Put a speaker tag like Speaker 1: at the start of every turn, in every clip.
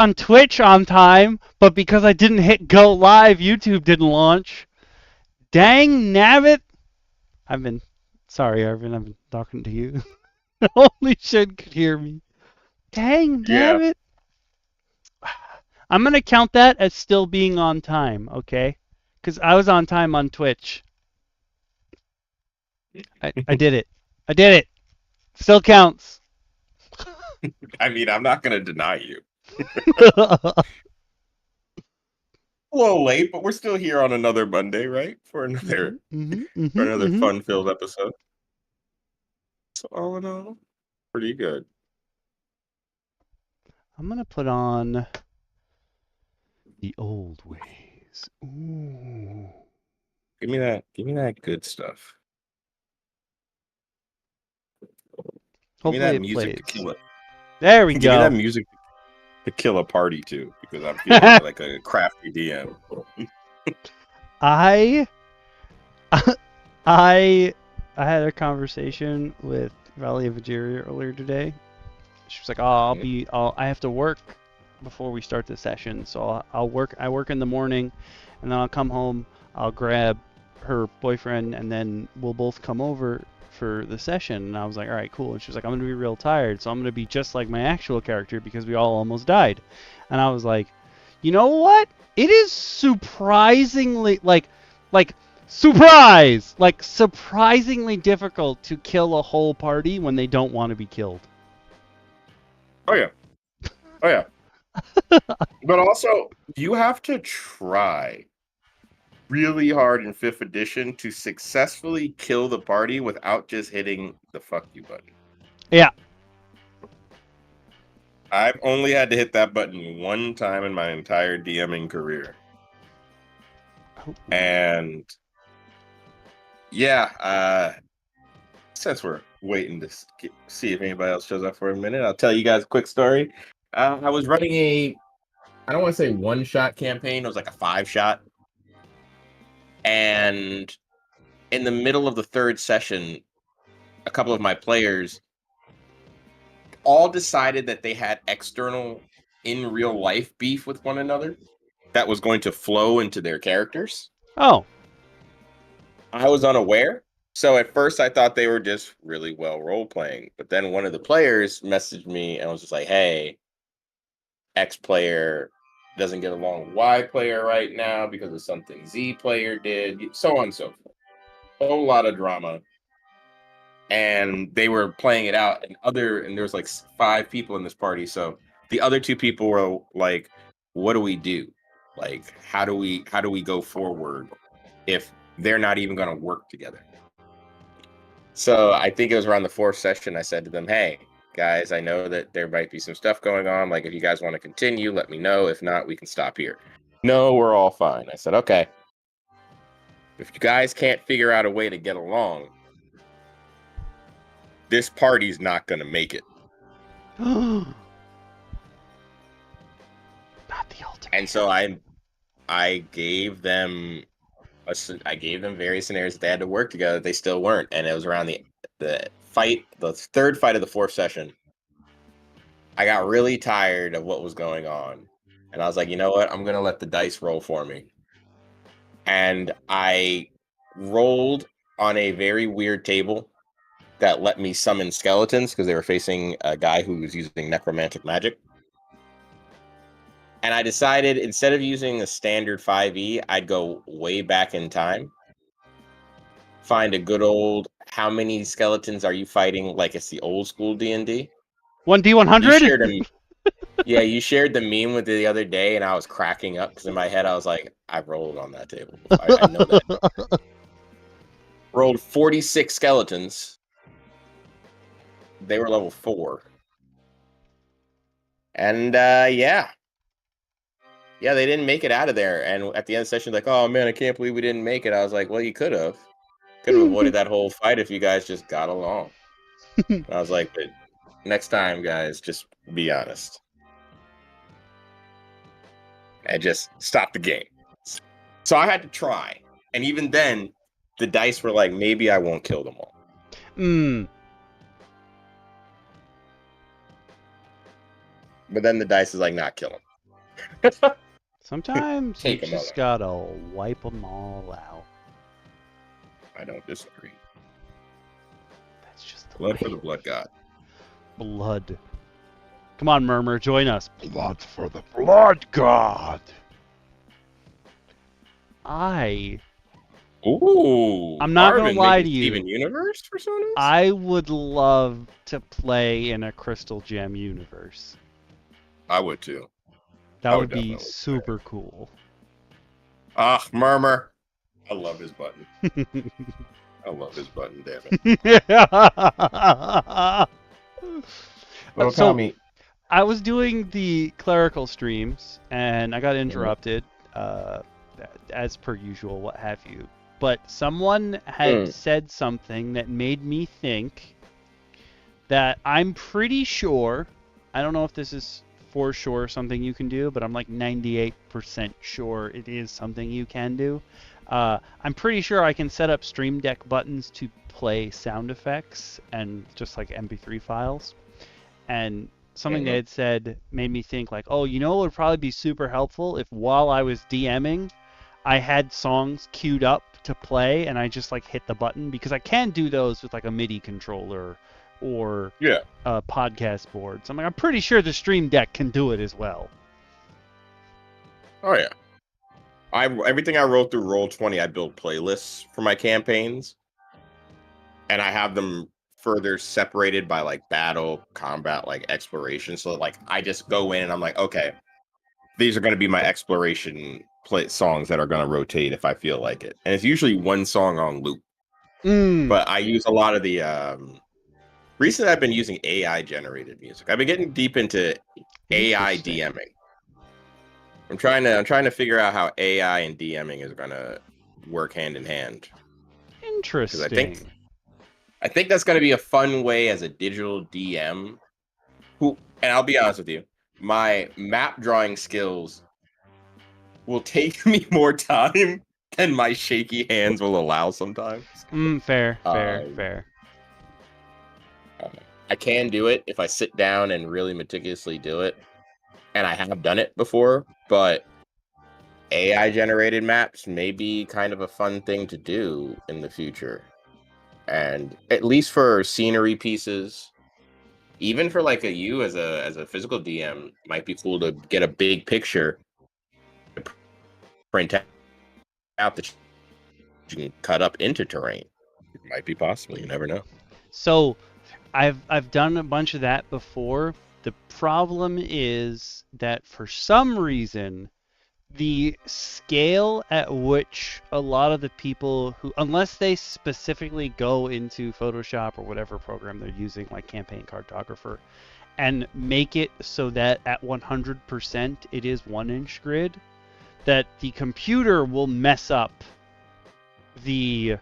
Speaker 1: on Twitch on time, but because I didn't hit go live, YouTube didn't launch. Dang nabbit! Sorry, Arvin, I've been talking to you. Only Shin could hear me. Dang
Speaker 2: Yeah.
Speaker 1: nabbit! I'm gonna count that as still being on time, okay? Because I was on time on Twitch. I did it. I did it. Still counts.
Speaker 2: I mean, I'm not going to deny you. A little late, but we're still here on another Monday, right? For another fun-filled episode. So all in all, pretty good.
Speaker 1: I'm gonna put on the old ways. Ooh.
Speaker 2: Give me that good stuff. Give me
Speaker 1: Hopefully
Speaker 2: that
Speaker 1: it
Speaker 2: music to
Speaker 1: plays.
Speaker 2: kill it.
Speaker 1: There we
Speaker 2: Give me that
Speaker 1: go.
Speaker 2: music to kill a party too, because I'm feeling like a crafty DM.
Speaker 1: I I had a conversation with Valia Vajiri earlier today. She was like, "Oh, I have to work before we start the session, so I'll work. I work in the morning, and then I'll come home. I'll grab her boyfriend, and then we'll both come over for the session." And I was like, "All right, cool." And she was like, "I'm gonna be real tired, so I'm gonna be just like my actual character because we all almost died." And I was like, "You know what? It is surprisingly like." Surprise! Like, surprisingly difficult to kill a whole party when they don't want to be killed.
Speaker 2: Oh yeah. Oh yeah. But also, you have to try really hard in 5th edition to successfully kill the party without just hitting the fuck you button.
Speaker 1: Yeah.
Speaker 2: I've only had to hit that button one time in my entire DMing career. And yeah, since we're waiting to see if anybody else shows up for a minute, I'll tell you guys a quick story. I was running I don't want to say one-shot campaign, it was like a 5-shot. And in the middle of the 3rd session, a couple of my players all decided that they had external in real life beef with one another that was going to flow into their characters.
Speaker 1: Oh.
Speaker 2: I was unaware. So at first I thought they were just really well role playing. But then one of the players messaged me and was just like, hey, X player doesn't get along with Y player right now because of something Z player did, so on and so forth. A whole lot of drama. And they were playing it out, and there was like 5 people in this party. So the other 2 people were like, what do we do? Like, how do we go forward if they're not even going to work together? So I think it was around the 4th session, I said to them, hey, guys, I know that there might be some stuff going on. Like, if you guys want to continue, let me know. If not, we can stop here. No, we're all fine. I said, okay. If you guys can't figure out a way to get along, this party's not going to make it.
Speaker 1: Not the ultimate.
Speaker 2: And so I gave them various scenarios that they had to work together. They still weren't, and it was around the 3rd fight of the 4th session. I got really tired of what was going on, and I was like, you know what? I'm gonna let the dice roll for me. And I rolled on a very weird table that let me summon skeletons because they were facing a guy who was using necromantic magic. And I decided instead of using a standard 5e, I'd go way back in time. Find a good old, how many skeletons are you fighting like it's the old school D&D?
Speaker 1: 1D100?
Speaker 2: You shared the meme with the other day, and I was cracking up because in my head I was like, I rolled on that table. I know that. Rolled 46 skeletons. They were level 4. And yeah, they didn't make it out of there. And at the end of the session, like, oh man, I can't believe we didn't make it. I was like, well, you could have avoided that whole fight if you guys just got along. And I was like, but next time, guys, just be honest and just stop the game. So I had to try, and even then, the dice were like, maybe I won't kill them all. But then the dice is like, not kill them.
Speaker 1: Sometimes you
Speaker 2: Take a
Speaker 1: just
Speaker 2: moment.
Speaker 1: gotta wipe them all out.
Speaker 2: I don't disagree.
Speaker 1: That's just the
Speaker 2: Blood
Speaker 1: way
Speaker 2: for the
Speaker 1: it
Speaker 2: blood
Speaker 1: is.
Speaker 2: god.
Speaker 1: Blood. Come on, Murmur, join us. Blood for the blood god.
Speaker 2: Ooh.
Speaker 1: I'm not gonna
Speaker 2: Arvin
Speaker 1: lie
Speaker 2: making
Speaker 1: to you.
Speaker 2: Steven Universe personas?
Speaker 1: I would love to play in a Crystal Gem universe.
Speaker 2: I would too.
Speaker 1: That
Speaker 2: I
Speaker 1: would
Speaker 2: would
Speaker 1: be
Speaker 2: definitely
Speaker 1: super cool.
Speaker 2: Ah, Murmur. I love his button. I love his button, damn it. Well,
Speaker 1: So
Speaker 2: Tommy.
Speaker 1: I was doing the clerical streams and I got interrupted, as per usual, what have you. But someone had said something that made me think that I'm pretty sure, I don't know if this is for sure something you can do, but I'm like 98% sure it is something you can do. I'm pretty sure I can set up Stream Deck buttons to play sound effects and just like MP3 files. And something they had said made me think like, oh, you know what would probably be super helpful if while I was DMing, I had songs queued up to play and I just like hit the button, because I can do those with like a MIDI controller or a podcast board. So I'm pretty sure the Stream Deck can do it as well.
Speaker 2: Oh yeah. Everything I roll through Roll20, I build playlists for my campaigns, and I have them further separated by like battle, combat, like exploration. So like I just go in and I'm like, okay, these are going to be my exploration songs that are going to rotate if I feel like it, and it's usually one song on loop. But I use a lot of the recently I've been using AI generated music. I've been getting deep into AI DMing. I'm trying to figure out how AI and DMing is gonna work hand in hand.
Speaker 1: Interesting.
Speaker 2: Because I think that's gonna be a fun way as a digital DM. And I'll be honest with you, my map drawing skills will take me more time than my shaky hands will allow sometimes.
Speaker 1: Fair.
Speaker 2: I can do it if I sit down and really meticulously do it, and I have done it before, but AI generated maps may be kind of a fun thing to do in the future. And at least for scenery pieces, even for like you as a physical DM, might be cool to get a big picture, print out that you can cut up into terrain. It might be possible, you never know.
Speaker 1: So I've done a bunch of that before. The problem is that for some reason, the scale at which a lot of the people who, unless they specifically go into Photoshop or whatever program they're using, like Campaign Cartographer, and make it so that at 100% it is 1-inch grid, that the computer will mess up the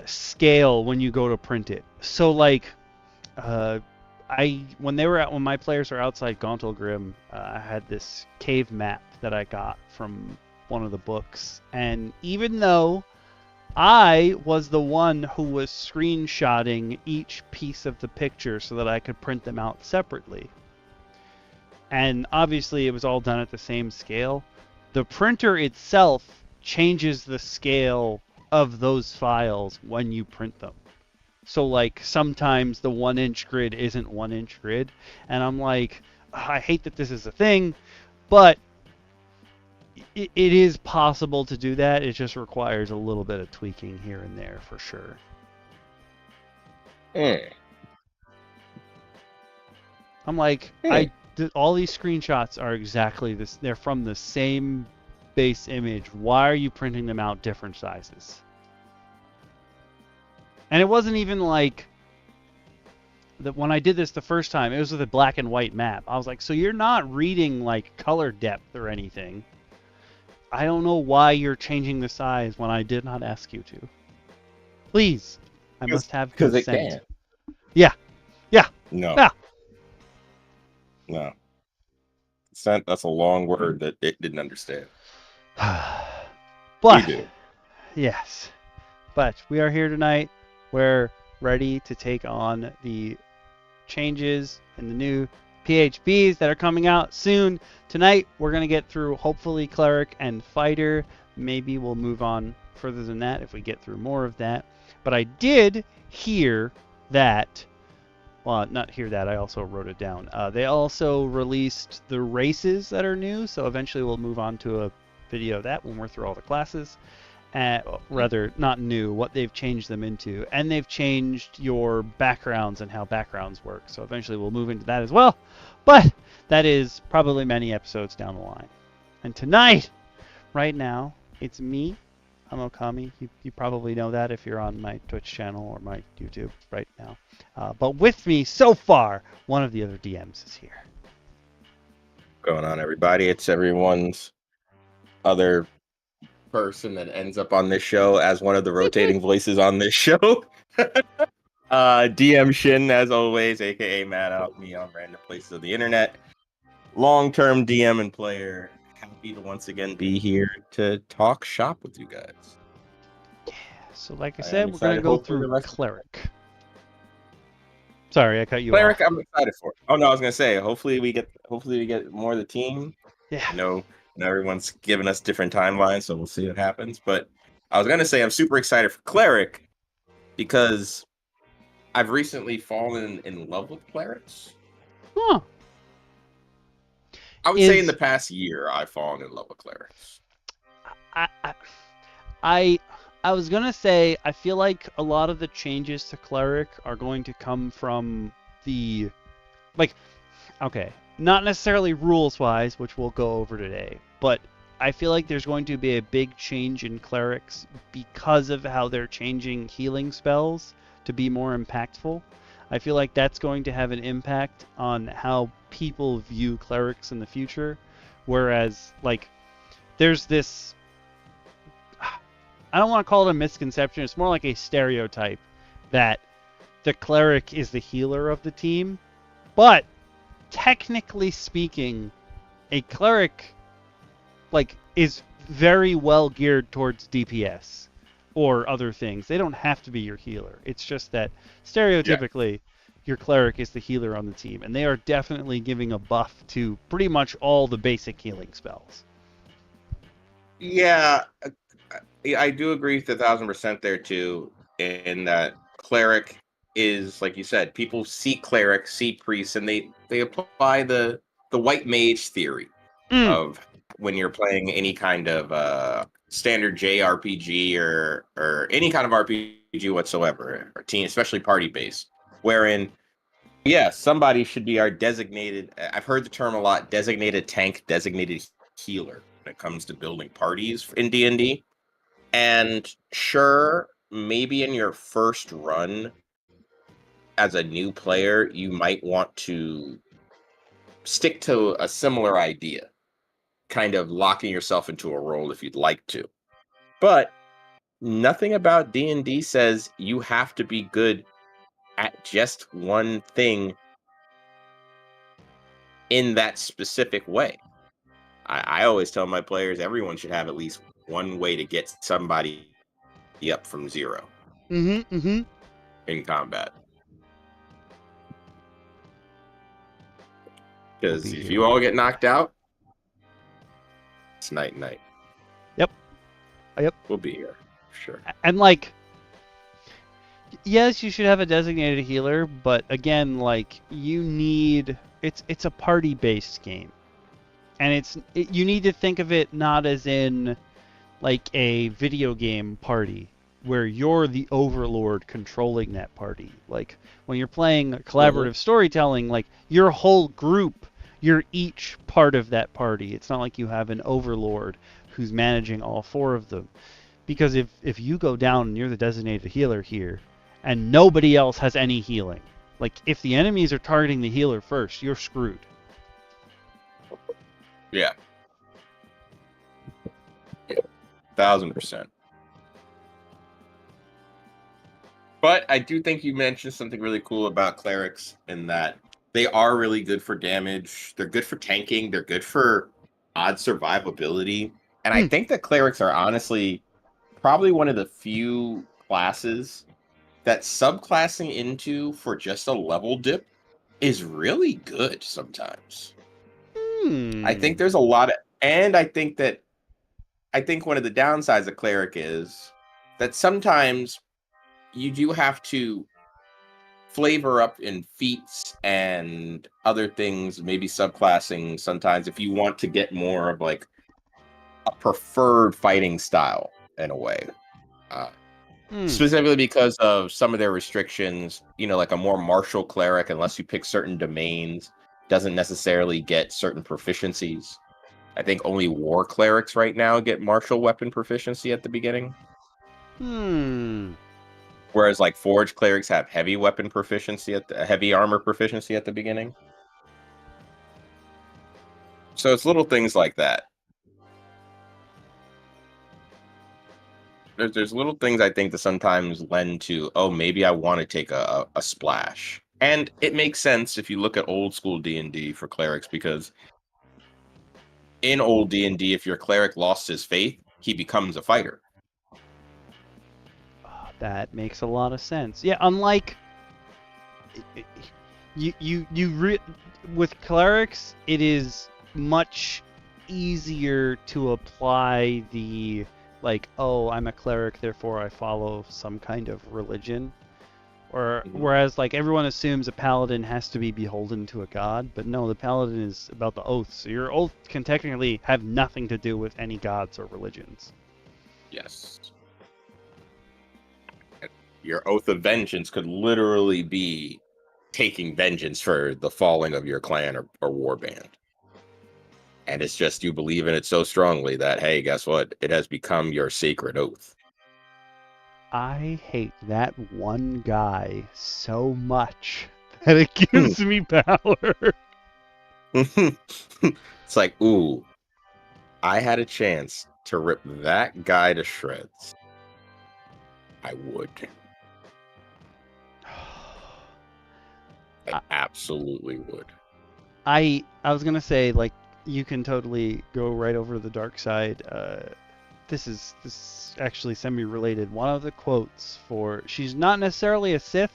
Speaker 1: scale when you go to print it. So like, when my players are outside Gauntlgrim, I had this cave map that I got from one of the books, and even though I was the one who was screenshotting each piece of the picture so that I could print them out separately, and obviously it was all done at the same scale, the printer itself changes the scale of those files when you print them. So like sometimes the 1-inch grid isn't 1-inch grid, and I'm like, I hate that this is a thing, but it is possible to do that. It just requires a little bit of tweaking here and there for sure. I'm like, all these screenshots are exactly this. They're from the same base image. Why are you printing them out different sizes? And it wasn't even like that when I did this the first time, it was with a black and white map. I was like, so you're not reading like color depth or anything. I don't know why you're changing the size when I did not ask you to. Please, I must have consent.
Speaker 2: Because it can.
Speaker 1: Yeah.
Speaker 2: No.
Speaker 1: Yeah.
Speaker 2: No. Consent, that's a long word that it didn't understand.
Speaker 1: But,
Speaker 2: we do.
Speaker 1: Yes. But we are here tonight. We're ready to take on the changes in the new PHBs that are coming out soon. Tonight, we're going to get through, hopefully, Cleric and Fighter. Maybe we'll move on further than that if we get through more of that. But I did hear that, well, not hear that, I also wrote it down. They also released the races that are new, so eventually we'll move on to a video of that when we're through all the classes. Rather, not new, what they've changed them into. And they've changed your backgrounds and how backgrounds work. So eventually we'll move into that as well. But that is probably many episodes down the line. And tonight, right now, it's me. I'm Okami. You probably know that if you're on my Twitch channel or my YouTube right now. But with me so far, one of the other DMs is here.
Speaker 2: What's going on, everybody? It's everyone's other person that ends up on this show as one of the rotating voices on this show. DM Shin, as always, aka Mad Out, me on random places of the internet. Long-term DM and player. Happy to once again be here to talk shop with you guys.
Speaker 1: Yeah, so like I said, we're going to
Speaker 2: excited,
Speaker 1: go
Speaker 2: hopefully,
Speaker 1: through Cleric. Sorry, I cut you off.
Speaker 2: Cleric, I'm excited for. Oh no, I was gonna say, hopefully we get more of the team.
Speaker 1: Yeah.
Speaker 2: I know everyone's giving us different timelines, so we'll see what happens. But I was gonna say I'm super excited for Cleric because I've recently fallen in love with clerics.
Speaker 1: Huh.
Speaker 2: I would say in the past year I've fallen in love with clerics.
Speaker 1: I was gonna say I feel like a lot of the changes to Cleric are going to come from the, like, okay, not necessarily rules wise, which we'll go over today, but I feel like there's going to be a big change in clerics because of how they're changing healing spells to be more impactful. I feel like that's going to have an impact on how people view clerics in the future, whereas, like, there's this, I don't want to call it a misconception, it's more like a stereotype that the cleric is the healer of the team, but technically speaking, a cleric, like, is very well geared towards DPS or other things. They don't have to be your healer. It's just that stereotypically your cleric is the healer on the team, and they are definitely giving a buff to pretty much all the basic healing spells.
Speaker 2: Yeah, I do agree with 1,000% there too, in that cleric is, like you said, people see cleric, see priests, and they apply the white mage theory of when you're playing any kind of standard JRPG or any kind of RPG whatsoever, or team, especially party based, wherein somebody should be our designated. I've heard the term a lot: designated tank, designated healer when it comes to building parties in D&D. And sure, maybe in your first run as a new player, you might want to stick to a similar idea, kind of locking yourself into a role if you'd like to. But nothing about D&D says you have to be good at just one thing in that specific way. I always tell my players everyone should have at least one way to get somebody up from zero in combat. Because if you all get knocked out, it's night.
Speaker 1: Yep.
Speaker 2: We'll be here, sure.
Speaker 1: And, like, yes, you should have a designated healer, but again, like, you need, it's a party-based game, and you need to think of it not as in like a video game party where you're the overlord controlling that party. Like, when you're playing collaborative storytelling, like, your whole group, you're each part of that party. It's not like you have an overlord who's managing all four of them. Because if you go down and you're the designated healer here, and nobody else has any healing, like, if the enemies are targeting the healer first, you're screwed.
Speaker 2: Yeah. 1,000%. But I do think you mentioned something really cool about clerics in that they are really good for damage. They're good for tanking. They're good for odd survivability. And I think that clerics are honestly probably one of the few classes that subclassing into for just a level dip is really good sometimes. I think
Speaker 1: Hmm.
Speaker 2: there's a lot of, and I think one of the downsides of Cleric is that sometimes you do have to flavor up in feats and other things, maybe subclassing sometimes if you want to get more of like a preferred fighting style in a way. Specifically because of some of their restrictions, like a more martial cleric, unless you pick certain domains, doesn't necessarily get certain proficiencies. I think only war clerics right now get martial weapon proficiency at the beginning. Whereas like forge clerics have heavy weapon proficiency heavy armor proficiency at the beginning. So it's little things like that. There's little things I think that sometimes lend to, oh, maybe I want to take a splash. And it makes sense if you look at old school D&D for clerics, because in old D&D, if your cleric lost his faith, he becomes a fighter.
Speaker 1: That makes a lot of sense. Yeah, unlike with clerics, it is much easier to apply the like, oh, I'm a cleric, therefore I follow some kind of religion. Or whereas like everyone assumes a paladin has to be beholden to a god, but no, the paladin is about the oath. So your oath can technically have nothing to do with any gods or religions.
Speaker 2: Yes. Your oath of vengeance could literally be taking vengeance for the falling of your clan or war band. And it's just you believe in it so strongly that, hey, guess what? It has become your sacred oath.
Speaker 1: I hate that one guy so much that it gives me power.
Speaker 2: It's like, ooh, I had a chance to rip that guy to shreds. I would. I absolutely would.
Speaker 1: I was gonna say, like, you can totally go right over to the dark side. This is actually semi-related. One of the quotes for, she's not necessarily a Sith,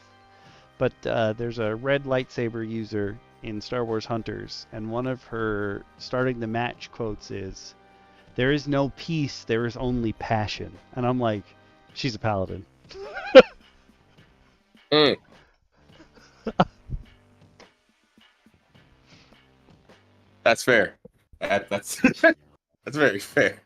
Speaker 1: but there's a red lightsaber user in Star Wars Hunters, and one of her starting the match quotes is, "There is no peace, there is only passion." And I'm like, she's a paladin.
Speaker 2: That's fair. That's that's very fair.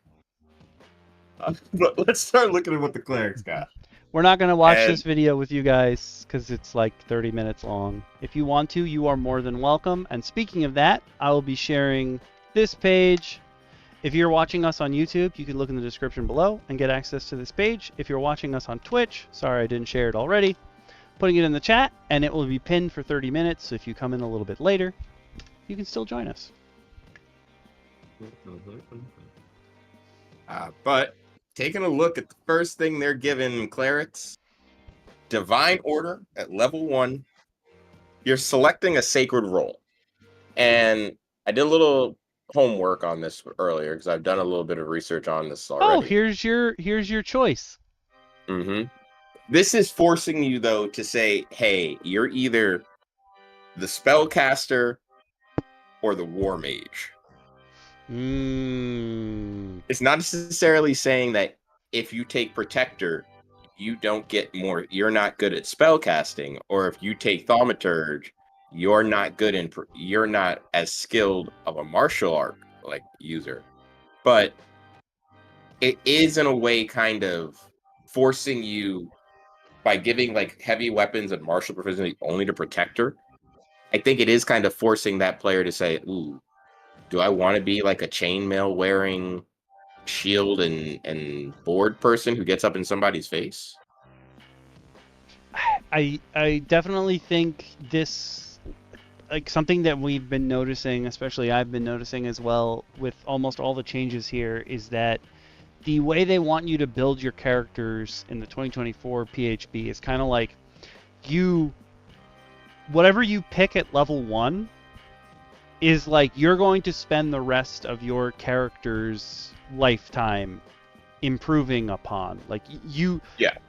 Speaker 2: But let's start looking at what the clerics got.
Speaker 1: We're not going to watch this video with you guys because it's like 30 minutes long. If you want to, you are more than welcome. And speaking of that, I will be sharing this page. If you're watching us on YouTube, you can look in the description below and get access to this page. If you're watching us on Twitch, sorry I didn't share it already, putting it in the chat, and it will be pinned for 30 minutes. So if you come in a little bit later, you can still join us.
Speaker 2: But taking a look at the first thing they're giving clerics, Divine Order at level 1, you're selecting a sacred role. And I did a little homework on this earlier because I've done a little bit of research on this already.
Speaker 1: Oh, here's your choice.
Speaker 2: This is forcing you, though, to say, hey, you're either the spellcaster or the war mage. It's not necessarily saying that if you take protector, you don't get more, you're not good at spellcasting, or if you take thaumaturge, you're not as skilled of a martial art like user. But it is in a way kind of forcing you, by giving like heavy weapons and martial proficiency only to protector. I think it is kind of forcing that player to say, ooh, do I want to be like a chainmail wearing shield and board person who gets up in somebody's face?
Speaker 1: I definitely think this, like, something that we've been noticing, especially I've been noticing as well with almost all the changes here, is that the way they want you to build your characters in the 2024 PHB is kind of like whatever you pick at level 1 is like you're going to spend the rest of your character's lifetime improving upon. Like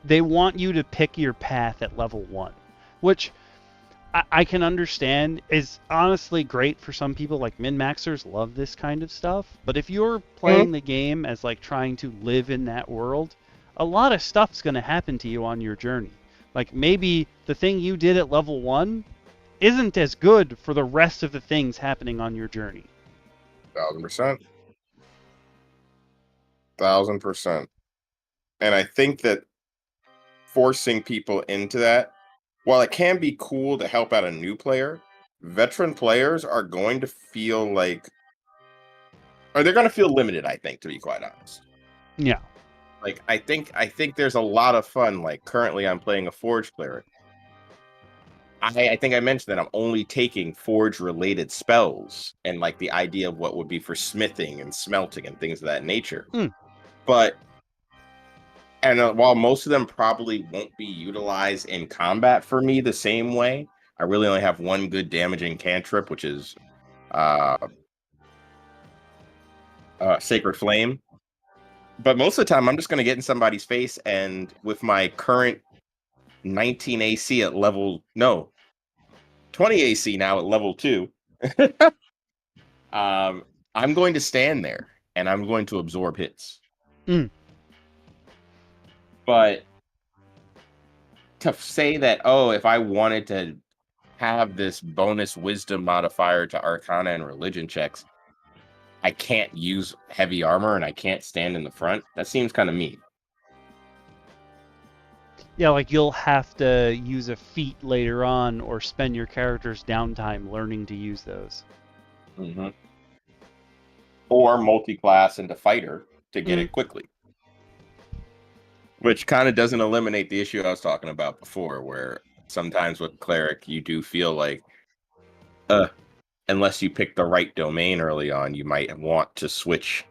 Speaker 1: they want you to pick your path at level 1, which I can understand. Is honestly great for some people. Like min-maxers love this kind of stuff. But if you're playing the game as like trying to live in that world, a lot of stuff's going to happen to you on your journey. Like maybe the thing you did at level 1 isn't as good for the rest of the things happening on your journey.
Speaker 2: 1,000%. 1,000%. And I think that forcing people into that, while it can be cool to help out a new player, veteran players are going to feel like, or they're going to feel limited, I think, to be quite honest.
Speaker 1: Yeah.
Speaker 2: Like, I think there's a lot of fun. Like, currently I'm playing a Forge Cleric. I think I mentioned that I'm only taking Forge-related spells and, like, the idea of what would be for smithing and smelting and things of that nature. But, and while most of them probably won't be utilized in combat for me the same way, I really only have one good damaging cantrip, which is Sacred Flame. But most of the time, I'm just going to get in somebody's face, and with my current 19 AC at level, no, 20 AC now at level 2, I'm going to stand there, and I'm going to absorb hits. But to say that, oh, if I wanted to have this bonus wisdom modifier to Arcana and Religion checks, I can't use heavy armor and I can't stand in the front, that seems kind of mean.
Speaker 1: Yeah, like you'll have to use a feat later on or spend your character's downtime learning to use those.
Speaker 2: Or multi-class into fighter to get it quickly. Which kind of doesn't eliminate the issue I was talking about before, where sometimes with Cleric, you do feel like, unless you pick the right domain early on, you might want to switch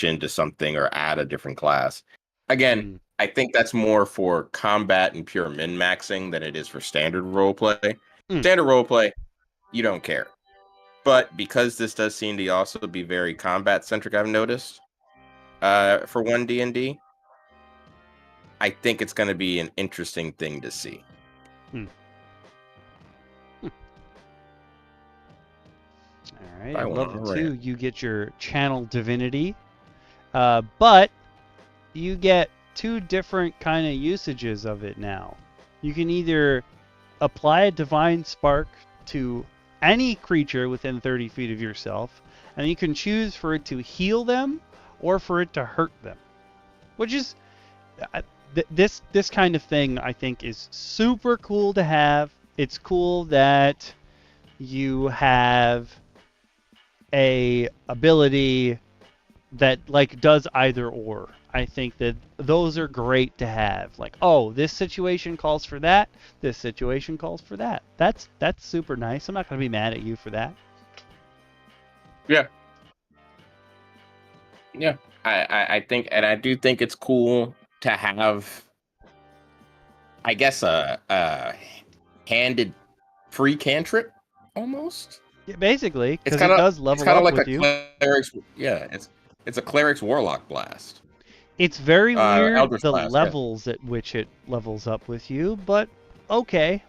Speaker 2: into something or add a different class. Again, I think that's more for combat and pure min-maxing than it is for standard roleplay. Standard roleplay, you don't care. But because this does seem to also be very combat-centric, I've noticed, for 1D&D, I think it's going to be an interesting thing to see.
Speaker 1: All right, at level 2, you get your Channel Divinity, but you get 2 different kind of usages of it now. You can either apply a Divine Spark to any creature within 30 feet of yourself, and you can choose for it to heal them or for it to hurt them, which is this kind of thing I think is super cool to have. It's cool that you have a ability that like does either or. I think that those are great to have. Like, oh, this situation calls for that. This situation calls for that. That's super nice. I'm not going to be mad at you for that.
Speaker 2: Yeah. Yeah. I think, and I do think it's cool to have, I guess, a handed free cantrip almost.
Speaker 1: Yeah, basically, because it does level up with you.
Speaker 2: Cleric's, yeah, it's a Cleric's Warlock Blast.
Speaker 1: It's very weird the levels at which it levels up with you, but okay.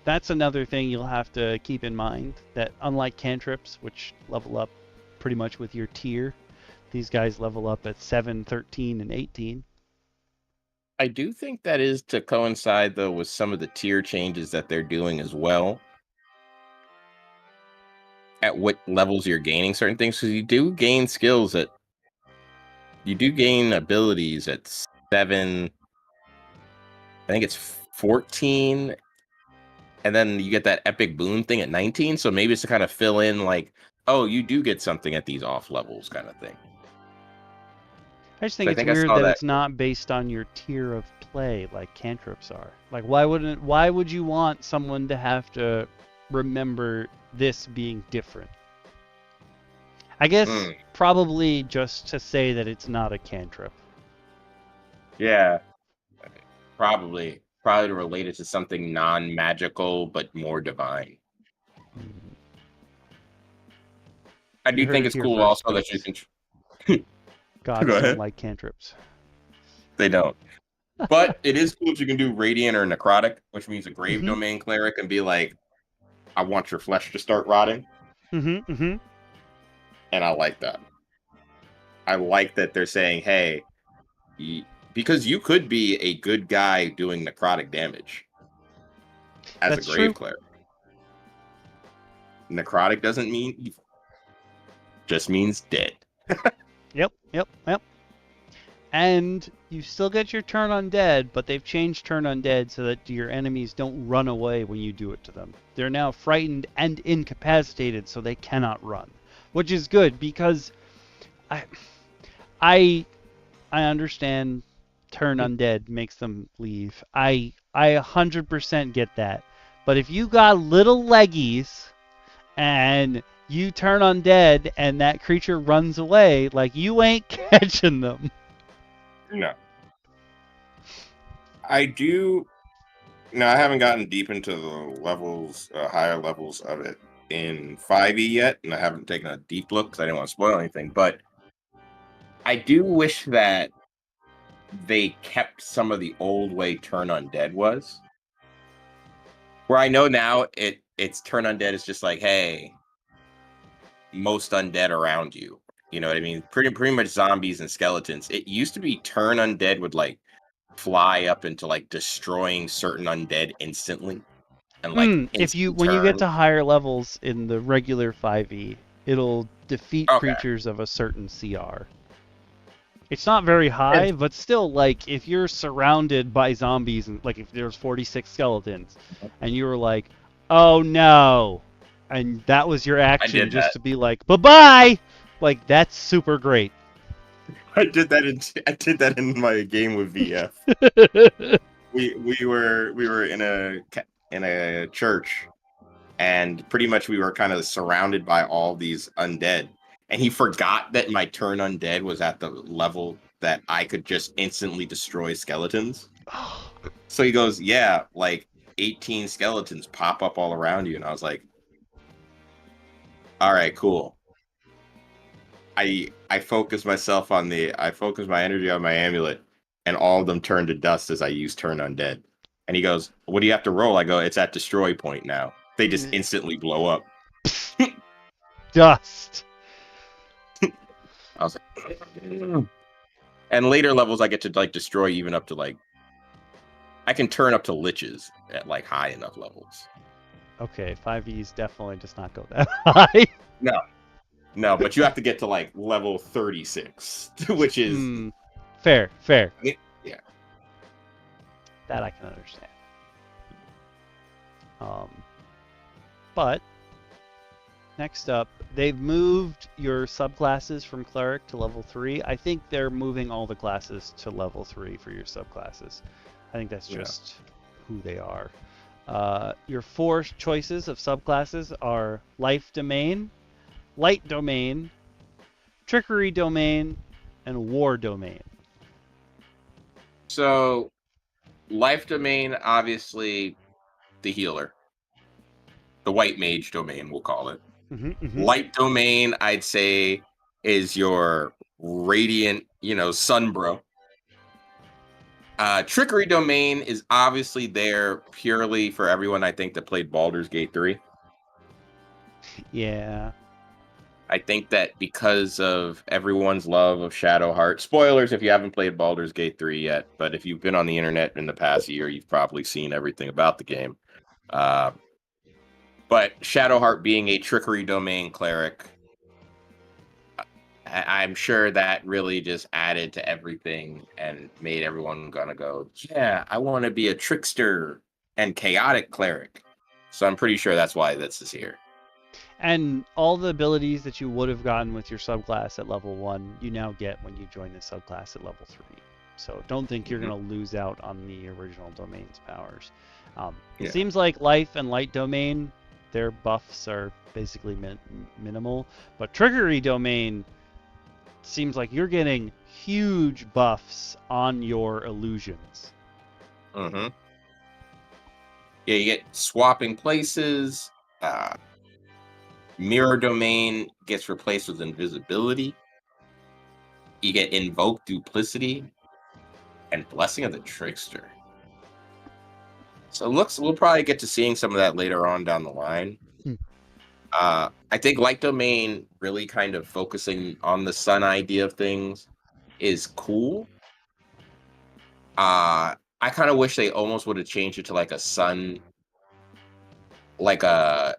Speaker 1: That's another thing you'll have to keep in mind, that unlike cantrips, which level up pretty much with your tier, these guys level up at 7, 13, and 18.
Speaker 2: I do think that is to coincide, though, with some of the tier changes that they're doing as well. At what levels you're gaining certain things, because you do gain skills at, you do gain abilities at 7, I think it's 14, and then you get that epic boon thing at 19, so maybe it's to kind of fill in, like, oh, you do get something at these off levels kind of thing.
Speaker 1: I just think it's weird that it's not based on your tier of play like cantrips are. Like, why would you want someone to have to remember this being different? I guess probably just to say that it's not a cantrip.
Speaker 2: Yeah, probably to relate it to something non-magical but more divine. I do think it's cool also that you can.
Speaker 1: Gods don't like cantrips.
Speaker 2: They don't. But it is cool if you can do Radiant or Necrotic, which means a Grave Domain Cleric, and be like, I want your flesh to start rotting.
Speaker 1: Mm-hmm.
Speaker 2: And I like that. I like that they're saying, hey, because you could be a good guy doing necrotic damage as
Speaker 1: That's
Speaker 2: a grave
Speaker 1: true.
Speaker 2: cleric. Necrotic doesn't mean evil. Just means dead.
Speaker 1: Yep. And you still get your turn undead, but they've changed turn undead so that your enemies don't run away when you do it to them. They're now frightened and incapacitated, so they cannot run, which is good because I understand turn undead makes them leave. I 100% get that. But if you got little leggies and you turn undead and that creature runs away, like you ain't catching them.
Speaker 2: No. I do. No, I haven't gotten deep into the levels, higher levels of it in 5e yet, and I haven't taken a deep look because I didn't want to spoil anything. But I do wish that they kept some of the old way turn undead was. Where I know now it's turn undead is just like, hey, most undead around you. You know what I mean? Pretty much zombies and skeletons. It used to be turn undead would like fly up into like destroying certain undead instantly. And like
Speaker 1: When you get to higher levels in the regular 5e, it'll defeat creatures of a certain CR. It's not very high, but still, like, if you're surrounded by zombies, and like if there's 46 skeletons, and you were like, oh no, and that was your action just to be like, bye-bye, like, that's super great.
Speaker 2: I did that in my game with VF. we were in a church, and pretty much we were kind of surrounded by all these undead. And he forgot that my turn undead was at the level that I could just instantly destroy skeletons. So he goes, yeah, like 18 skeletons pop up all around you. And I was like, all right, cool. I focus my energy on my amulet, and all of them turn to dust as I use turn undead. And he goes, what do you have to roll? I go, it's at destroy point now. They just instantly blow up.
Speaker 1: Dust.
Speaker 2: I was like, and later levels I get to like destroy even up to like, I can turn up to liches at like high enough levels.
Speaker 1: Okay, 5e's definitely does not go that high.
Speaker 2: No, but you have to get to like level 36, which is
Speaker 1: fair.
Speaker 2: Yeah,
Speaker 1: that I can understand. But next up, they've moved your subclasses from Cleric to level 3. I think they're moving all the classes to level 3 for your subclasses. I think that's just who they are. Your 4 choices of subclasses are Life Domain, Light Domain, Trickery Domain, and War Domain.
Speaker 2: So, Life Domain, obviously, the healer. The White Mage Domain, we'll call it. Light Domain, I'd say, is your Radiant, Sunbro. Trickery Domain is obviously there purely for everyone, I think, that played Baldur's Gate 3.
Speaker 1: Yeah.
Speaker 2: I think that because of everyone's love of Shadowheart, spoilers if you haven't played Baldur's Gate 3 yet, but if you've been on the internet in the past year, you've probably seen everything about the game. But Shadowheart being a Trickery Domain cleric, I'm sure that really just added to everything and made everyone gonna go, yeah, I want to be a trickster and chaotic cleric. So I'm pretty sure that's why this is here.
Speaker 1: And all the abilities that you would have gotten with your subclass at level 1, you now get when you join the subclass at level 3. So don't think you're going to lose out on the original domain's powers. It seems like Life and Light Domain, their buffs are basically minimal. But Trickery Domain seems like you're getting huge buffs on your illusions.
Speaker 2: Yeah, you get swapping places. Mirror Domain gets replaced with invisibility. You get Invoke Duplicity and Blessing of the Trickster. So we'll probably get to seeing some of that later on down the line. I think Light Domain really kind of focusing on the sun idea of things is cool. I kind of wish they almost would have changed it to like a sun, like a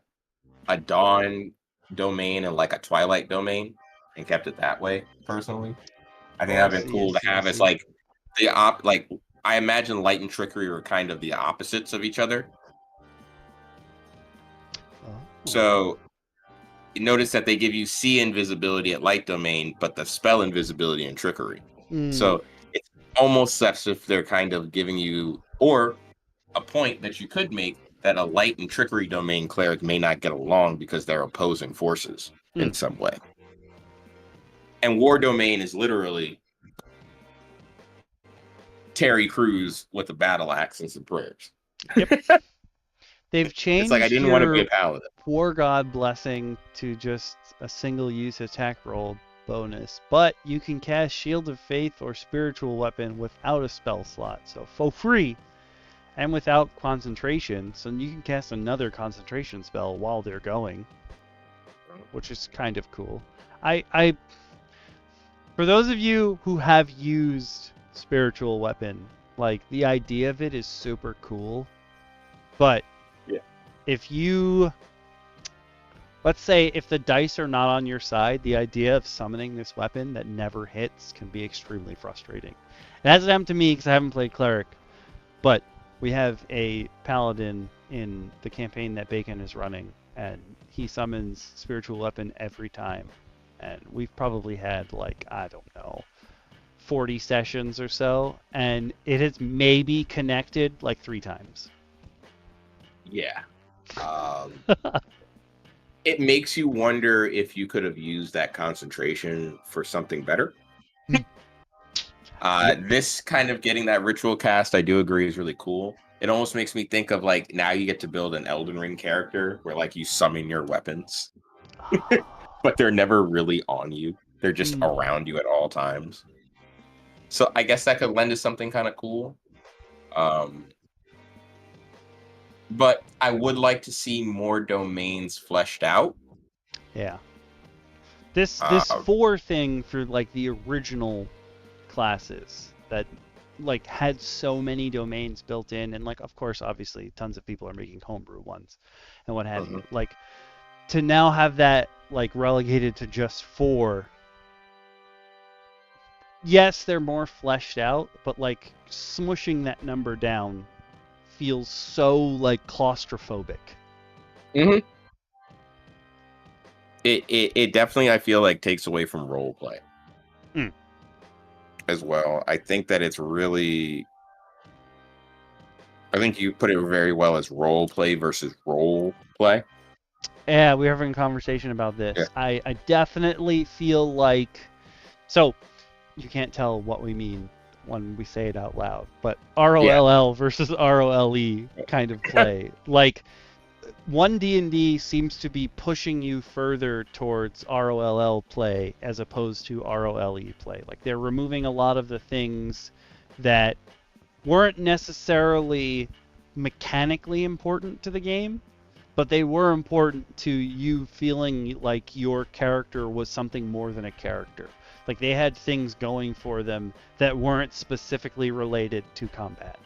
Speaker 2: dawn domain and like a twilight domain, and kept it that way. Personally, I think
Speaker 1: Oh, I
Speaker 2: that'd been
Speaker 1: see. I
Speaker 2: cool to
Speaker 1: see. I
Speaker 2: have. It's
Speaker 1: see.
Speaker 2: like like I imagine light and trickery were kind of the opposites of each other.
Speaker 1: Oh.
Speaker 2: So you notice that they give you sea invisibility at light domain, but the spell invisibility and trickery. So it's almost as if they're kind of giving you, or a point that you could make, that a light and trickery domain cleric may not get along because they're opposing forces in some way. And war domain is literally Terry Crews with a battle axe and some prayers.
Speaker 1: Yep. They've changed
Speaker 2: It's like I didn't want to be a
Speaker 1: your
Speaker 2: paladin.
Speaker 1: War God blessing to just a single use attack roll bonus, but you can cast Shield of Faith or Spiritual Weapon without a spell slot, so for free and without concentration, so you can cast another concentration spell while they're going, which is kind of cool. I for those of you who have used Spiritual Weapon, like the idea of it is super cool, but if you, let's say if the dice are not on your side, the idea of summoning this weapon that never hits can be extremely frustrating. It hasn't happened to me because I haven't played Cleric, but we have a paladin in the campaign that Bacon is running, and he summons Spiritual Weapon every time. And we've probably had, like, I don't know, 40 sessions or so, and it has maybe connected like 3 times.
Speaker 2: Yeah. It makes you wonder if you could have used that concentration for something better. This kind of getting that ritual cast, I do agree, is really cool. It almost makes me think of like, now you get to build an Elden Ring character where like you summon your weapons, but they're never really on you. They're just around you at all times. So I guess that could lend to something kind of cool. But I would like to see more domains fleshed out.
Speaker 1: Yeah. This 4 thing for like the original classes that like had so many domains built in, and like of course obviously tons of people are making homebrew ones and what have you. Like to now have that like relegated to just 4. Yes, they're more fleshed out, but like smushing that number down feels so like claustrophobic.
Speaker 2: It definitely, I feel like, takes away from role play as well. I think that it's really, I think you put it very well as role play versus role play.
Speaker 1: Yeah, we were having a conversation about this.
Speaker 2: Yeah.
Speaker 1: I definitely feel like, so you can't tell what we mean when we say it out loud, but ROLL versus ROLE kind of play. Like, 1 D&D seems to be pushing you further towards ROLL play as opposed to ROLE play. Like, they're removing a lot of the things that weren't necessarily mechanically important to the game, but they were important to you feeling like your character was something more than a character. Like they had things going for them that weren't specifically related to combat.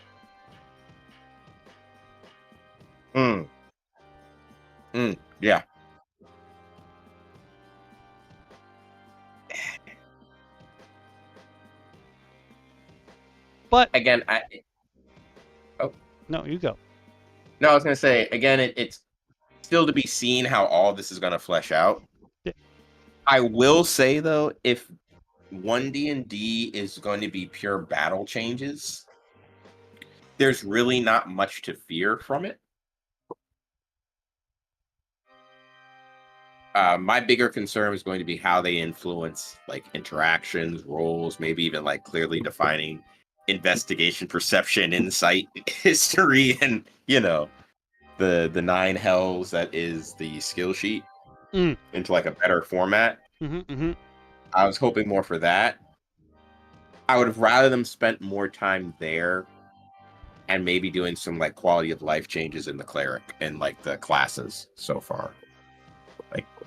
Speaker 2: Yeah.
Speaker 1: But
Speaker 2: again,
Speaker 1: no, you go.
Speaker 2: No, I was gonna say again, it's still to be seen how all this is gonna flesh out.
Speaker 1: Yeah.
Speaker 2: I will say though, if 1 D&D is going to be pure battle changes, there's really not much to fear from it. My bigger concern is going to be how they influence like interactions, roles, maybe even like clearly defining investigation, perception, insight, history, and the 9 hells that is the skill sheet into like a better format. I was hoping more for that. I would have rather them spent more time there and maybe doing some like quality of life changes in the cleric and like the classes so far.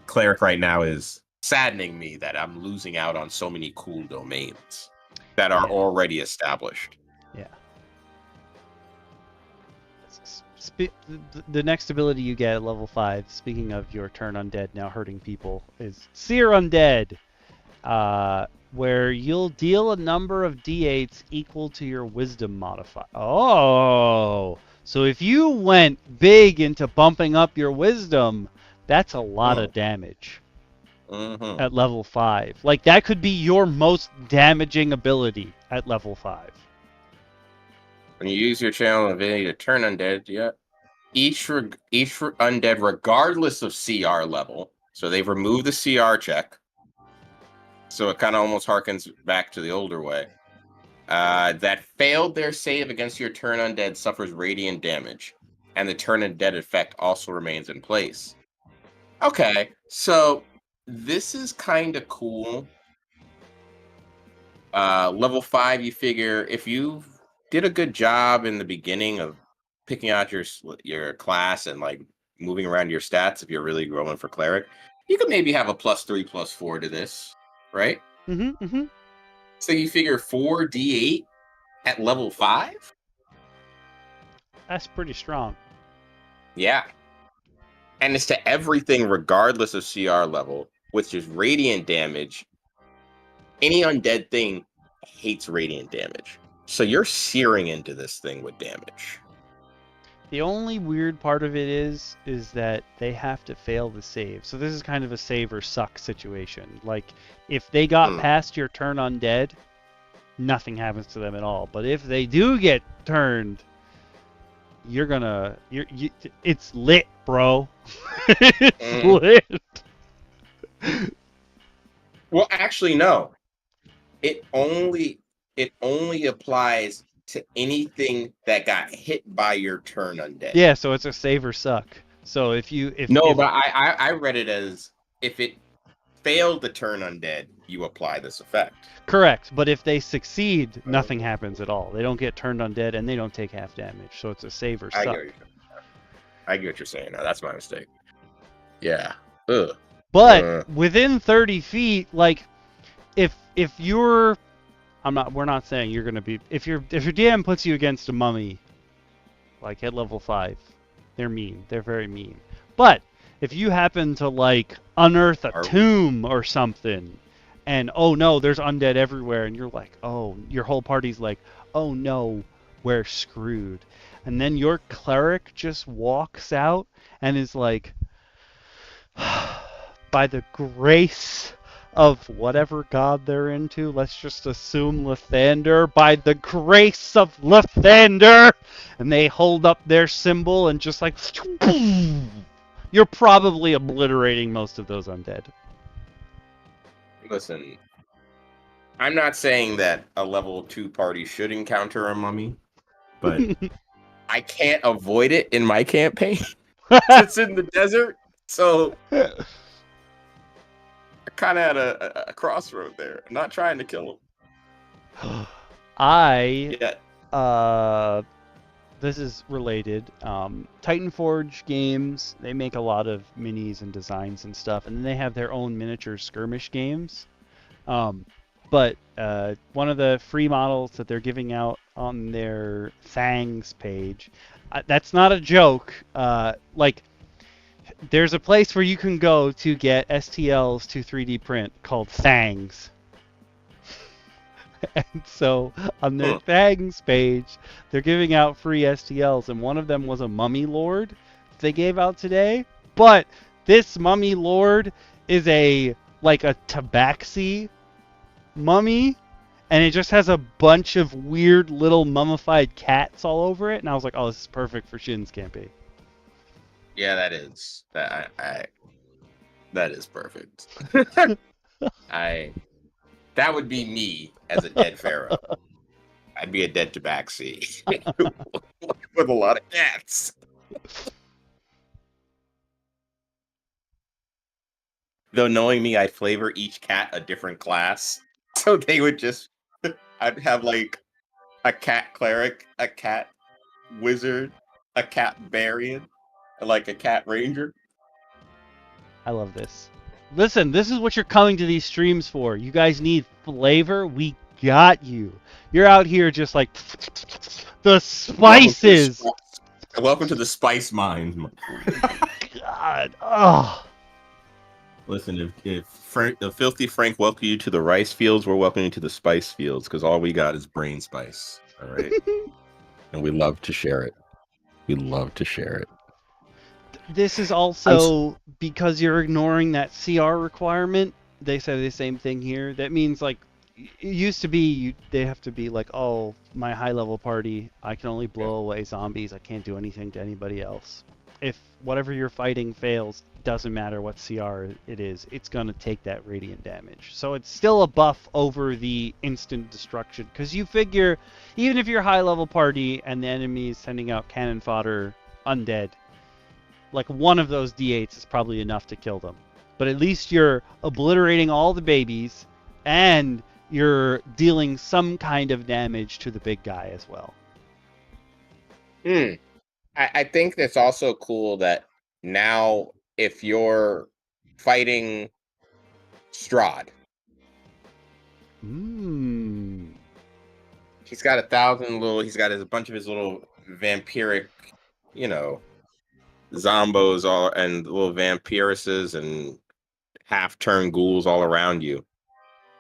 Speaker 2: Cleric right now is saddening me that I'm losing out on so many cool domains that are already established.
Speaker 1: Yeah. The next ability you get at level 5, speaking of your turn undead now hurting people, is Seer Undead, where you'll deal a number of d8s equal to your wisdom modifier. Oh, so if you went big into bumping up your wisdom, that's a lot of damage at level 5. Like, that could be your most damaging ability at level 5.
Speaker 2: When you use your channel ability to turn undead, each undead, regardless of CR level, so they've removed the CR check, so it kind of almost harkens back to the older way, that failed their save against your turn undead suffers radiant damage, and the turn undead effect also remains in place. Okay, so this is kind of cool. Level 5, you figure if you did a good job in the beginning of picking out your class and like moving around your stats, if you're really growing for cleric, you could maybe have a +3, +4 to this, right? So you figure 4d8 at level 5?
Speaker 1: That's pretty strong.
Speaker 2: Yeah. And it's to everything regardless of CR level, which is radiant damage. Any undead thing hates radiant damage. So you're searing into this thing with damage.
Speaker 1: The only weird part of it is that they have to fail the save. So this is kind of a save or suck situation. Like, if they got past your turn undead, nothing happens to them at all. But if they do get turned, it's lit, bro. It's lit.
Speaker 2: Well, actually, no. It only applies to anything that got hit by your turn undead.
Speaker 1: Yeah, so it's a save or suck. So if
Speaker 2: I read it as if it failed the turn undead, you apply this effect.
Speaker 1: Correct, but if they succeed, nothing happens at all. They don't get turned undead, and they don't take half damage. So it's a save or suck.
Speaker 2: I get what you're saying. No, that's my mistake. Yeah. Ugh.
Speaker 1: But within 30 feet, like, if you're, we're not saying you're gonna be. If your DM puts you against a mummy, like at level 5, they're mean. They're very mean. But if you happen to like unearth a tomb or something, and oh no, there's undead everywhere, and you're like, oh, your whole party's like, oh no, we're screwed. And then your cleric just walks out and is like, by the grace of whatever god they're into, let's just assume Lathander, by the grace of Lathander, and they hold up their symbol and just like, you're probably obliterating most of those undead.
Speaker 2: Listen, I'm not saying that a level 2 party should encounter a mummy, but I can't avoid it in my campaign. It's in the desert, so I kind of at a crossroad there. I'm not trying to kill him.
Speaker 1: This is related. Titan Forge games, they make a lot of minis and designs and stuff, and then they have their own miniature skirmish games. But one of the free models that they're giving out on their Thangs page, that's not a joke. Like, there's a place where you can go to get STLs to 3D print called Thangs. And so on their Thangs page, they're giving out free STLs, and one of them was a Mummy Lord they gave out today. But this Mummy Lord is like a tabaxi mummy, and it just has a bunch of weird little mummified cats all over it, and I was like, oh, this is perfect for Shin's campaign.
Speaker 2: Yeah, that is. That is perfect. That would be me as a dead pharaoh. I'd be a dead tabaxi with a lot of cats. Though knowing me, I flavor each cat a different class. So they would just, I'd have like a cat cleric, a cat wizard, a cat barbarian, and like a cat ranger.
Speaker 1: I love this. Listen, this is what you're coming to these streams for. You guys need flavor. We got you. You're out here just like the spices.
Speaker 2: Welcome to the spice mine.
Speaker 1: God. Oh.
Speaker 2: Listen, if Filthy Frank welcomed you to the rice fields, we're welcoming you to the spice fields because all we got is brain spice. All right. And we love to share it. We love to share it.
Speaker 1: This is also because you're ignoring that CR requirement. They say the same thing here. That means like it used to be they have to be like, oh, my high level party, I can only blow away zombies. I can't do anything to anybody else. If whatever you're fighting fails, doesn't matter what CR it is, it's gonna take that radiant damage. So it's still a buff over the instant destruction. Because you figure, even if you're high level party and the enemy is sending out cannon fodder undead, like one of those D8s is probably enough to kill them. But at least you're obliterating all the babies and you're dealing some kind of damage to the big guy as well.
Speaker 2: I think that's also cool that now if you're fighting Strahd, he's got he's got a bunch of his little vampiric, zombos and little vampiruses and half-turn ghouls all around you.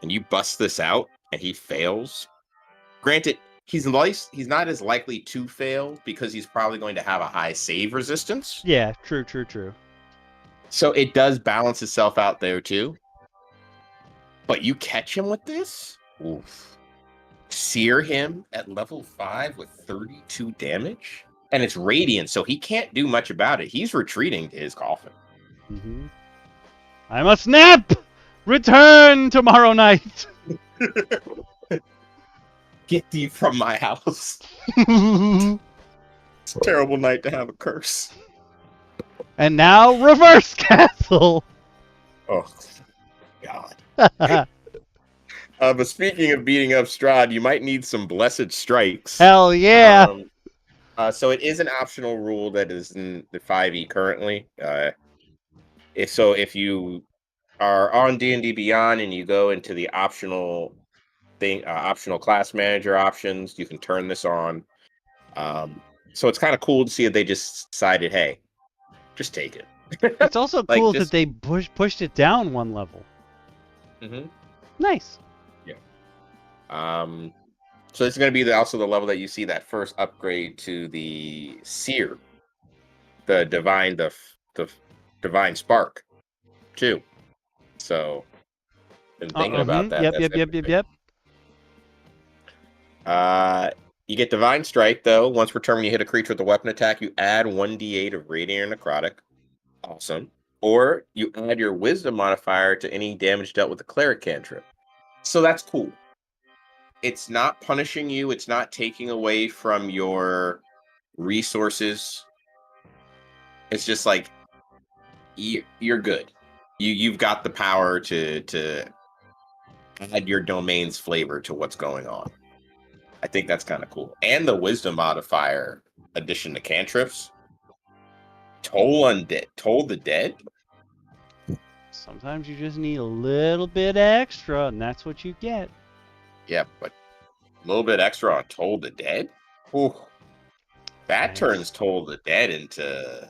Speaker 2: And you bust this out and he fails. Granted, he's not as likely to fail because he's probably going to have a high save resistance.
Speaker 1: Yeah, true.
Speaker 2: So it does balance itself out there too. But you catch him with this? Oof. Sear him at level 5 with 32 damage? And it's radiant, so he can't do much about it. He's retreating to his coffin.
Speaker 1: I must nap! Return tomorrow night!
Speaker 2: Get thee from my house. It's a terrible night to have a curse.
Speaker 1: And now, reverse castle!
Speaker 2: Oh, God. But speaking of beating up Strahd, you might need some Blessed Strikes.
Speaker 1: Hell yeah!
Speaker 2: So it is an optional rule that is in the 5e currently. If you are on D&D Beyond and you go into the optional class manager options, you can turn this on. So it's kind of cool to see that they just decided, hey, just take it.
Speaker 1: It's also cool that they pushed it down one level. Nice.
Speaker 2: Yeah. So it's going to be also the level that you see that first upgrade to the Seer, the divine spark, too. So, been thinking about that.
Speaker 1: Yep.
Speaker 2: You get Divine Strike, though. Once per turn, when you hit a creature with a weapon attack, you add 1d8 of Radiant or Necrotic. Awesome. Or you add your Wisdom modifier to any damage dealt with a Cleric cantrip. So that's cool. It's not punishing you. It's not taking away from your resources. It's just like, you're good. You've got the power to add your domain's flavor to what's going on. I think that's kind of cool. And the Wisdom modifier addition to cantrips. Toll the dead.
Speaker 1: Sometimes you just need a little bit extra, and that's what you get.
Speaker 2: Yeah, but a little bit extra on Toll the Dead? Ooh. That turns Toll the Dead into...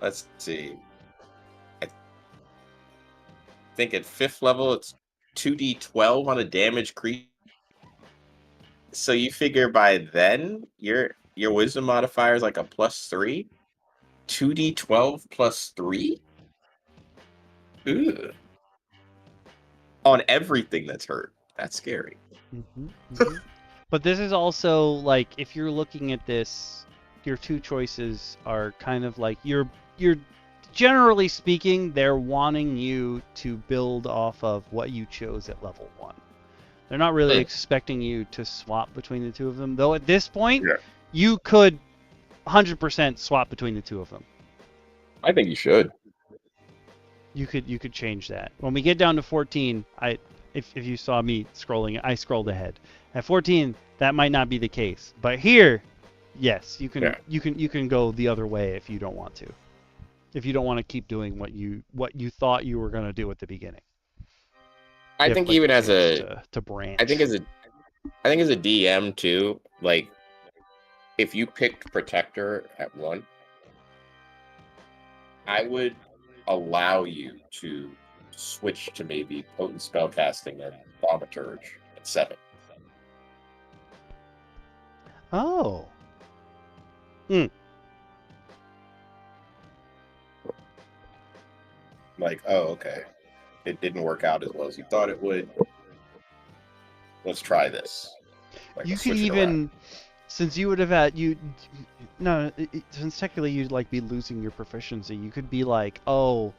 Speaker 2: Let's see. I think at 5th level, it's 2d12 on a damage creature. So you figure by then, your Wisdom modifier is like a +3? 2d12 plus 3? Ooh. On everything that's hurt. That's scary.
Speaker 1: But this is also like, if you're looking at this, your two choices are kind of like you're generally speaking, they're wanting you to build off of what you chose at level 1. They're not really expecting you to swap between the two of them, though at this point you could 100% swap between the two of them.
Speaker 2: I think you should.
Speaker 1: You could change that. When we get down to 14, if you saw me scrolling, I scrolled ahead. At 14, that might not be the case, but here, yes, you can go the other way if you don't want to. if you don't want to keep doing what you thought you were going to do at the beginning.
Speaker 2: I
Speaker 1: You
Speaker 2: think
Speaker 1: have, like,
Speaker 2: even
Speaker 1: a
Speaker 2: as
Speaker 1: chance
Speaker 2: a,
Speaker 1: to branch.
Speaker 2: I think as a DM too, like if you picked Protector at 1, I would allow you to switch to maybe Potent Spellcasting and Thaumaturge at 7.
Speaker 1: Oh.
Speaker 2: Like, oh, okay. It didn't work out as well as you thought it would. Let's try this. Like,
Speaker 1: You
Speaker 2: let's
Speaker 1: could
Speaker 2: switch it around.
Speaker 1: even, since you would have had since technically you'd like be losing your proficiency, you could be like, oh,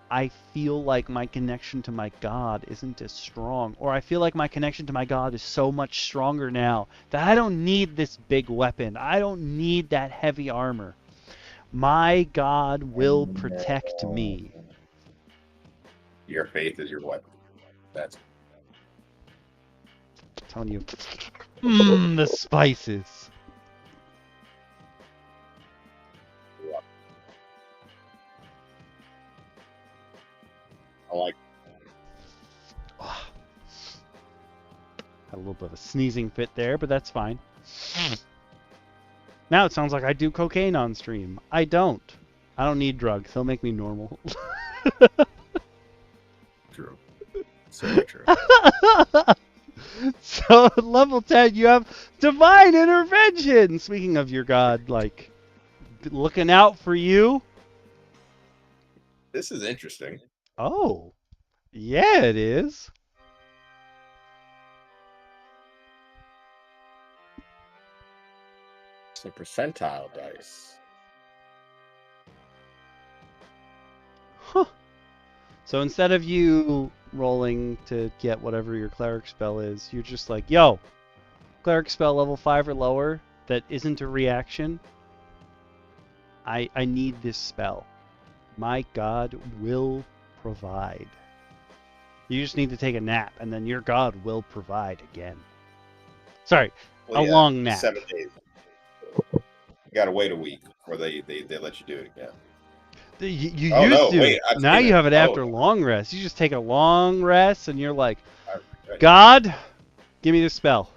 Speaker 1: I feel like my connection to my god isn't as strong, or I feel like my connection to my god is so much stronger now that I don't need this big weapon. I don't need that heavy armor. My god will protect me.
Speaker 2: Your faith is your weapon. That's
Speaker 1: I'm telling you. The spices.
Speaker 2: I like.
Speaker 1: Had a little bit of a sneezing fit there, but that's fine. Now it sounds like I do cocaine on stream. I don't. I don't need drugs. They'll make me normal.
Speaker 2: True. So true.
Speaker 1: So at level 10, you have Divine Intervention. Speaking of your god, like, looking out for you.
Speaker 2: This is interesting.
Speaker 1: Oh. Yeah, it is.
Speaker 2: It's a percentile dice.
Speaker 1: Huh. So instead of you rolling to get whatever your cleric spell is, you're just like, yo, cleric spell level 5 or lower that isn't a reaction. I need this spell. My god will provide. You just need to take a nap, and then your god will provide again. Sorry, a long nap.
Speaker 2: 7 days. You gotta wait a week before they let you do it again.
Speaker 1: You used to.
Speaker 2: Wait,
Speaker 1: now you have it after long rest. You just take a long rest, and you're like, God, give me this spell.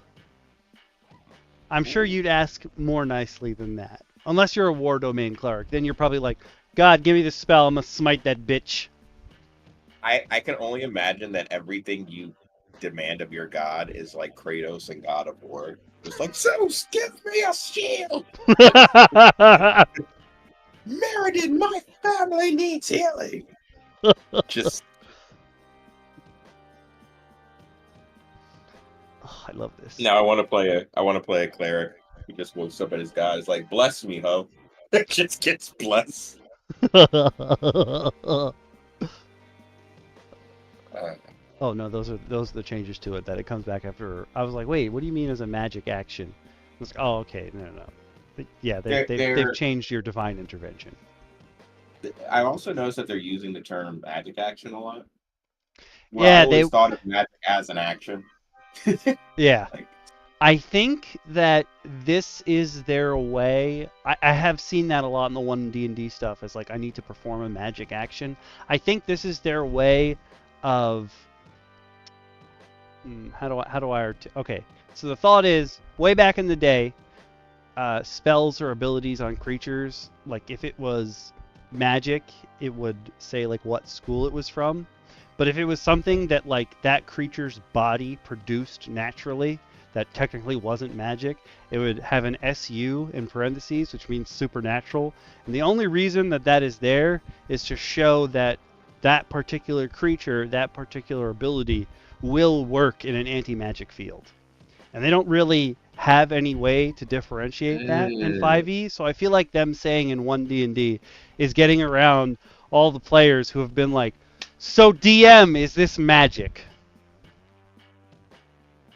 Speaker 1: I'm sure you'd ask more nicely than that. Unless you're a war domain cleric. Then you're probably like, God, give me this spell. I'm going to smite that bitch.
Speaker 2: I can only imagine that everything you demand of your god is like Kratos and God of War. It's like, Zeus, give me a shield! Meriden, my family needs healing! Just...
Speaker 1: Oh, I love this.
Speaker 2: Now I want to play a cleric who just wakes up at his god. It's like, bless me, ho. It just gets blessed.
Speaker 1: Oh no, those are the changes to it. That it comes back after. I was like, wait, what do you mean as a magic action? I was like, oh, okay, no. But yeah, they've changed your divine intervention.
Speaker 2: I also noticed that they're using the term magic action a lot.
Speaker 1: Yeah,
Speaker 2: I always thought of magic as an action.
Speaker 1: Yeah. I think that this is their way. I have seen that a lot in the 1 D&D stuff. It's like, I need to perform a magic action. I think this is their way of... Okay, so the thought is, way back in the day, spells or abilities on creatures, like if it was magic, it would say like what school it was from. But if it was something that like that creature's body produced naturally, that technically wasn't magic, it would have an SU in parentheses, which means supernatural. And the only reason that that is there is to show that that particular creature, that particular ability, will work in an anti-magic field. And they don't really have any way to differentiate that in 5e, so I feel like them saying in 1 D&D is getting around all the players who have been like, so DM, is this magic?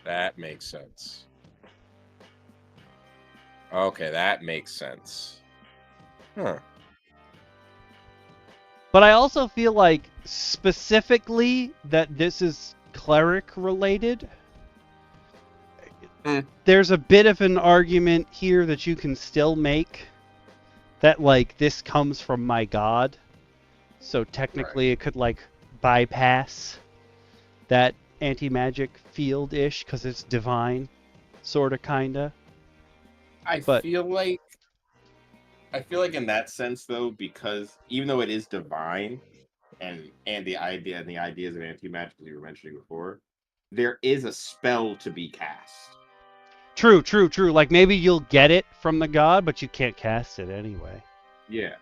Speaker 2: That makes sense. Okay, that makes sense. Huh.
Speaker 1: But I also feel like specifically that this is cleric related. There's a bit of an argument here that you can still make that like this comes from my god. So technically it could like bypass that anti-magic field-ish because it's divine, sort of, kinda.
Speaker 2: I
Speaker 1: But
Speaker 2: feel like in that sense though, because even though it is divine and the ideas of anti-magic as you were mentioning before, there is a spell to be cast.
Speaker 1: true. Like maybe you'll get it from the god, but you can't cast it anyway.
Speaker 2: Yeah.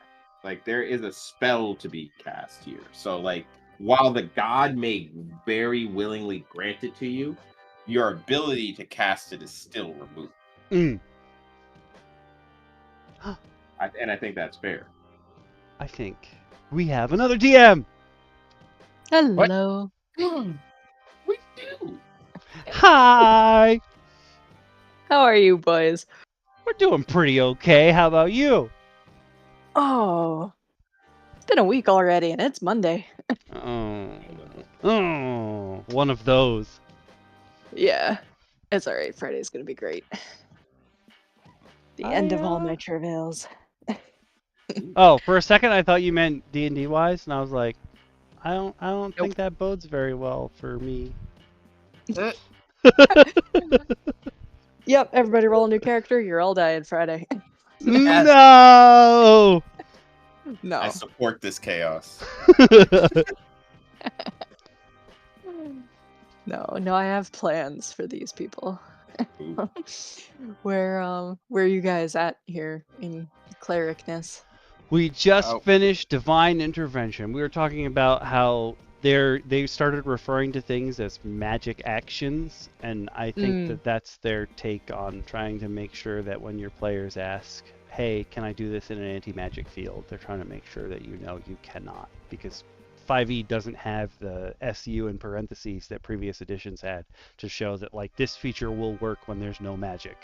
Speaker 2: Like there is a spell to be cast here. So like while the god may very willingly grant it to you, your ability to cast it is still removed.
Speaker 1: Mm.
Speaker 2: And I think that's fair.
Speaker 1: I think we have another DM.
Speaker 3: Hello.
Speaker 2: We do.
Speaker 1: Hi.
Speaker 3: How are you, boys?
Speaker 1: We're doing pretty okay. How about you?
Speaker 3: Oh, it's been a week already, and it's Monday.
Speaker 1: Oh, one of those.
Speaker 3: Yeah, it's alright. Friday's gonna be great. The end of all my travails.
Speaker 1: Oh, for a second I thought you meant D&D wise, and I was like, I don't think that bodes very well for me.
Speaker 3: Yep, everybody roll a new character. You're all dying Friday.
Speaker 1: No.
Speaker 3: No.
Speaker 2: I support this chaos.
Speaker 3: No, I have plans for these people. Where are you guys at here in clericness?
Speaker 1: We just finished Divine Intervention. We were talking about how they started referring to things as magic actions, and I think that that's their take on trying to make sure that when your players ask, hey, can I do this in an anti-magic field, they're trying to make sure that you know you cannot, because 5e doesn't have the SU in parentheses that previous editions had to show that like this feature will work when there's no magic.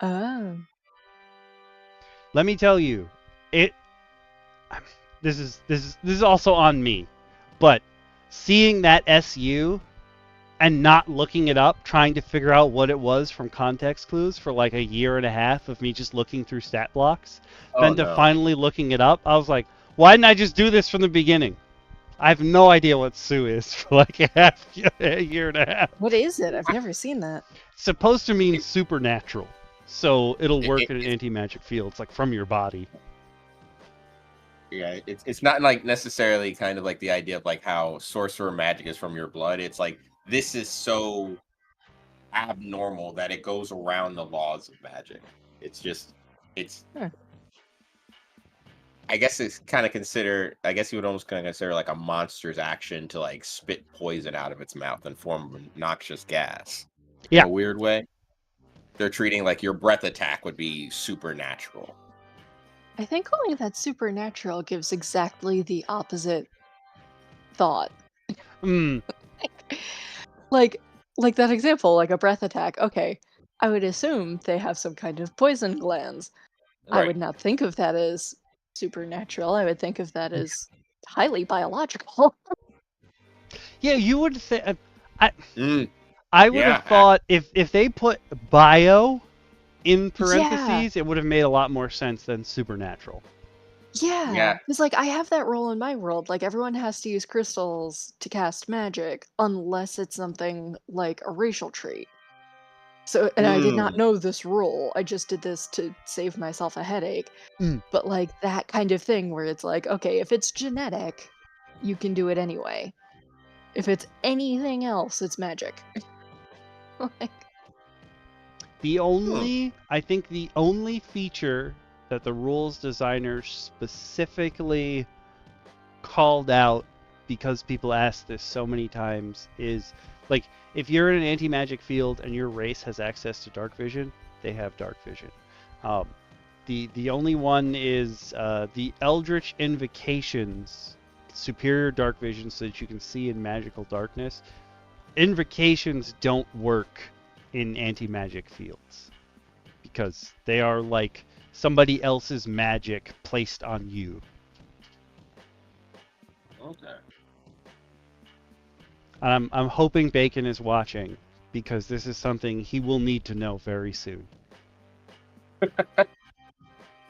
Speaker 3: Oh.
Speaker 1: Let me tell you, this is also on me, but seeing that SU and not looking it up, trying to figure out what it was from context clues for like a year and a half of me just looking through stat blocks, finally looking it up, I was like, why didn't I just do this from the beginning? I have no idea what Sue is for like a year and a half.
Speaker 3: What is it? I've never seen that.
Speaker 1: It's supposed to mean supernatural, so it'll work in an anti-magic field. It's like from your body.
Speaker 2: Yeah, it's not like necessarily kind of like the idea of like how sorcerer magic is from your blood. It's like this is so abnormal that it goes around the laws of magic. It's just I guess it's kind of considered. I guess you would almost kind of consider like a monster's action to like spit poison out of its mouth and form a noxious gas.
Speaker 1: Yeah.
Speaker 2: In a weird way. They're treating like your breath attack would be supernatural.
Speaker 3: I think only that supernatural gives exactly the opposite thought. Like that example, like a breath attack. Okay, I would assume they have some kind of poison glands.
Speaker 2: Right.
Speaker 3: I would not think of that as supernatural. I would think of that as highly biological.
Speaker 1: Yeah, you would think. I would have thought if they put bio in parentheses, it would have made a lot more sense than supernatural.
Speaker 3: Yeah. It's like I have that rule in my world. Like everyone has to use crystals to cast magic unless it's something like a racial trait. So, and I did not know this rule. I just did this to save myself a headache. But like that kind of thing where it's like, okay, if it's genetic, you can do it anyway. If it's anything else, it's magic. Like,
Speaker 1: I think the only feature that the rules designer specifically called out, because people ask this so many times, is like if you're in an anti-magic field and your race has access to dark vision, they have dark vision. The only one is the Eldritch Invocations superior dark vision, so that you can see in magical darkness. Invocations don't work in anti-magic fields because they are like somebody else's magic placed on you.
Speaker 2: Okay.
Speaker 1: I'm hoping Bacon is watching, because this is something he will need to know very soon.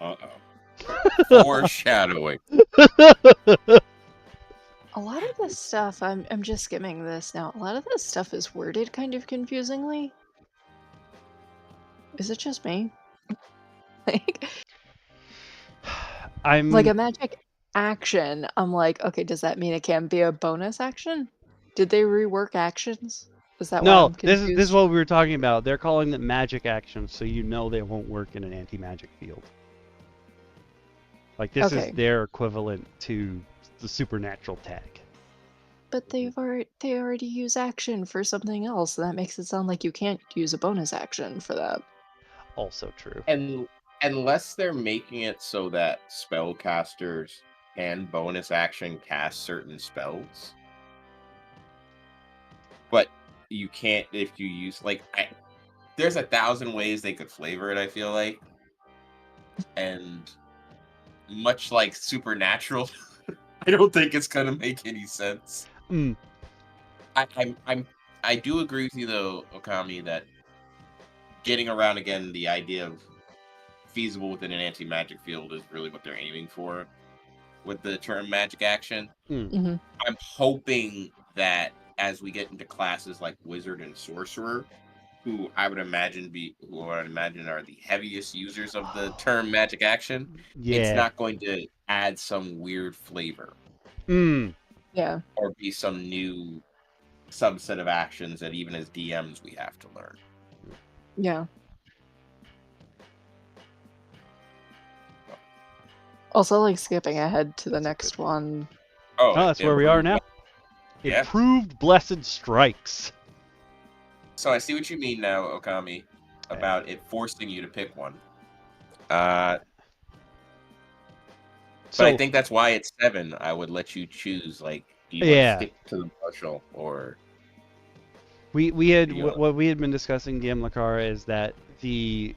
Speaker 2: Uh-oh. Foreshadowing.
Speaker 3: A lot of this stuff, I'm just skimming this now. A lot of this stuff is worded kind of confusingly. Is it just me? Like, like a magic action. I'm like, okay, does that mean it can be a bonus action? Did they rework actions? Is that why
Speaker 1: No,
Speaker 3: I'm
Speaker 1: this
Speaker 3: confused?
Speaker 1: is what we were talking about. They're calling them magic actions, so you know they won't work in an anti-magic field. Like this is their equivalent to the supernatural tag.
Speaker 3: But they already use action for something else. That makes it sound like you can't use a bonus action for that.
Speaker 1: Also true.
Speaker 2: And unless they're making it so that spellcasters can bonus action cast certain spells, but you can't if you use there's 1,000 ways they could flavor it, I feel like. And much like Supernatural, I don't think it's gonna make any sense. I do agree with you though, Okami, that getting around again the idea of feasible within an anti-magic field is really what they're aiming for with the term magic action.
Speaker 3: Mm-hmm.
Speaker 2: I'm hoping that as we get into classes like Wizard and Sorcerer, who I would imagine are the heaviest users of the term magic action, it's not going to add some weird flavor.
Speaker 3: Yeah.
Speaker 2: Or be some new subset of actions that even as DMs we have to learn.
Speaker 3: Yeah. Also, like skipping ahead to the next one.
Speaker 1: Oh, that's where we are now.
Speaker 2: Yeah.
Speaker 1: Improved Blessed Strikes.
Speaker 2: So I see what you mean now, Okami, about it forcing you to pick one. But I think that's why it's 7. I would let you choose, like, do you want to stick to the martial or...
Speaker 1: We had what we had been discussing DM Lacara is that the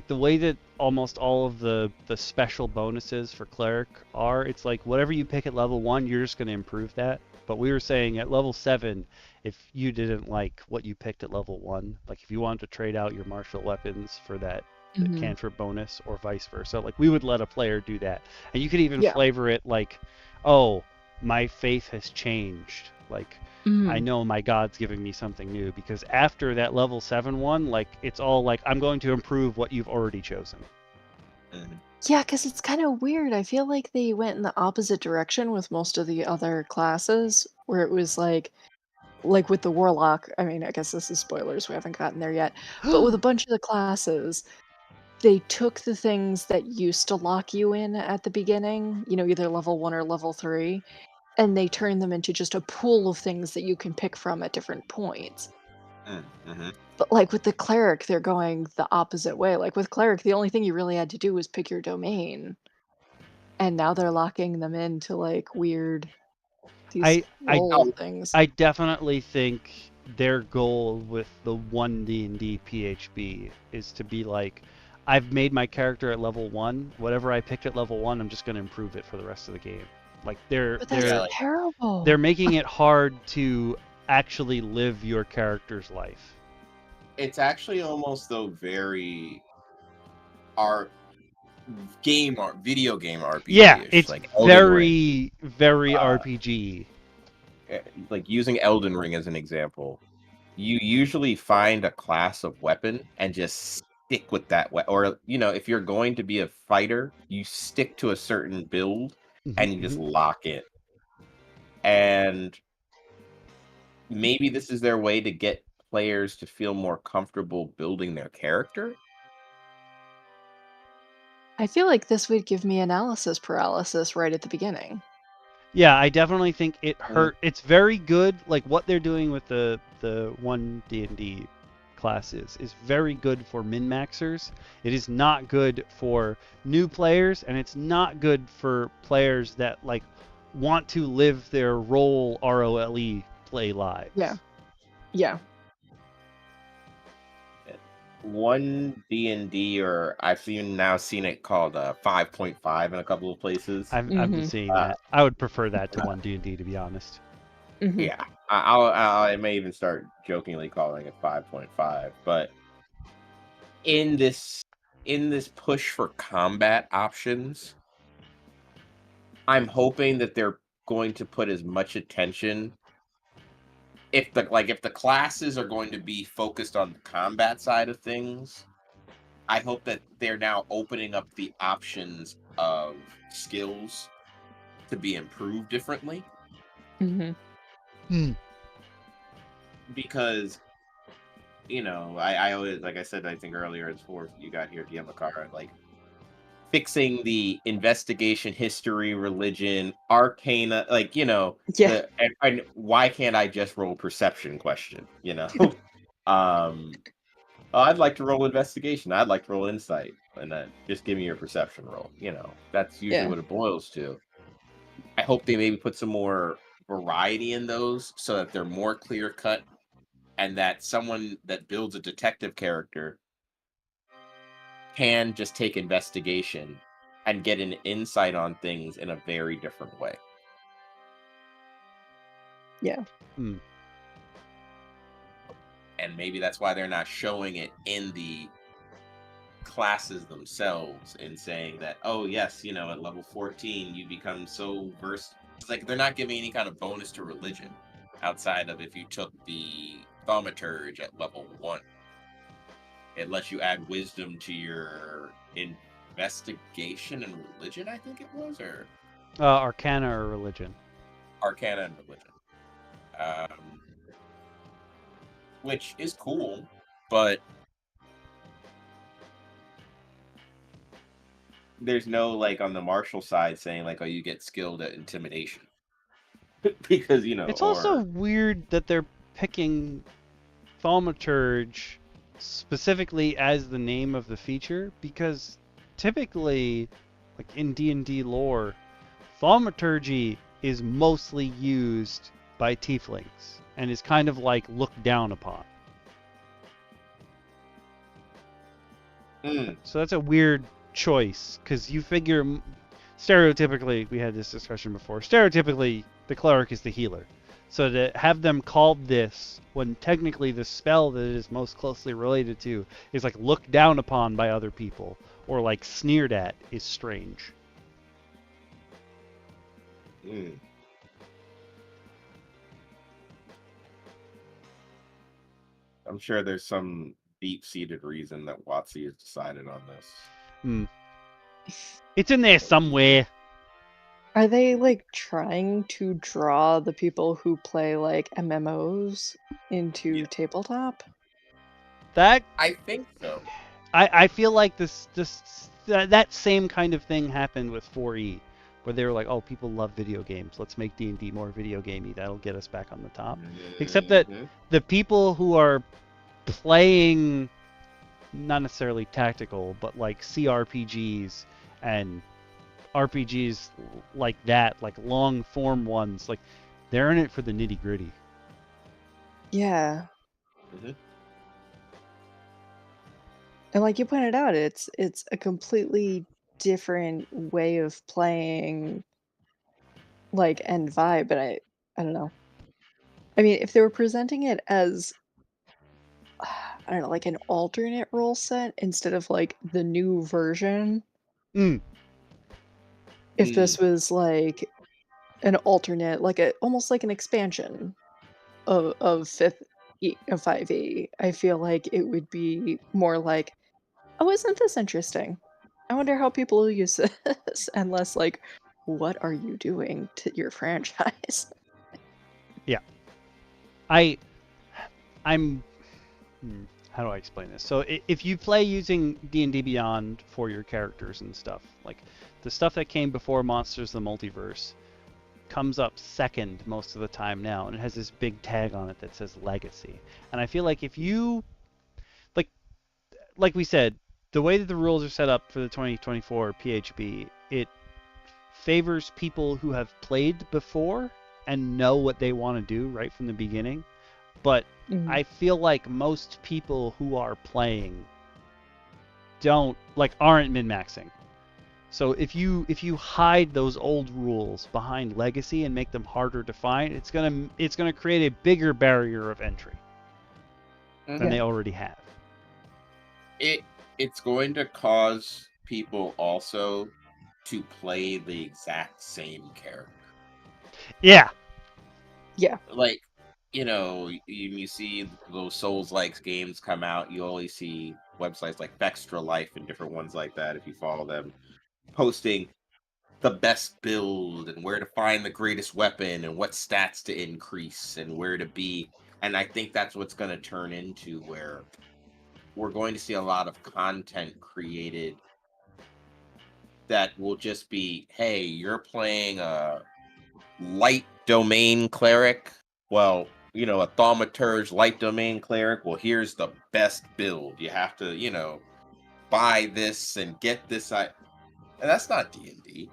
Speaker 1: way that almost all of the special bonuses for Cleric are, it's like whatever you pick at level 1, you're just going to improve that. But we were saying at level 7, if you didn't like what you picked at level 1, like if you wanted to trade out your martial weapons for that cantrip bonus or vice versa, like we would let a player do that. And you could even flavor it like, oh, my faith has changed. Like, I know my God's giving me something new, because after that level 7 one, like it's all like, I'm going to improve what you've already chosen.
Speaker 3: Yeah, because it's kind of weird. I feel like they went in the opposite direction with most of the other classes, where it was like with the Warlock, I mean, I guess this is spoilers, we haven't gotten there yet, but with a bunch of the classes, they took the things that used to lock you in at the beginning, you know, either level 1 or level 3, and they turned them into just a pool of things that you can pick from at different points. But like with the Cleric, they're going the opposite way. Like with Cleric, the only thing you really had to do was pick your domain. And now they're locking them into like weird things.
Speaker 1: I definitely think their goal with the 1 D&D PHB is to be like, I've made my character at level 1. Whatever I picked at level 1, I'm just going to improve it for the rest of the game. Like they're
Speaker 3: terrible.
Speaker 1: They're making it hard to actually live your character's life.
Speaker 2: It's actually almost though very video game RPG.
Speaker 1: Yeah, it's
Speaker 2: like
Speaker 1: very RPG.
Speaker 2: Like using Elden Ring as an example, you usually find a class of weapon and just stick with that or if you're going to be a fighter, you stick to a certain build and you just lock it. And maybe this is their way to get players to feel more comfortable building their character.
Speaker 3: I feel like this would give me analysis paralysis right at the beginning.
Speaker 1: Yeah, I definitely think it hurt. It's very good. Like what they're doing with the 1 D&D classes is very good for min-maxers. It is not good for new players, and it's not good for players that like want to live their role ROLE play lives.
Speaker 3: Yeah.
Speaker 2: 1 D&D, or I've now seen it called 5.5 in a couple of places.
Speaker 1: I've been seeing that. I would prefer that to 1 D&D, to be honest.
Speaker 2: Yeah, I may even start jokingly calling it 5.5. But in this push for combat options, I'm hoping that they're going to put as much attention. If the classes are going to be focused on the combat side of things, I hope that they're now opening up the options of skills to be improved differently. Because, I always, like I said, I think earlier, before you got here, DM Lacara, like, fixing the investigation, history, religion, arcana, like, and why can't I just roll perception question, I'd like to roll investigation. I'd like to roll insight, and then just give me your perception roll. That's usually what it boils to. I hope they maybe put some more variety in those so that they're more clear cut, and that someone that builds a detective character can just take investigation and get an insight on things in a very different way.
Speaker 3: Yeah.
Speaker 2: And maybe that's why they're not showing it in the classes themselves and saying that, oh yes, at level 14 you become so versed. It's like they're not giving any kind of bonus to religion outside of if you took the thaumaturge at level 1. It lets you add wisdom to your investigation and religion, I think it was, or
Speaker 1: arcana or religion.
Speaker 2: Arcana and religion. Which is cool, but there's no, like, on the martial side saying, like, oh, you get skilled at intimidation. Because,
Speaker 1: It's also weird that they're picking thaumaturge specifically as the name of the feature, because typically, like in D&D lore, thaumaturgy is mostly used by tieflings and is kind of like looked down upon. So that's a weird choice, because you figure, stereotypically, we had this discussion before, stereotypically the cleric is the healer. So to have them called this, when technically the spell that it is most closely related to is like looked down upon by other people or like sneered at, is strange.
Speaker 2: I'm sure there's some deep-seated reason that WotC has decided on this.
Speaker 1: It's in there somewhere.
Speaker 3: Are they like trying to draw the people who play like MMOs into tabletop?
Speaker 1: That,
Speaker 2: I think so.
Speaker 1: I feel like that same kind of thing happened with 4E, where they were like, oh, people love video games, let's make D&D more video gamey, that'll get us back on the top. Except that the people who are playing, not necessarily tactical, but like CRPGs and RPGs like that, like long form ones, like they're in it for the nitty gritty.
Speaker 3: Yeah. And like you pointed out, it's a completely different way of playing, like, and vibe, but I don't know. I mean, if they were presenting it as, I don't know, like an alternate rule set instead of like the new version. If this was like an alternate, like almost like an expansion of 5e, I feel like it would be more like, oh, isn't this interesting? I wonder how people will use this, and less like, what are you doing to your franchise?
Speaker 1: Yeah. I'm how do I explain this? So if you play using D&D Beyond for your characters and stuff, like the stuff that came before Monsters of the Multiverse comes up second most of the time now, and it has this big tag on it that says Legacy. And I feel like if you, like we said, the way that the rules are set up for the 2024 PHB, it favors people who have played before and know what they want to do right from the beginning. But I feel like most people who are playing aren't min-maxing. So if you hide those old rules behind Legacy and make them harder to find, it's gonna create a bigger barrier of entry than they already have.
Speaker 2: It's going to cause people also to play the exact same character.
Speaker 1: Yeah.
Speaker 3: Yeah.
Speaker 2: Like, you see those Souls-like games come out, you always see websites like Extra Life and different ones like that, if you follow them, posting the best build and where to find the greatest weapon and what stats to increase and where to be. And I think that's what's going to turn into where we're going to see a lot of content created that will just be, hey, you're playing a light domain cleric. Well, a thaumaturge light domain cleric. Well, here's the best build. You have to, buy this and get this. And that's not D&D,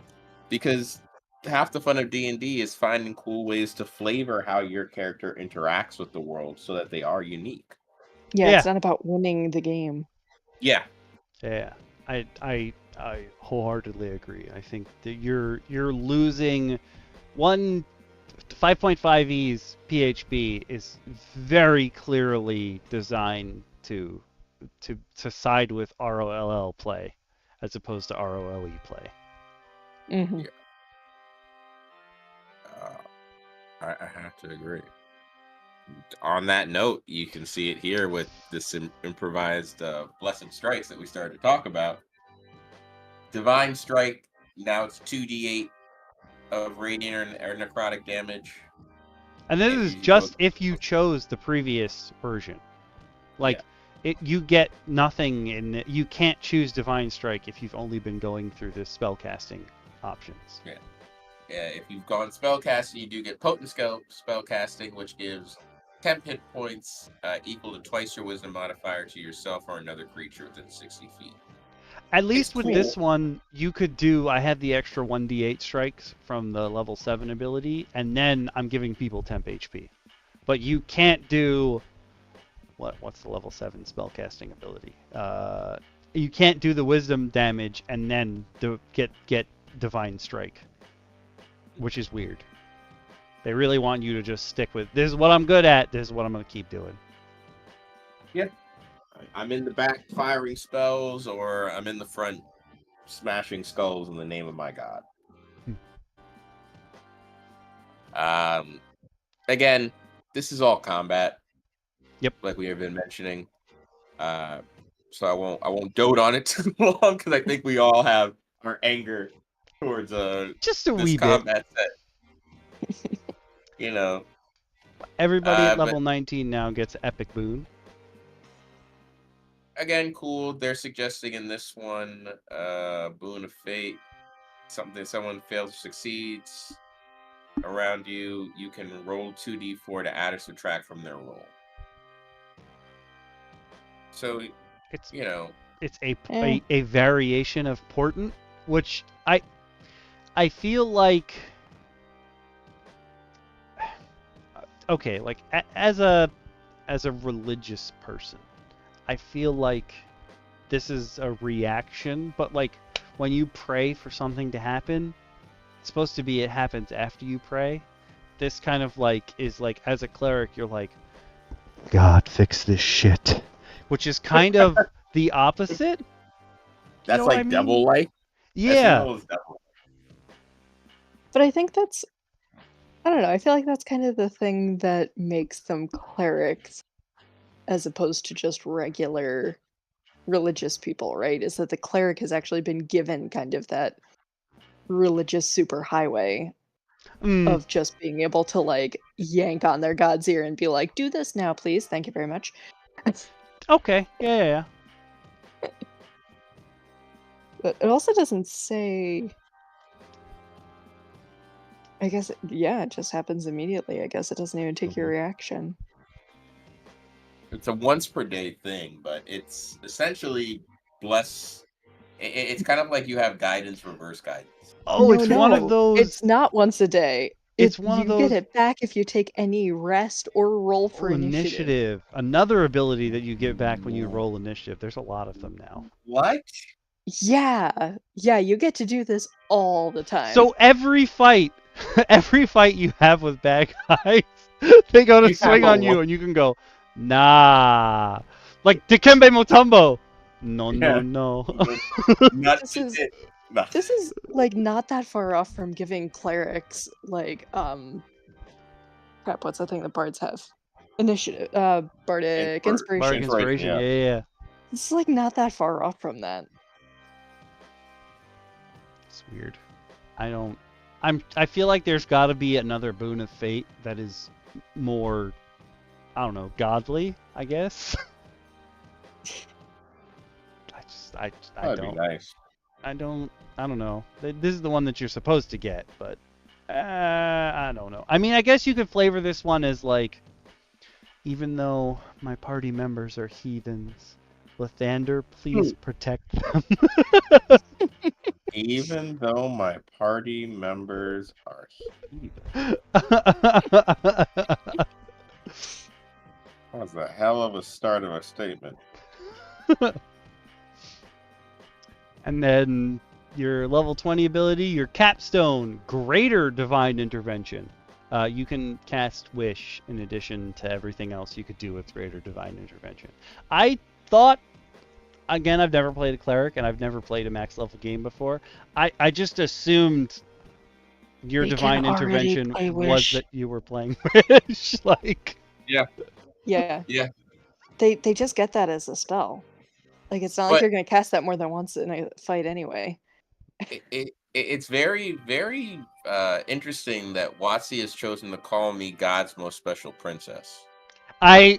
Speaker 2: because half the fun of D&D is finding cool ways to flavor how your character interacts with the world so that they are unique.
Speaker 3: Yeah, it's not about winning the game.
Speaker 2: Yeah.
Speaker 1: Yeah. I wholeheartedly agree. I think that you're losing 5.5e's PHB is very clearly designed to side with ROLL play as opposed to ROLE play.
Speaker 3: Mm-hmm.
Speaker 2: Yeah. I have to agree. On that note, you can see it here with this improvised Blessed Strikes that we started to talk about. Divine Strike, now it's 2d8 of radiant or necrotic damage.
Speaker 1: And this is just if you chose the previous version. Like, you get nothing in it. You can't choose Divine Strike if you've only been going through the spellcasting options.
Speaker 2: Yeah. Yeah, if you've gone spellcasting, you do get Potent spellcasting, which gives 10 hit points equal to twice your wisdom modifier to yourself or another creature within 60 feet.
Speaker 1: At least with this one, you could do, I had the extra 1d8 strikes from the level 7 ability, and then I'm giving people temp HP. But you can't do, what's the level 7 spellcasting ability? You can't do the wisdom damage and then get Divine Strike, which is weird. They really want you to just stick with, this is what I'm good at, this is what I'm going to keep doing.
Speaker 2: Yeah. I'm in the back firing spells, or I'm in the front smashing skulls in the name of my god. Again, this is all combat.
Speaker 1: Yep.
Speaker 2: Like we have been mentioning. So I won't dote on it too long, because I think we all have our anger towards
Speaker 1: just a
Speaker 2: this
Speaker 1: wee
Speaker 2: combat
Speaker 1: bit.
Speaker 2: set.
Speaker 1: Everybody at level 19 now gets Epic Boon.
Speaker 2: Again, cool. They're suggesting in this one, Boon of Fate, someone fails or succeeds around you, you can roll 2d4 to add or subtract from their roll. So
Speaker 1: it's
Speaker 2: it's
Speaker 1: a variation of Portent, which I feel like, okay, like as a religious person, I feel like this is a reaction, but like when you pray for something to happen, it's supposed to be it happens after you pray. This kind of like is like, as a cleric, you're like, God, fix this shit, which is kind of the opposite.
Speaker 2: That's like devil-like.
Speaker 1: Yeah.
Speaker 3: But I think that's, I don't know, I feel like that's kind of the thing that makes them clerics as opposed to just regular religious people, right? Is that the cleric has actually been given kind of that religious superhighway of just being able to like yank on their god's ear and be like, do this now, please. Thank you very much.
Speaker 1: Okay. Yeah.
Speaker 3: But it also doesn't say, I guess, it just happens immediately. I guess it doesn't even take your reaction.
Speaker 2: It's a once per day thing, but it's essentially bless. It's kind of like you have guidance, reverse guidance.
Speaker 1: Oh, it's one of those.
Speaker 3: It's not once a day.
Speaker 1: It's one of those.
Speaker 3: You get it back if you take any rest or roll for initiative.
Speaker 1: Another ability that you get back when you roll initiative. There's a lot of them now.
Speaker 2: What?
Speaker 3: Yeah, you get to do this all the time.
Speaker 1: So every fight you have with bad guys, they go to swing on you, and you can go, nah. Like Dikembe Mutombo. No.
Speaker 3: This is This is like not that far off from giving clerics like crap, what's that thing that bards have? Initiative, bardic inspiration.
Speaker 1: Bardic inspiration, yeah.
Speaker 3: It's like not that far off from that.
Speaker 1: It's weird. I feel like there's got to be another boon of fate that is more, I don't know, godly, I guess.
Speaker 2: That'd be nice.
Speaker 1: I don't know. This is the one that you're supposed to get, but I don't know. I mean, I guess you could flavor this one as like, even though my party members are heathens, Lathander, please protect them.
Speaker 2: Even though my party members are heathens. That's a hell of a start of a statement.
Speaker 1: And then your level 20 ability, your capstone, Greater Divine Intervention. You can cast Wish in addition to everything else you could do with Greater Divine Intervention. I thought, again, I've never played a Cleric and I've never played a max level game before. I just assumed your Divine Intervention was that you were playing Wish. Like,
Speaker 2: yeah.
Speaker 3: They just get that as a spell. Like, it's not like you're going to cast that more than once in a fight anyway.
Speaker 2: It's very, very interesting that WotC has chosen to call me God's most special princess.
Speaker 1: I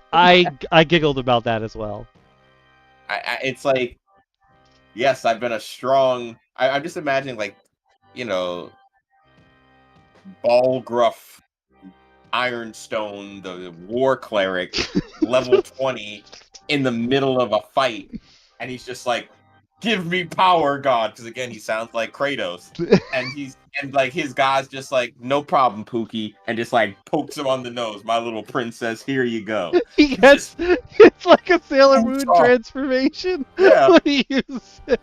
Speaker 1: giggled about that as well.
Speaker 2: It's like, yes, I've been a strong... I'm just imagining, like, you know, Balgruff, Ironstone, the war cleric, level 20, in the middle of a fight. And he's just like, give me power, God. Because again, he sounds like Kratos. and like his God's just like, no problem, Pookie. And just like pokes him on the nose. My little princess, here you go.
Speaker 1: It's like a Sailor Moon transformation.
Speaker 2: Yeah.
Speaker 1: When he uses it.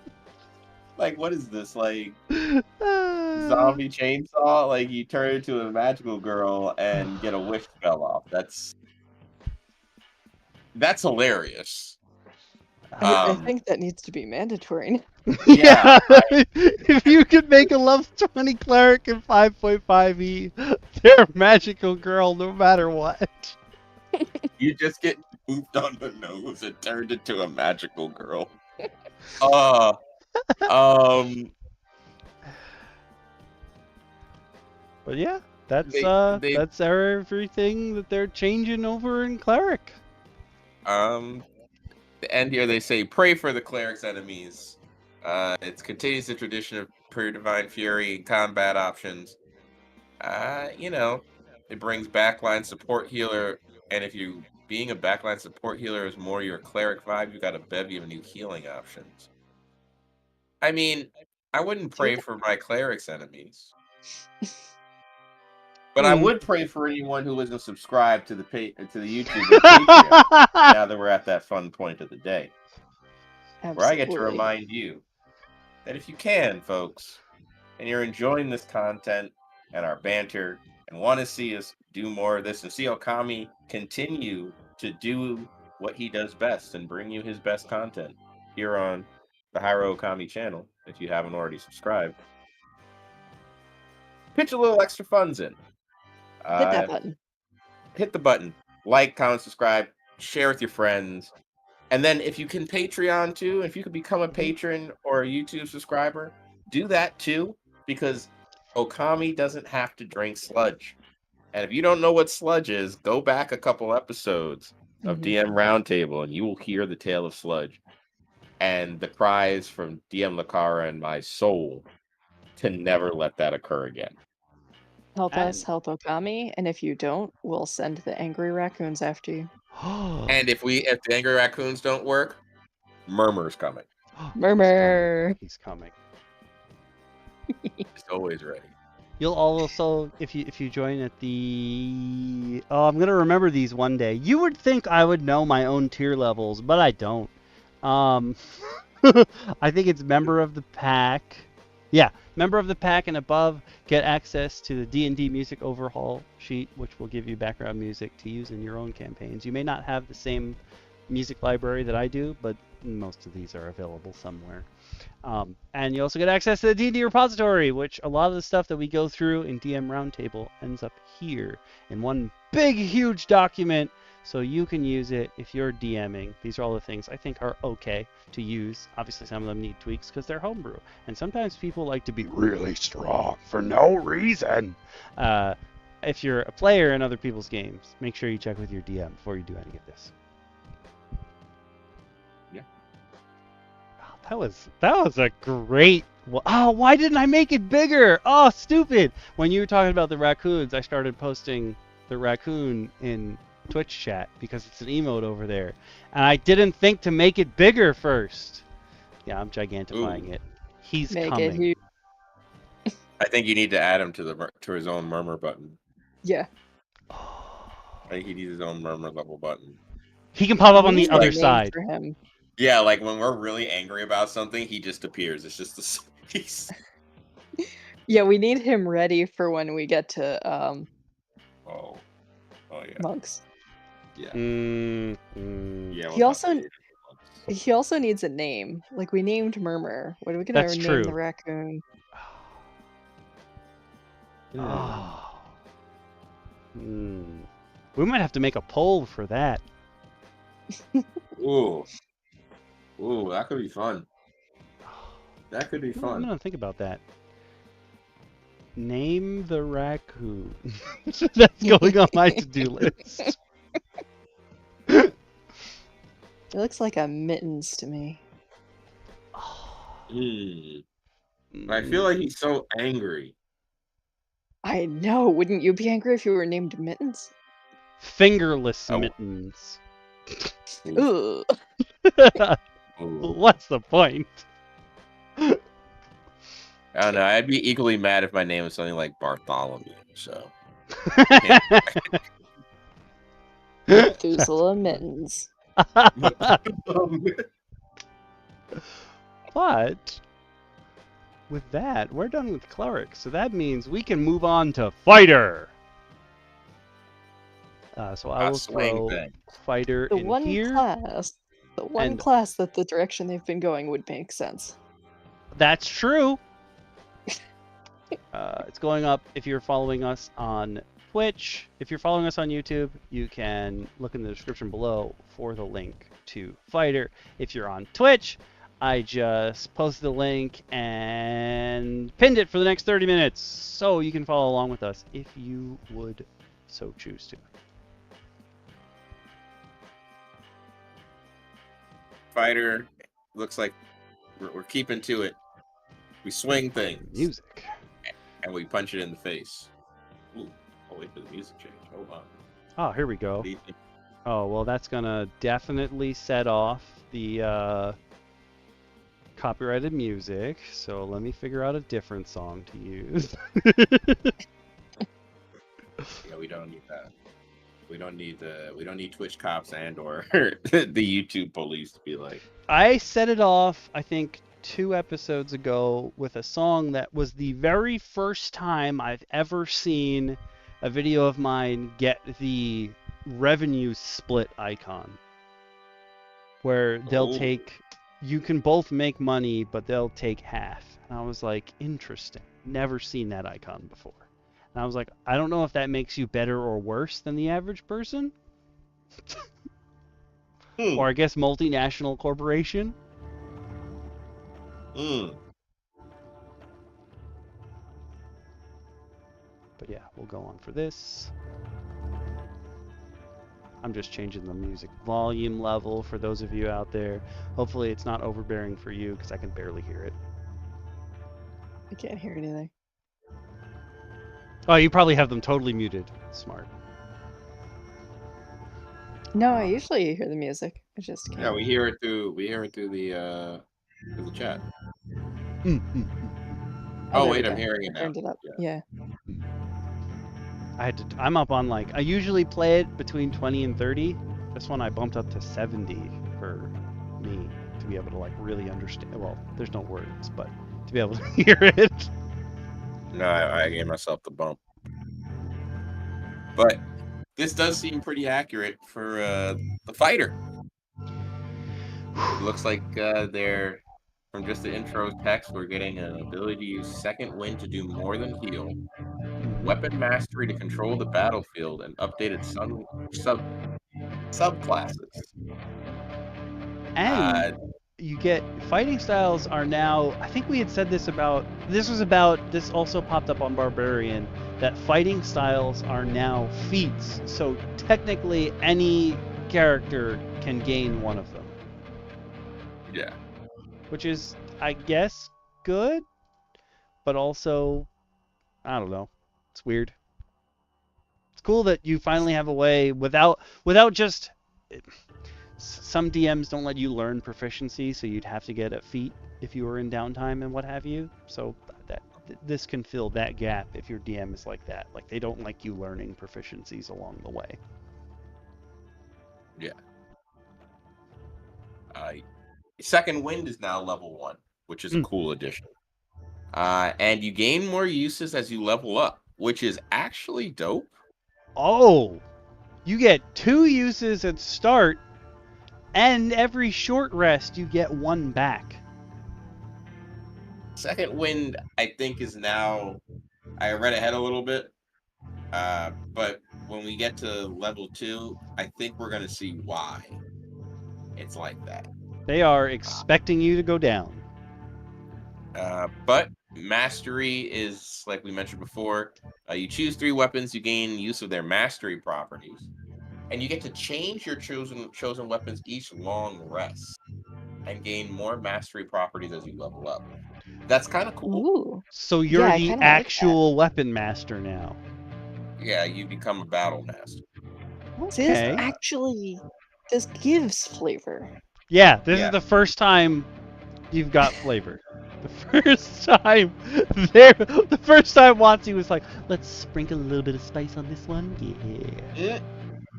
Speaker 2: Like, what is this? Like, zombie chainsaw? Like, you turn into a magical girl and get a wish spell off. That's hilarious.
Speaker 3: I think that needs to be mandatory.
Speaker 1: Yeah. If you could make a level 20 cleric in 5.5e, they're a magical girl no matter what.
Speaker 2: You just get pooped on the nose and turned into a magical girl.
Speaker 1: But yeah, that's everything that they're changing over in Cleric.
Speaker 2: The end here, they say, pray for the cleric's enemies. It continues the tradition of pure divine fury and combat options. You know, it brings backline support healer, and if you being a backline support healer is more your cleric vibe, you got a bevy of new healing options. I mean, I wouldn't pray for my cleric's enemies. But I would pray for anyone who isn't subscribed to the YouTube or Patreon. Now that we're at that fun point of the day, where I get to remind you that if you can, folks, and you're enjoying this content and our banter and want to see us do more of this and see Okami continue to do what he does best and bring you his best content here on the Aero Okami channel, if you haven't already subscribed, pitch a little extra funds in.
Speaker 3: Hit that button.
Speaker 2: Hit the button. Like, comment, subscribe, share with your friends. And then if you can Patreon too, if you could become a patron or a YouTube subscriber, do that too, because Okami doesn't have to drink sludge. And if you don't know what sludge is, go back a couple episodes of DM Roundtable and you will hear the tale of sludge and the cries from DM Lacara and my soul to never let that occur again.
Speaker 3: Help us help Okami, and if you don't, we'll send the angry raccoons after you.
Speaker 2: And if the angry raccoons don't work, Murmur's coming.
Speaker 3: Murmur.
Speaker 1: He's coming.
Speaker 2: He's always ready.
Speaker 1: You'll also, if you join at the... Oh, I'm going to remember these one day. You would think I would know my own tier levels, but I don't. I think it's member of the pack. Yeah, member of the pack and above get access to the D&D music overhaul sheet, which will give you background music to use in your own campaigns. You may not have the same music library that I do, but most of these are available somewhere. And you also get access to the D&D repository, which a lot of the stuff that we go through in DM Roundtable ends up here in one big, huge document, so you can use it if you're DMing. These are all the things I think are okay to use. Obviously, some of them need tweaks because they're homebrew, and sometimes people like to be really strong for no reason. If you're a player in other people's games, make sure you check with your DM before you do any of this. That was a great. Oh, why didn't I make it bigger? Oh, stupid! When you were talking about the raccoons, I started posting the raccoon in Twitch chat because it's an emote over there, and I didn't think to make it bigger first. Yeah, I'm gigantifying it. He's coming.
Speaker 2: I think you need to add him to his own murmur button.
Speaker 3: Yeah.
Speaker 2: I think he needs his own murmur level button.
Speaker 1: He can pop up on the other side.
Speaker 3: For him.
Speaker 2: Yeah, like when we're really angry about something, he just appears. It's just the space.
Speaker 3: Yeah, we need him ready for when we get to
Speaker 2: Oh yeah.
Speaker 3: monks.
Speaker 2: Yeah.
Speaker 3: Yeah. He also needs a name. Like we named Murmur. What are we gonna name the raccoon?
Speaker 1: Oh. We might have to make a poll for that.
Speaker 2: Ooh, that could be fun. That could be fun.
Speaker 1: I'm gonna think about that. Name the raccoon. That's going on my to-do list.
Speaker 3: It looks like a mittens to me.
Speaker 2: I feel like he's so angry.
Speaker 3: I know. Wouldn't you be angry if you were named Mittens?
Speaker 1: Fingerless mittens.
Speaker 3: Ooh.
Speaker 1: What's the point?
Speaker 2: I don't know. I'd be equally mad if my name was something like Bartholomew. So.
Speaker 3: Methuselah Mittens.
Speaker 1: But with that, we're done with Cleric, so that means we can move on to Fighter. So I will throw Fighter in here.
Speaker 3: The one class that the direction they've been going would make sense.
Speaker 1: That's true. It's going up if you're following us on Twitch. If you're following us on YouTube, you can look in the description below for the link to Fighter. If you're on Twitch, I just posted the link and pinned it for the next 30 minutes, so you can follow along with us if you would so choose to.
Speaker 2: Fighter looks like we're keeping to it. We swing things.
Speaker 1: Music.
Speaker 2: And we punch it in the face. Ooh, I'll wait for the music change. Hold on.
Speaker 1: Oh, here we go. Oh, well, that's going to definitely set off the copyrighted music. So let me figure out a different song to use.
Speaker 2: Yeah, we don't need that. We don't need Twitch cops and or the YouTube police to be like.
Speaker 1: I set it off, I think, 2 episodes ago with a song that was the very first time I've ever seen a video of mine get the revenue split icon, where they'll take, you can both make money, but they'll take half. And I was like, interesting. Never seen that icon before. And I was like, I don't know if that makes you better or worse than the average person. Or I guess multinational corporation. But yeah, we'll go on for this. I'm just changing the music volume level for those of you out there. Hopefully it's not overbearing for you, because I can barely hear it.
Speaker 3: I can't hear anything.
Speaker 1: Oh, you probably have them totally muted. Smart.
Speaker 3: No, I usually hear the music. I just can't.
Speaker 2: Yeah, we hear it through the chat. Oh wait, I'm hearing it now.
Speaker 3: Turned it up. Yeah.
Speaker 1: I'm up on like, I usually play it between 20 and 30. This one I bumped up to 70 for me to be able to like really understand. Well, there's no words, but to be able to hear it.
Speaker 2: No, I gave myself the bump. But this does seem pretty accurate for the fighter. It looks like they're, from just the intro text, we're getting an ability to use second wind to do more than heal, weapon mastery to control the battlefield, and updated subclasses.
Speaker 1: And you get fighting styles are now, I think we had said this also popped up on Barbarian, that fighting styles are now feats. So technically any character can gain one of them.
Speaker 2: Yeah.
Speaker 1: Which is, I guess, good, but also, I don't know. It's weird. It's cool that you finally have a way without just... Some DMs don't let you learn proficiency, so you'd have to get a feat if you were in downtime and what have you. So this can fill that gap if your DM is like that. Like, they don't like you learning proficiencies along the way.
Speaker 2: Yeah. Second wind is now level 1, which is a cool addition. And you gain more uses as you level up, which is actually dope.
Speaker 1: Oh, you get 2 uses at start, and every short rest you get 1 back.
Speaker 2: Second wind, I think, is now... I read ahead a little bit, but when we get to level 2, I think we're going to see why it's like that.
Speaker 1: They are expecting you to go down.
Speaker 2: But mastery is, like we mentioned before, you choose 3 weapons, you gain use of their mastery properties, and you get to change your chosen weapons each long rest and gain more mastery properties as you level up. That's kind of cool.
Speaker 3: Ooh.
Speaker 1: So you're the actual weapon master now.
Speaker 2: Yeah, you become a battle master.
Speaker 1: Okay.
Speaker 3: This gives flavor.
Speaker 1: Yeah, this is the first time you've got flavor. The first time Watsy was like, let's sprinkle a little bit of spice on this one. Yeah.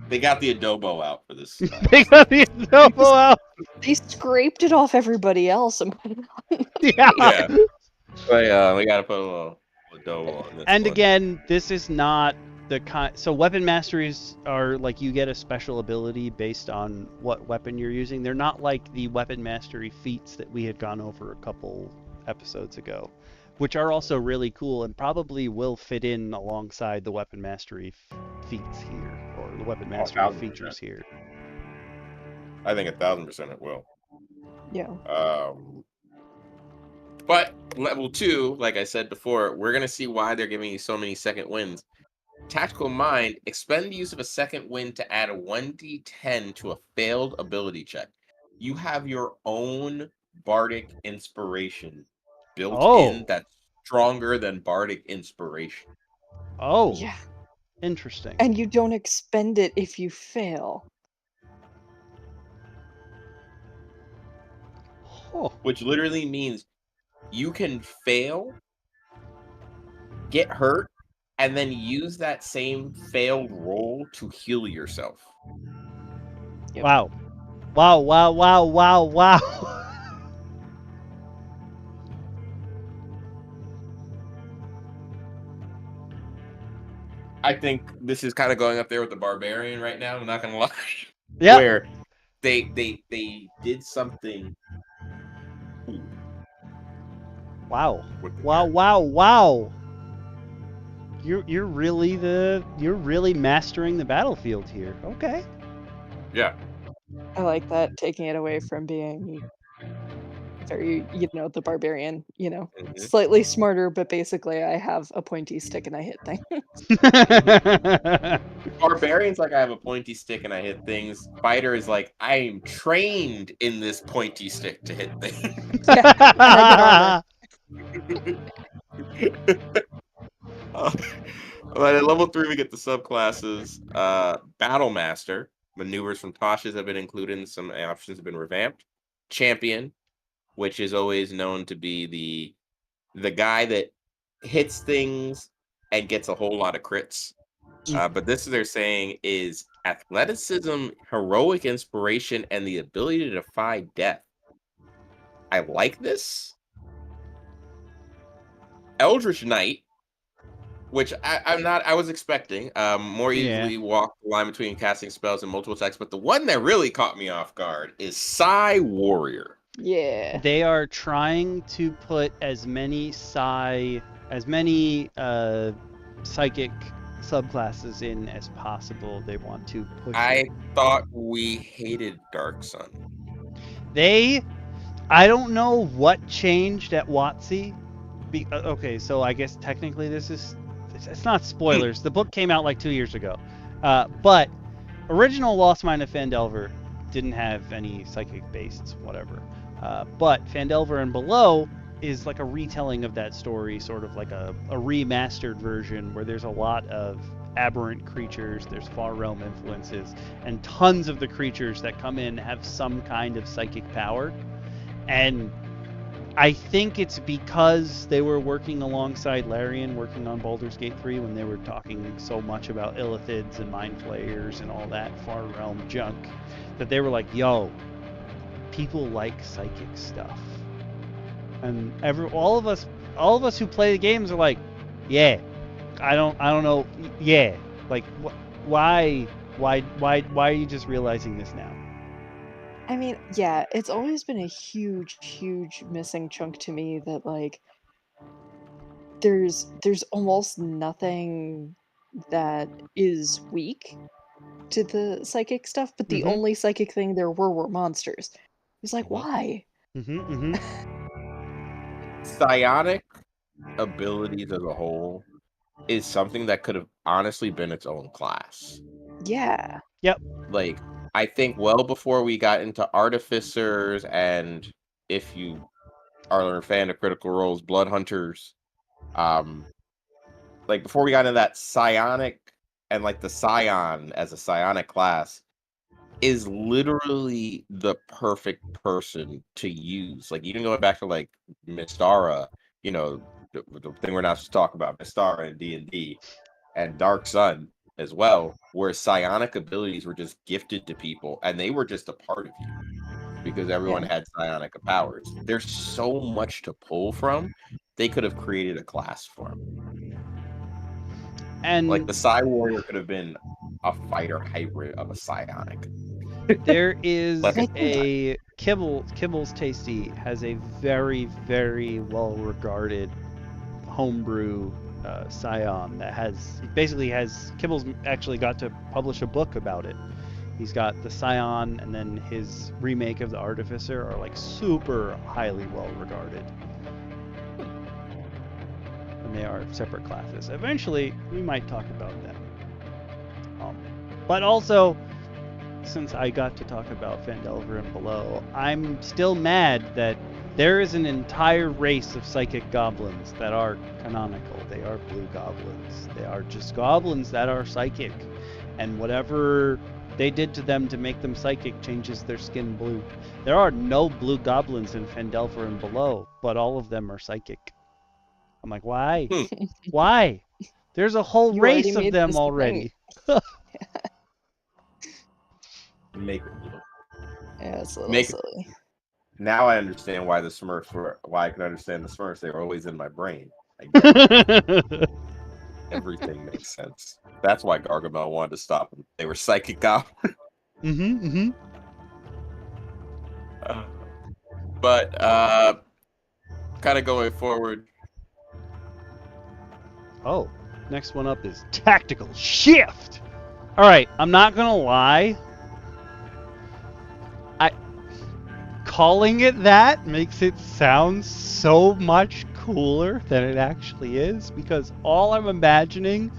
Speaker 2: They got the adobo out for this.
Speaker 1: They got the adobo out.
Speaker 3: They scraped it off everybody else and put it on.
Speaker 1: Yeah.
Speaker 2: But we gotta put a little adobo on this.
Speaker 1: And again, this is not the kind. So weapon masteries are like you get a special ability based on what weapon you're using. They're not like the weapon mastery feats that we had gone over a couple episodes ago, which are also really cool and probably will fit in alongside the weapon mastery feats here, or the weapon mastery features here.
Speaker 2: I think 1000% it will.
Speaker 3: Yeah.
Speaker 2: But level 2, like I said before, we're gonna see why they're giving you so many second wins. Tactical Mind, expend the use of a second wind to add a 1d10 to a failed ability check. You have your own bardic inspiration built in that's stronger than bardic inspiration.
Speaker 1: Oh, yeah. Interesting.
Speaker 3: And you don't expend it if you fail.
Speaker 2: Which literally means you can fail, get hurt, and then use that same failed roll to heal yourself.
Speaker 3: Yep.
Speaker 1: Wow. Wow.
Speaker 2: I think this is kind of going up there with the Barbarian right now, I'm not going to lie.
Speaker 1: Yeah.
Speaker 2: Where they did something.
Speaker 1: Wow. You're really mastering the battlefield here. Okay.
Speaker 2: Yeah.
Speaker 3: I like that, taking it away from being very, the Barbarian, slightly smarter, but basically I have a pointy stick and I hit things.
Speaker 2: Barbarian's like, I have a pointy stick and I hit things. Fighter is like, I am trained in this pointy stick to hit things.
Speaker 3: Yeah,
Speaker 2: But at level 3, we get the subclasses. Battle Master. Maneuvers from Tasha's have been included and some options have been revamped. Champion, which is always known to be the guy that hits things and gets a whole lot of crits. But this, they're saying, is athleticism, heroic inspiration, and the ability to defy death. I like this. Eldritch Knight, which I'm not. I was expecting more easily walk the line between casting spells and multiple attacks, but the one that really caught me off guard is Psy Warrior.
Speaker 3: Yeah.
Speaker 1: They are trying to put as many psychic subclasses in as possible. They want to push
Speaker 2: I thought we hated Dark Sun.
Speaker 1: I don't know what changed at WotC. Okay, so I guess technically it's not spoilers. The book came out like 2 years ago. But original Lost Mine of Phandelver didn't have any psychic based whatever. But Phandelver and Below is like a retelling of that story, sort of like a remastered version where there's a lot of aberrant creatures, there's Far Realm influences, and tons of the creatures that come in have some kind of psychic power. And I think it's because they were working alongside Larian, working on Baldur's Gate 3 when they were talking so much about Illithids and Mind Flayers and all that Far Realm junk, that they were like, yo, people like psychic stuff. And all of us who play the games are like, yeah, I don't know, yeah, like why are you just realizing this now?
Speaker 3: I mean, yeah, it's always been a huge missing chunk to me that like there's almost nothing that is weak to the psychic stuff, but the only psychic thing there were monsters. It's like, why?
Speaker 2: Psionic abilities as a whole is something that could have honestly been its own class.
Speaker 3: Yeah.
Speaker 1: Yep.
Speaker 2: Like, I think well before we got into Artificers, and if you are a fan of Critical Role's Blood Hunters, like before we got into that, psionic and like the Scion as a psionic class is literally the perfect person to use. Like, even going back to like Mystara, you know, the thing we're not supposed to talk about, Mystara and D&D, and Dark Sun as well, where psionic abilities were just gifted to people and they were just a part of you because everyone had psionic powers. There's so much to pull from. They could have created a class for them. And like the Psi Warrior could have been a fighter hybrid of a psionic.
Speaker 1: There is a Kibbles Tasty has a very, very well regarded homebrew Scion that Kibbles actually got to publish a book about it. He's got the Scion, and then his remake of the Artificer are like super highly well regarded. And they are separate classes. Eventually, we might talk about them. But also, since I got to talk about Phandelver and Below, I'm still mad that there is an entire race of psychic goblins that are canonical. They are blue goblins. They are just goblins that are psychic. And whatever they did to them to make them psychic changes their skin blue. There are no blue goblins in Phandelver and Below, but all of them are psychic. I'm like, why? Why? There's a whole race of them already.
Speaker 2: Make it blue.
Speaker 3: Yeah, it's a little silly.
Speaker 2: Now I understand why the Smurfs were. Why I can understand the Smurfs. They were always in my brain. I get everything makes sense. That's why Gargamel wanted to stop them. They were psychic goblins. But kind of going forward.
Speaker 1: Oh, next one up is Tactical Shift. All right, I'm not gonna lie. Calling it that makes it sound so much cooler than it actually is, because all I'm imagining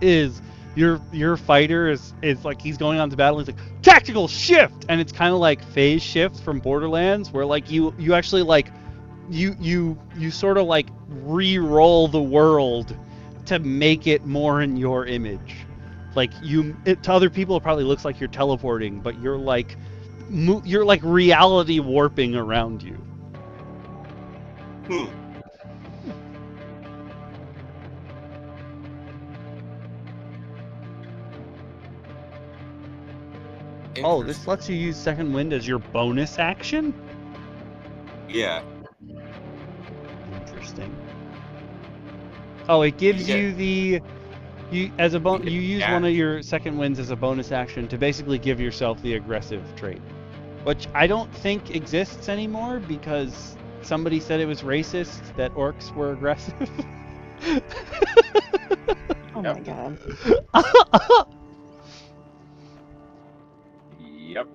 Speaker 1: is your fighter is like he's going on to battle. He's like tactical shift, and it's kind of like phase shift from Borderlands, where like you actually like you sort of like re-roll the world to make it more in your image. Like to other people it probably looks like you're teleporting, but you're like reality warping around you. Oh, this lets you use Second Wind as your bonus action?
Speaker 2: Yeah.
Speaker 1: Interesting. Oh, it gives you the you use one of your second wins as a bonus action to basically give yourself the aggressive trait, which I don't think exists anymore because somebody said it was racist that orcs were aggressive.
Speaker 3: Oh my god.
Speaker 2: Yep.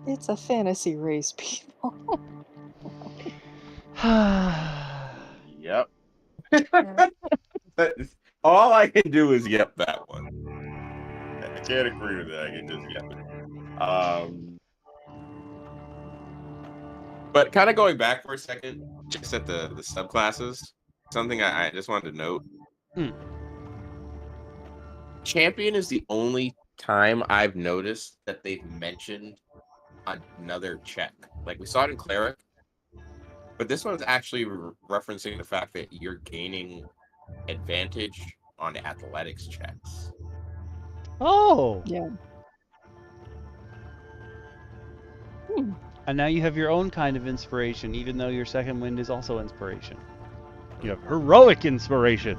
Speaker 3: It's a fantasy race, people.
Speaker 2: Yep. All I can do is yep that one. I can't agree with that. I can just yep it. But kind of going back for a second, just at the subclasses, something I just wanted to note. Champion is the only time I've noticed that they've mentioned another check. Like we saw it in Cleric, but this one's actually referencing the fact that you're gaining advantage on athletics checks.
Speaker 1: Oh.
Speaker 3: Yeah.
Speaker 1: And now you have your own kind of inspiration, even though your second wind is also inspiration. You have heroic inspiration.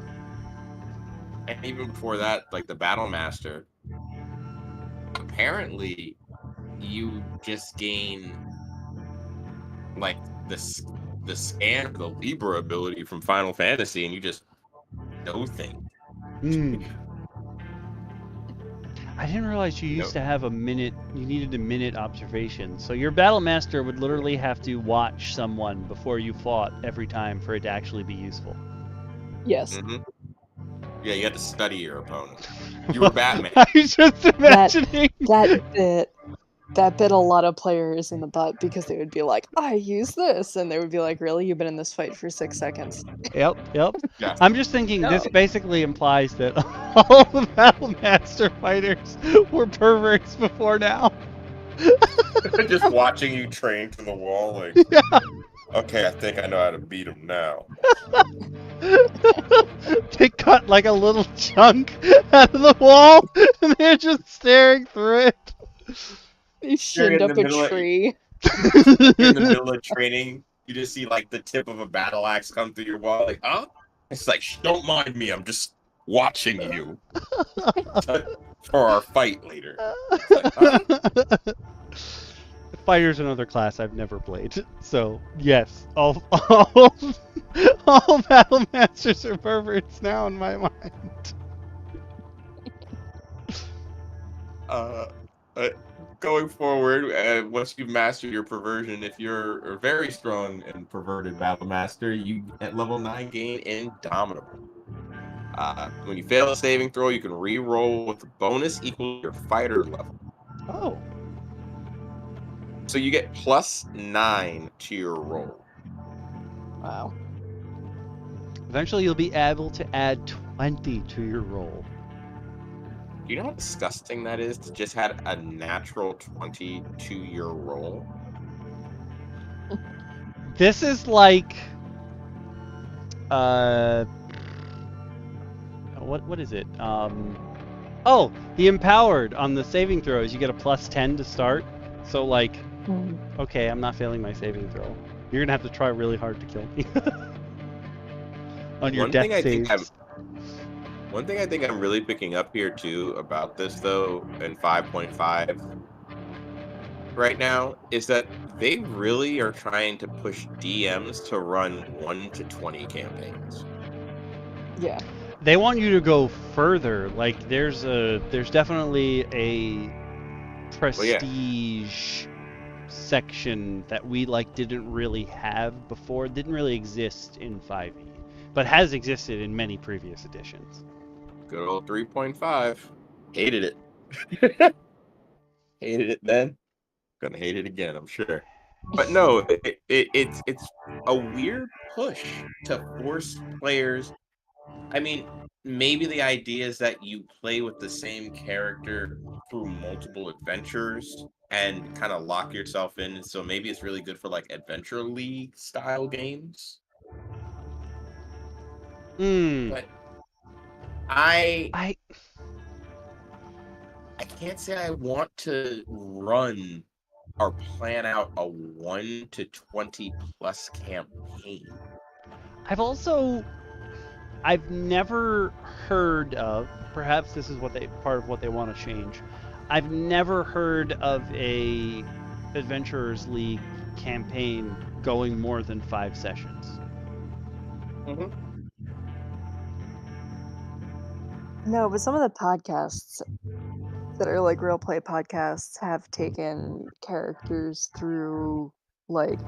Speaker 2: And even before that, like the Battle Master, apparently you just gain like the scan, the Libra ability from Final Fantasy, and you just know things.
Speaker 1: I didn't realize you used to have a minute. You needed a minute observation. So your Battle Master would literally have to watch someone before you fought every time for it to actually be useful.
Speaker 3: Yes.
Speaker 2: Mm-hmm. Yeah, you had to study your opponent. You were Batman.
Speaker 1: I was just imagining
Speaker 3: that bit a lot of players in the butt because they would be like, I use this, and they would be like, really? You've been in this fight for 6 seconds.
Speaker 1: Yep.
Speaker 2: Yes.
Speaker 1: I'm just thinking this basically implies that all the Battle Master fighters were perverts before now.
Speaker 2: Just watching you train to the wall, like, okay, I think I know how to beat him now.
Speaker 1: They cut like a little chunk out of the wall, and they're just staring through it.
Speaker 3: They shinned up a tree.
Speaker 2: In the middle of training, you just see like the tip of a battle axe come through your wall, like, huh? It's like, don't mind me, I'm just watching you for our fight later. Like, huh?
Speaker 1: Fighter's another class I've never played, so yes, all Battle Masters are perverts now in my mind.
Speaker 2: Going forward, once you've mastered your perversion, if you're a very strong and perverted Battle Master, you at level 9 gain Indomitable. When you fail a saving throw, you can re-roll with a bonus equal to your fighter level.
Speaker 1: Oh.
Speaker 2: So you get +9 to your roll.
Speaker 3: Wow.
Speaker 1: Eventually you'll be able to add 20 to your roll.
Speaker 2: Do you know how disgusting that is to just have a natural 20 to your roll?
Speaker 1: This is like what is it? Oh, the empowered on the saving throws, you get a +10 to start. So like, okay, I'm not failing my saving throw. You're gonna have to try really hard to kill me. On your death saves.
Speaker 2: One thing I think I'm really picking up here too about this though in 5.5 right now is that they really are trying to push DMs to run 1 to 20 campaigns.
Speaker 3: Yeah.
Speaker 1: They want you to go further. Like there's definitely a prestige section that we like didn't really have before. It didn't really exist in 5e, but has existed in many previous editions.
Speaker 2: Good old 3.5. Hated it. Hated it then. Gonna hate it again, I'm sure. But no, it's a weird push to force players. I mean, maybe the idea is that you play with the same character through multiple adventures and kind of lock yourself in. So maybe it's really good for like adventure league style games. But I can't say I want to run or plan out a 1 to 20 plus campaign.
Speaker 1: I've also I've never heard of. Perhaps this is part of what they want to change. I've never heard of a Adventurers League campaign going more than 5 sessions.
Speaker 3: No, but some of the podcasts that are like real play podcasts have taken characters through like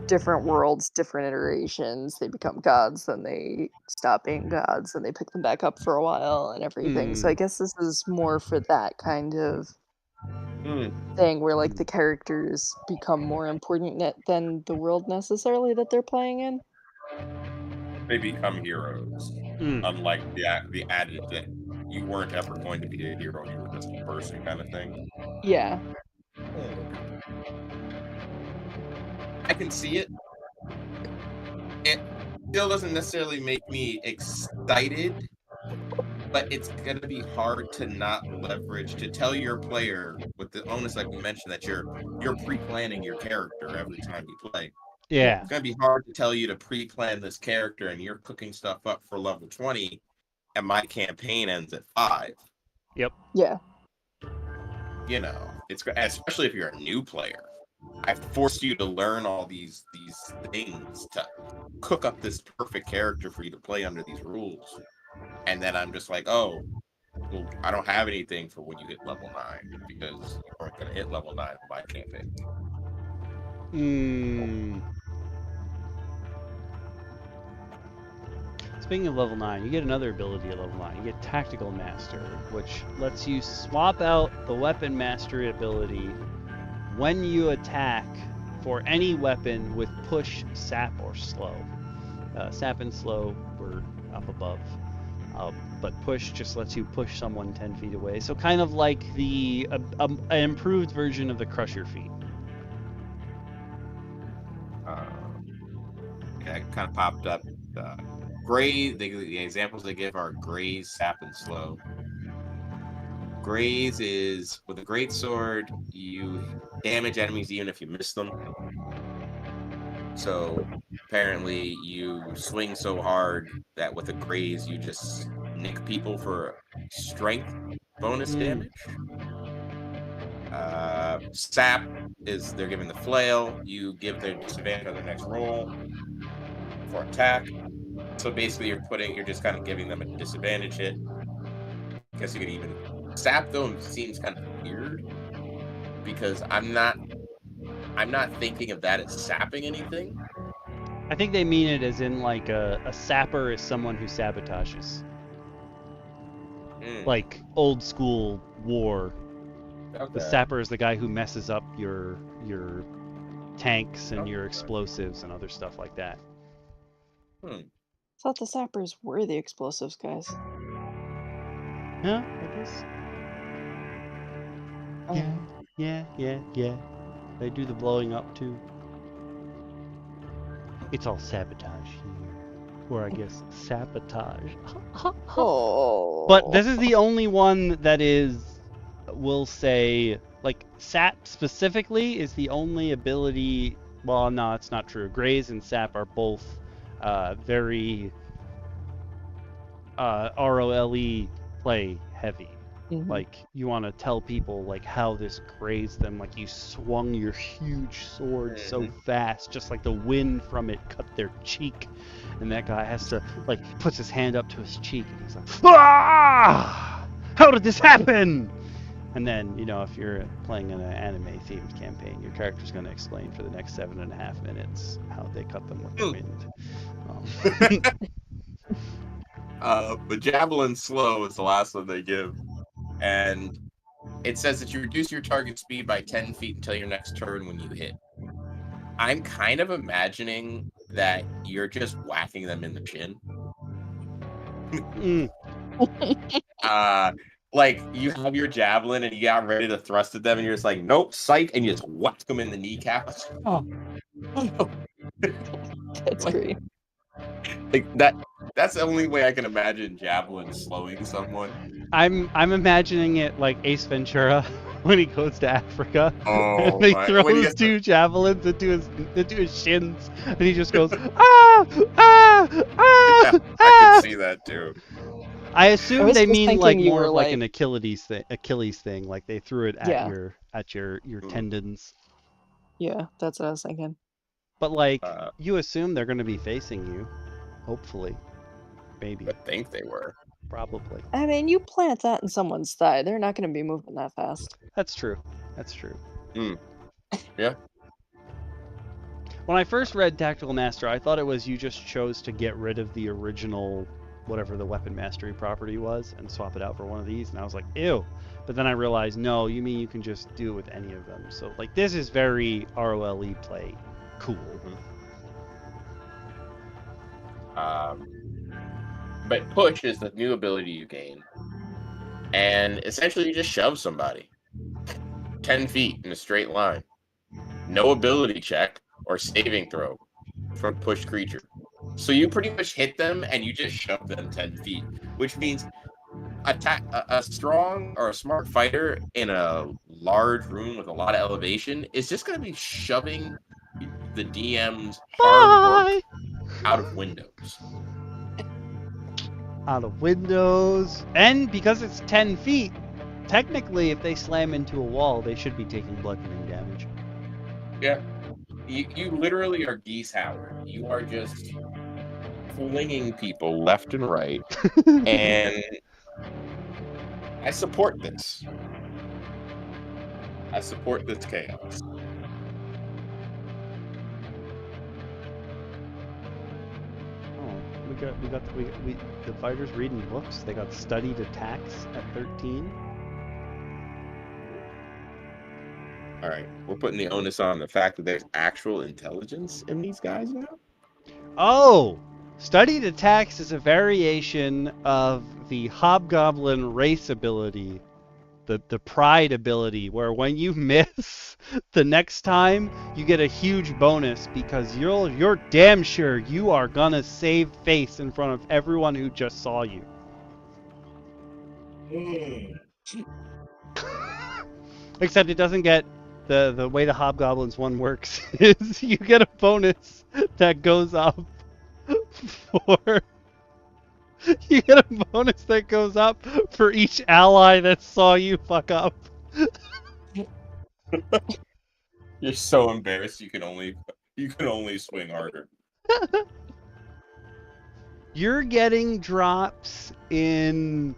Speaker 3: different worlds, different iterations. They become gods, then they stop being gods, and they pick them back up for a while and everything. So I guess this is more for that kind of thing where like the characters become more important than the world necessarily that they're playing in.
Speaker 2: They become heroes, unlike the adage that you weren't ever going to be a hero, you were just a person kind of thing.
Speaker 3: Yeah.
Speaker 2: I can see it. It still doesn't necessarily make me excited, but it's going to be hard to not leverage, to tell your player with the onus, like we mentioned, that you're pre-planning your character every time you play.
Speaker 1: Yeah.
Speaker 2: It's going to be hard to tell you to pre-plan this character and you're cooking stuff up for level 20 and my campaign ends at 5.
Speaker 1: Yep.
Speaker 3: Yeah.
Speaker 2: You know, it's especially if you're a new player. I've forced you to learn all these things to cook up this perfect character for you to play under these rules. And then I'm just like, oh, well, I don't have anything for when you hit level 9 because you aren't going to hit level 9 in my campaign.
Speaker 1: Speaking of level 9, you get another ability at level 9. You get Tactical Master, which lets you swap out the Weapon Mastery ability when you attack for any weapon with Push, Sap, or Slow. Sap and Slow were up above, but Push just lets you push someone 10 feet away. So kind of like the an improved version of the Crusher feat.
Speaker 2: Yeah, it kind of popped up. Graze, the examples they give are Graze, Sap, and Slow. Graze is, with a great sword, you damage enemies even if you miss them. So apparently you swing so hard that with a Graze you just nick people for strength bonus damage. Sap is, they're giving the flail, you give their disadvantage on their next roll for attack. So basically you're just kind of giving them a disadvantage hit. Because you can even Sap though seems kind of weird because I'm not thinking of that as sapping anything.
Speaker 1: I think they mean it as in like a sapper is someone who sabotages. Like old school war. Okay. The sapper is the guy who messes up your tanks and your explosives and other stuff like that.
Speaker 3: I thought the sappers were the explosives guys.
Speaker 1: Yeah, I guess. Yeah. They do the blowing up too. It's all sabotage here. Or I guess sabotage.
Speaker 3: Oh.
Speaker 1: But this is the only one that is, we'll say, like, Sap specifically is the only ability. Well, no, it's not true. Graze and Sap are both very ROLE play heavy. Like, you want to tell people like how this grazed them, like you swung your huge sword so fast, just like the wind from it cut their cheek, and that guy has to like puts his hand up to his cheek and he's like, ah, how did this happen? And then, you know, if you're playing an anime themed campaign, your character's going to explain for the next 7.5 minutes how they cut them with the wind.
Speaker 2: But Javelin Slow is the last one they give. And it says that you reduce your target speed by 10 feet until your next turn when you hit. I'm kind of imagining that you're just whacking them in the chin. Like, you have your javelin and you got ready to thrust at them and you're just like, nope, psych, and you just whack them in the kneecap. Oh.
Speaker 3: That's great.
Speaker 2: Like that's the only way I can imagine javelin slowing someone.
Speaker 1: I'm imagining it like Ace Ventura. when he goes to Africa.
Speaker 2: Oh,
Speaker 1: And they
Speaker 2: my-
Speaker 1: throw
Speaker 2: when he
Speaker 1: his
Speaker 2: gets
Speaker 1: 2 javelins into his shins, and he just goes, ah, ah, ah,
Speaker 2: Yeah, I
Speaker 1: ah.
Speaker 2: can see that too.
Speaker 1: I assume
Speaker 3: was
Speaker 1: they
Speaker 3: just
Speaker 1: mean like
Speaker 3: thinking you
Speaker 1: more
Speaker 3: were
Speaker 1: of like
Speaker 3: like-
Speaker 1: an Achilles thing, like they threw it at
Speaker 3: Yeah.
Speaker 1: your tendons.
Speaker 3: Yeah, that's what I was thinking.
Speaker 1: But like
Speaker 2: Uh,
Speaker 1: you assume they're going to be facing you, hopefully, maybe,
Speaker 2: I think they were.
Speaker 1: probably.
Speaker 3: I mean, you plant that in someone's thigh, they're not going to be moving that fast.
Speaker 1: That's true. That's true.
Speaker 2: Yeah.
Speaker 1: When I first read Tactical Master, I thought it was you just chose to get rid of the original, whatever the weapon mastery property was, and swap it out for one of these, and I was like, ew. But then I realized, no, you mean you can just do it with any of them. So like this is very ROLE play cool.
Speaker 2: But push is the new ability you gain, and essentially you just shove somebody 10 feet in a straight line. No ability check or saving throw from push creature. So you pretty much hit them and you just shove them 10 feet, which means a strong or a smart fighter in a large room with a lot of elevation is just going to be shoving the DM's hard work out of windows.
Speaker 1: Out of windows. And because it's 10 feet, technically if they slam into a wall, they should be taking bludgeoning damage.
Speaker 2: Yeah. You literally are Geese Howard. You are just flinging people left and right. And I support this. I support this chaos.
Speaker 1: The fighters reading books. They got studied attacks at 13.
Speaker 2: All right, we're putting the onus on the fact that there's actual intelligence in these guys now.
Speaker 1: Oh, studied attacks is a variation of the hobgoblin race ability, the pride ability, where when you miss the next time you get a huge bonus because you're damn sure you are gonna save face in front of everyone who just saw you. Except it doesn't get the way the hobgoblins one works is you get a bonus that goes up for you get a bonus that goes up for each ally that saw you fuck up.
Speaker 2: You're so embarrassed you can only swing harder.
Speaker 1: You're getting drops in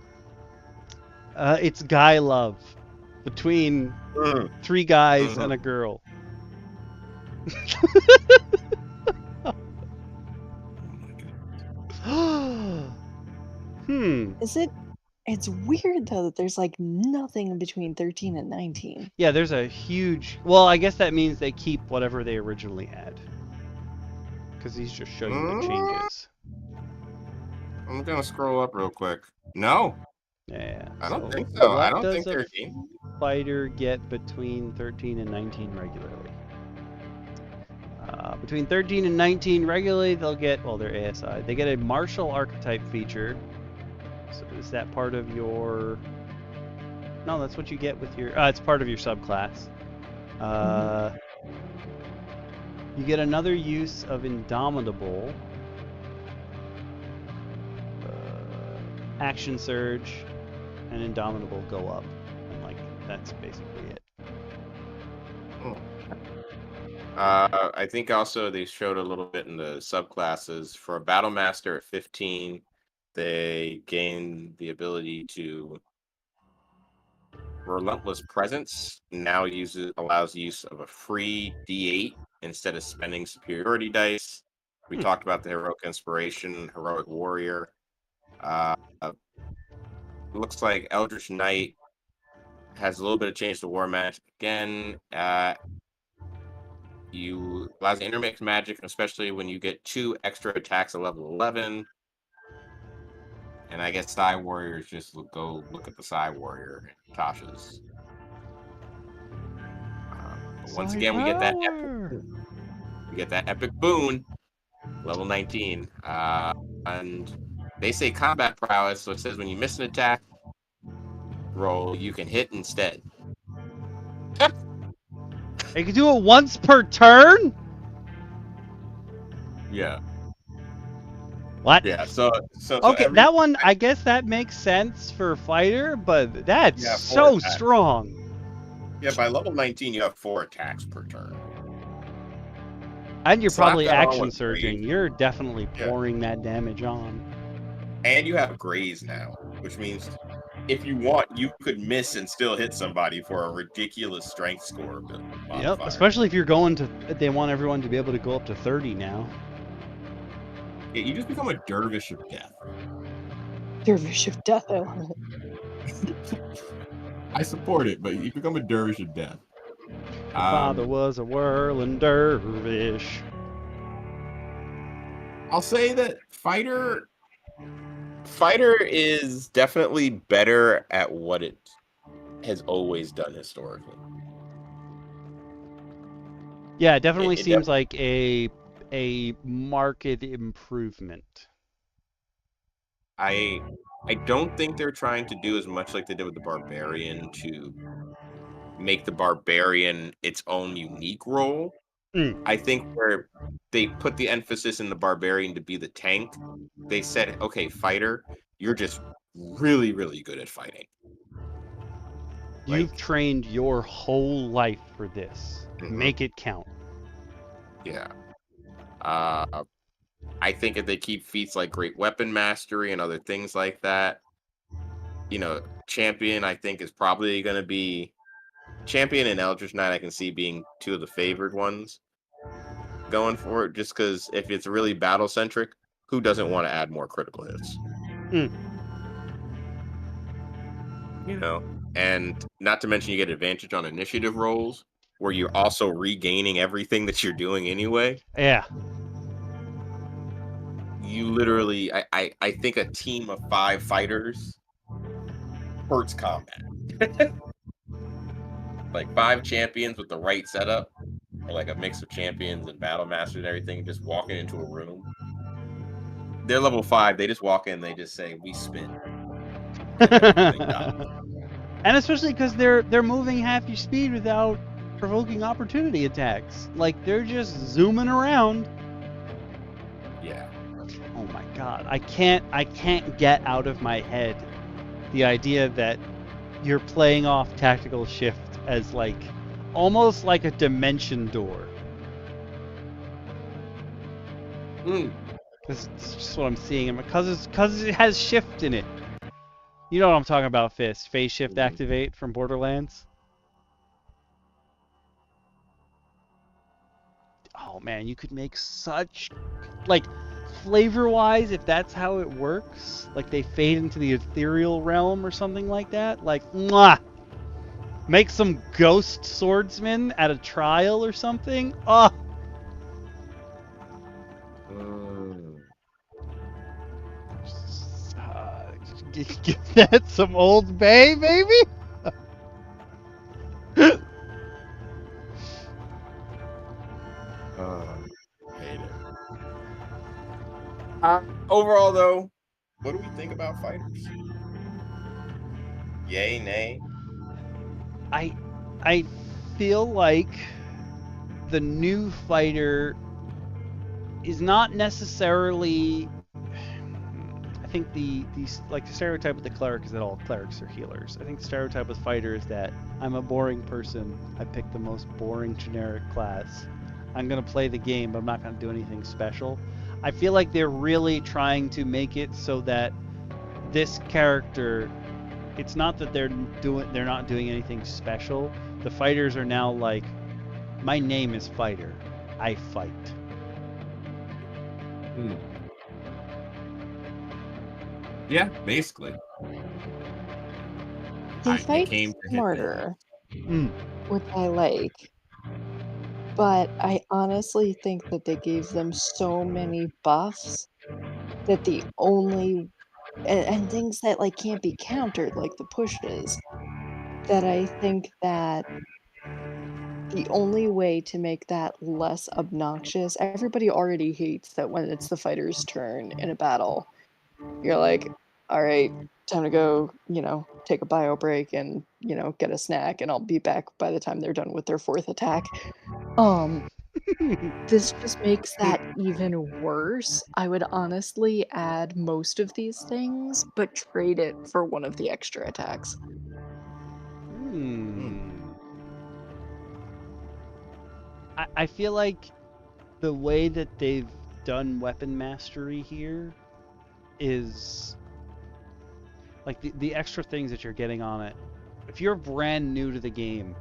Speaker 1: it's guy love between 3 guys and a girl.
Speaker 3: It's weird though that there's like nothing in between 13 and 19.
Speaker 1: Yeah, there's a huge, well, I guess that means they keep whatever they originally had. Because these just show you the changes.
Speaker 2: I'm gonna scroll up real quick. No.
Speaker 1: Yeah.
Speaker 2: I don't think so. I don't think
Speaker 1: does
Speaker 2: 13.
Speaker 1: a fighter get between 13 and 19 regularly? Between 13 and 19 regularly, they'll get, well, they're ASI. They get a martial archetype feature. So is that part of your... No, that's what you get with your... it's part of your subclass. You get another use of Indomitable. Action Surge and Indomitable go up. And, like, that's basically it.
Speaker 2: I think also they showed a little bit in the subclasses. For a Battle Master at 15, they gain the ability to Relentless Presence. Now allows use of a free D8 instead of spending superiority dice. We talked about the Heroic Inspiration, Heroic Warrior. Looks like Eldritch Knight has a little bit of change to War Magic again. You allows intermix magic, especially when you get 2 extra attacks at level 11. And I guess Psy Warriors just go look at the Psy Warrior Tasha's. Once again, we get that epic boon, level 19. And they say combat prowess, so it says when you miss an attack roll, you can hit instead.
Speaker 1: You can do it once per turn?
Speaker 2: Yeah.
Speaker 1: What?
Speaker 2: Yeah. So
Speaker 1: Okay,
Speaker 2: every
Speaker 1: that one, I guess that makes sense for fighter, but that's
Speaker 2: you have 4
Speaker 1: so
Speaker 2: attacks.
Speaker 1: strong.
Speaker 2: Yeah, by level 19, you have 4 attacks per turn.
Speaker 1: And you're
Speaker 2: Slap
Speaker 1: probably
Speaker 2: that on
Speaker 1: action
Speaker 2: with
Speaker 1: surging.
Speaker 2: Graze.
Speaker 1: You're definitely
Speaker 2: Yeah.
Speaker 1: pouring that damage on.
Speaker 2: And you have Graze now, which means if you want, you could miss and still hit somebody for a ridiculous strength score modifier.
Speaker 1: Yep, especially if you're going to, they want everyone to be able to go up to 30 now.
Speaker 2: Yeah, you just become a dervish of death.
Speaker 3: Dervish of death, I love it.
Speaker 2: I support it, but you become a dervish of death.
Speaker 1: Your father was a whirling dervish.
Speaker 2: I'll say that fighter is definitely better at what it has always done historically.
Speaker 1: Yeah, it definitely seems like a marked improvement.
Speaker 2: I don't think they're trying to do as much like they did with the barbarian to make the barbarian its own unique role. I think where they put the emphasis in the barbarian to be the tank, they said, okay, fighter, you're just really, really good at fighting.
Speaker 1: You've trained your whole life for this. Make it count.
Speaker 2: Yeah. I think if they keep feats like Great Weapon Mastery and other things like that, you know, Champion, I think, is probably going to be Champion and Eldritch Knight. I can see being 2 of the favored ones going for it, just because if it's really battle centric, who doesn't want to add more critical hits? You know, and not to mention you get advantage on initiative rolls where you're also regaining everything that you're doing anyway.
Speaker 1: Yeah.
Speaker 2: You literally, I think a team of 5 fighters hurts combat. Like 5 champions with the right setup, or like a mix of champions and battle masters and everything, just walking into a room. They're level 5. They just walk in. They just say, "We spin," and everything dies.
Speaker 1: And especially because they're moving half your speed without provoking opportunity attacks. Like they're just zooming around.
Speaker 2: Yeah.
Speaker 1: Oh my god, I can't get out of my head the idea that you're playing off tactical shift as like almost like a dimension door. This is just what I'm seeing, because it has shift in it. You know what I'm talking about, Fist. Phase shift activate from Borderlands. Oh man, you could make such, like, flavor-wise, if that's how it works, like they fade into the ethereal realm or something like that, like, mwah! Make some ghost swordsman at a trial or something. Oh. Give that some Old Bay, baby.
Speaker 2: Hate it. Overall, though, what do we think about fighters? Yay, nay?
Speaker 1: I feel like the new fighter is not necessarily. I think the stereotype with the cleric is that all clerics are healers. I think the stereotype with fighter is that I'm a boring person. I pick the most boring generic class. I'm gonna play the game, but I'm not gonna do anything special. I feel like they're really trying to make it so that this character, it's not that they're not doing anything special. The fighters are now like, my name is Fighter. I fight.
Speaker 2: Yeah, basically.
Speaker 3: They fight smarter, which I like. But I honestly think that they gave them so many buffs that the only and things that like can't be countered, like the pushes, that I think that the only way to make that less obnoxious, everybody already hates that when it's the fighter's turn in a battle. You're like, all right, time to go, take a bio break and, get a snack, and I'll be back by the time they're done with their 4th attack. This just makes that even worse. I would honestly add most of these things, but trade it for one of the extra attacks.
Speaker 1: I feel like the way that they've done weapon mastery here is like the extra things that you're getting on it. If you're brand new to the game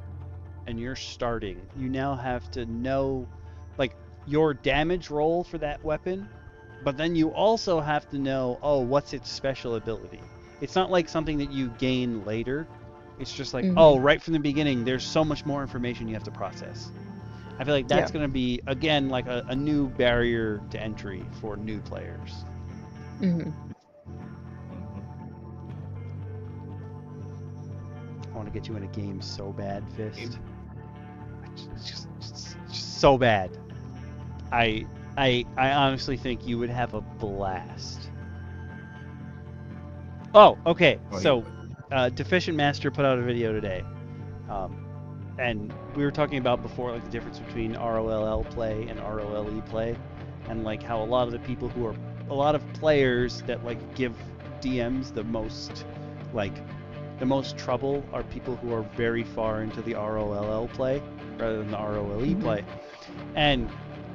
Speaker 1: and you're starting, you now have to know like your damage roll for that weapon, but then you also have to know, oh, what's its special ability. It's not like something that you gain later. It's just like, oh, right from the beginning, there's so much more information you have to process. I feel like that's going to be, again, like a new barrier to entry for new players. I want to get you in a game so bad, Fist. Just so bad. I honestly think you would have a blast. Oh, okay. So, Deficient Master put out a video today. And we were talking about before, like, the difference between ROLL play and ROLE play, and like how a lot of players that like give DMs the most trouble are people who are very far into the ROLL play rather than the ROLE play. And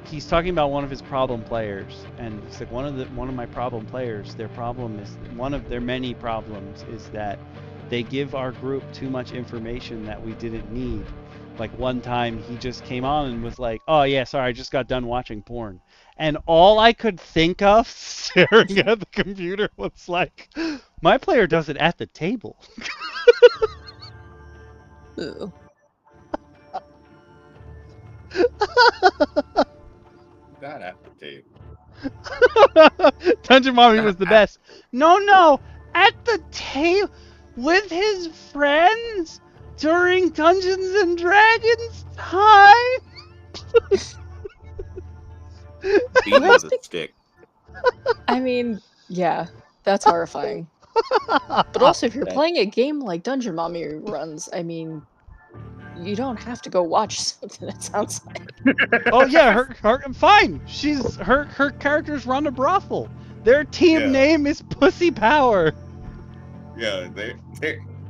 Speaker 1: he's talking about one of his problem players, and he's like, one of my problem players, their problem is, one of their many problems is that they give our group too much information that we didn't need. Like one time he just came on and was like, oh yeah, sorry, I just got done watching porn. And all I could think of staring at the computer was like, my player does it at the table.
Speaker 3: Ew.
Speaker 2: That at the table.
Speaker 1: Dungeon Mommy was the best. No, at the table with his friends during Dungeons and Dragons time.
Speaker 2: Beat with a stick.
Speaker 3: I mean, yeah, that's horrifying. But also, if you're playing a game like Dungeon Mommy runs, I mean, you don't have to go watch something that sounds like.
Speaker 1: Oh yeah, her fine. Her characters run a brothel. Their team name is Pussy Power.
Speaker 2: Yeah,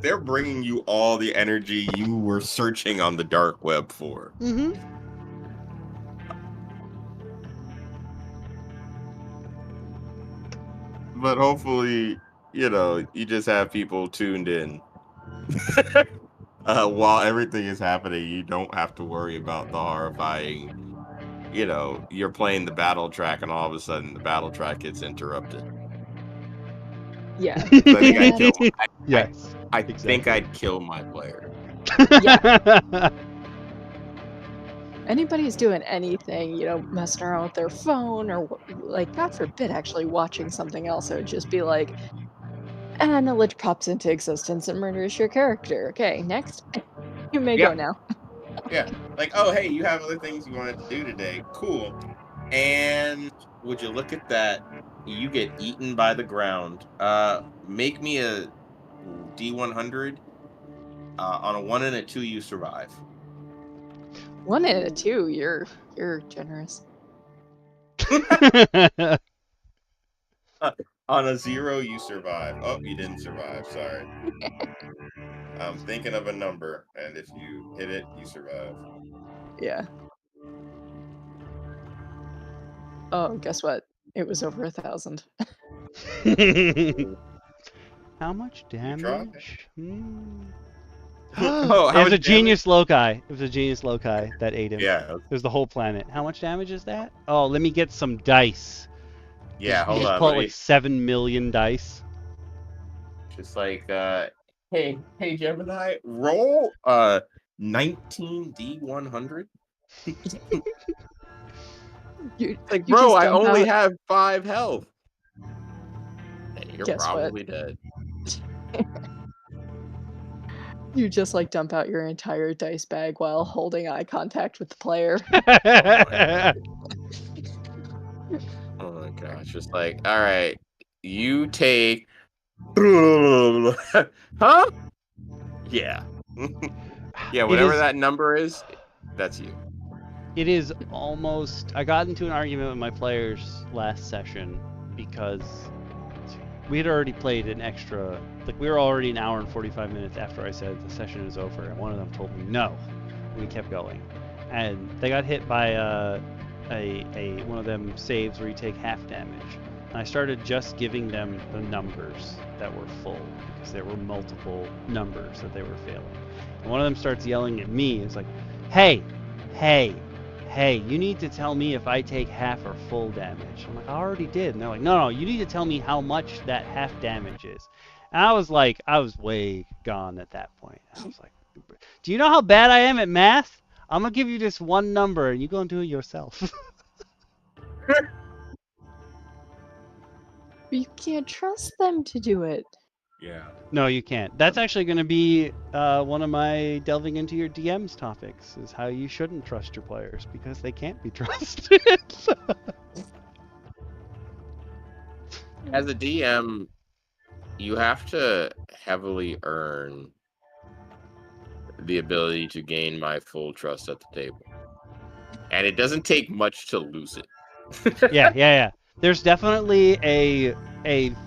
Speaker 2: they're bringing you all the energy you were searching on the dark web for. But hopefully, you just have people tuned in. While everything is happening, you don't have to worry about the horrifying, you're playing the battle track and all of a sudden the battle track gets interrupted.
Speaker 3: Yeah.
Speaker 2: I think I'd kill my player.
Speaker 3: Yeah. Anybody who's doing anything, messing around with their phone or, like, God forbid, actually watching something else, it would just be like, and a lich pops into existence and murders your character. Okay, next. You may go now.
Speaker 2: Yeah. Like, oh, hey, you have other things you wanted to do today. Cool. And would you look at that? You get eaten by the ground. Make me a D100. On a 1 and a 2, you survive.
Speaker 3: 1 and a 2, you're generous.
Speaker 2: On a 0, you survive. Oh, you didn't survive. Sorry. I'm thinking of a number, and if you hit it, you survive.
Speaker 3: Yeah. Oh, guess what? It was over 1,000.
Speaker 1: How much damage?
Speaker 2: Oh,
Speaker 1: it was a genius loci. It was a genius loci that ate him.
Speaker 2: Yeah.
Speaker 1: It was the whole planet. How much damage is that? Oh, let me get some dice.
Speaker 2: Yeah, hold on.
Speaker 1: Pull like 7 million dice.
Speaker 2: Just like, hey, Gemini, roll 19 D100.
Speaker 3: Bro,
Speaker 2: I only have 5 health. Hey, you're
Speaker 3: Guess
Speaker 2: probably
Speaker 3: what?
Speaker 2: dead.
Speaker 3: You just like dump out your entire dice bag while holding eye contact with the player.
Speaker 2: Oh my gosh, just like, all right, you take Huh? Yeah. Yeah, whatever that number is, that's you.
Speaker 1: It is almost... I got into an argument with my players last session because we had already played an extra... Like, we were already an hour and 45 minutes after I said the session is over, and one of them told me no. And we kept going. And they got hit by one of them saves where you take half damage. And I started just giving them the numbers that were full, because there were multiple numbers that they were failing. And one of them starts yelling at me. It's like, hey, you need to tell me if I take half or full damage. I'm like, I already did. And they're like, no, you need to tell me how much that half damage is. And I was like, I was way gone at that point. I was like, do you know how bad I am at math? I'm going to give you this one number and you go and do it yourself.
Speaker 3: You can't trust them to do it.
Speaker 2: Yeah.
Speaker 1: No, you can't. That's actually going to be one of my delving into your DM's topics, is how you shouldn't trust your players because they can't be trusted.
Speaker 2: As a DM, you have to heavily earn the ability to gain my full trust at the table. And it doesn't take much to lose it.
Speaker 1: Yeah. There's definitely a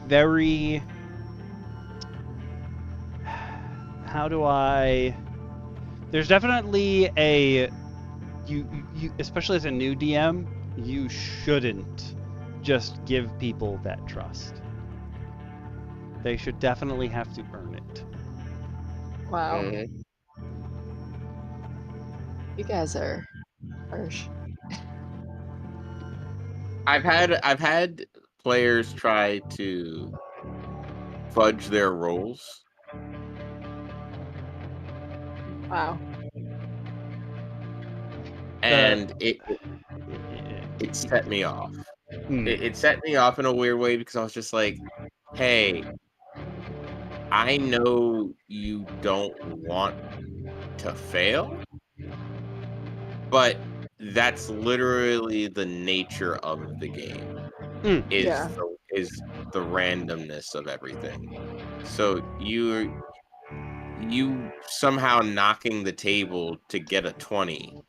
Speaker 1: very... There's definitely a... You especially as a new DM, you shouldn't just give people that trust. They should definitely have to earn it.
Speaker 3: Wow. You guys are harsh.
Speaker 2: I've had players try to fudge their rolls.
Speaker 3: Wow.
Speaker 2: And it set me off. It set me off in a weird way because I was just like, hey, I know you don't want to fail, but that's literally the nature of the game. Is the randomness of everything. So you somehow knocking the table to get a 20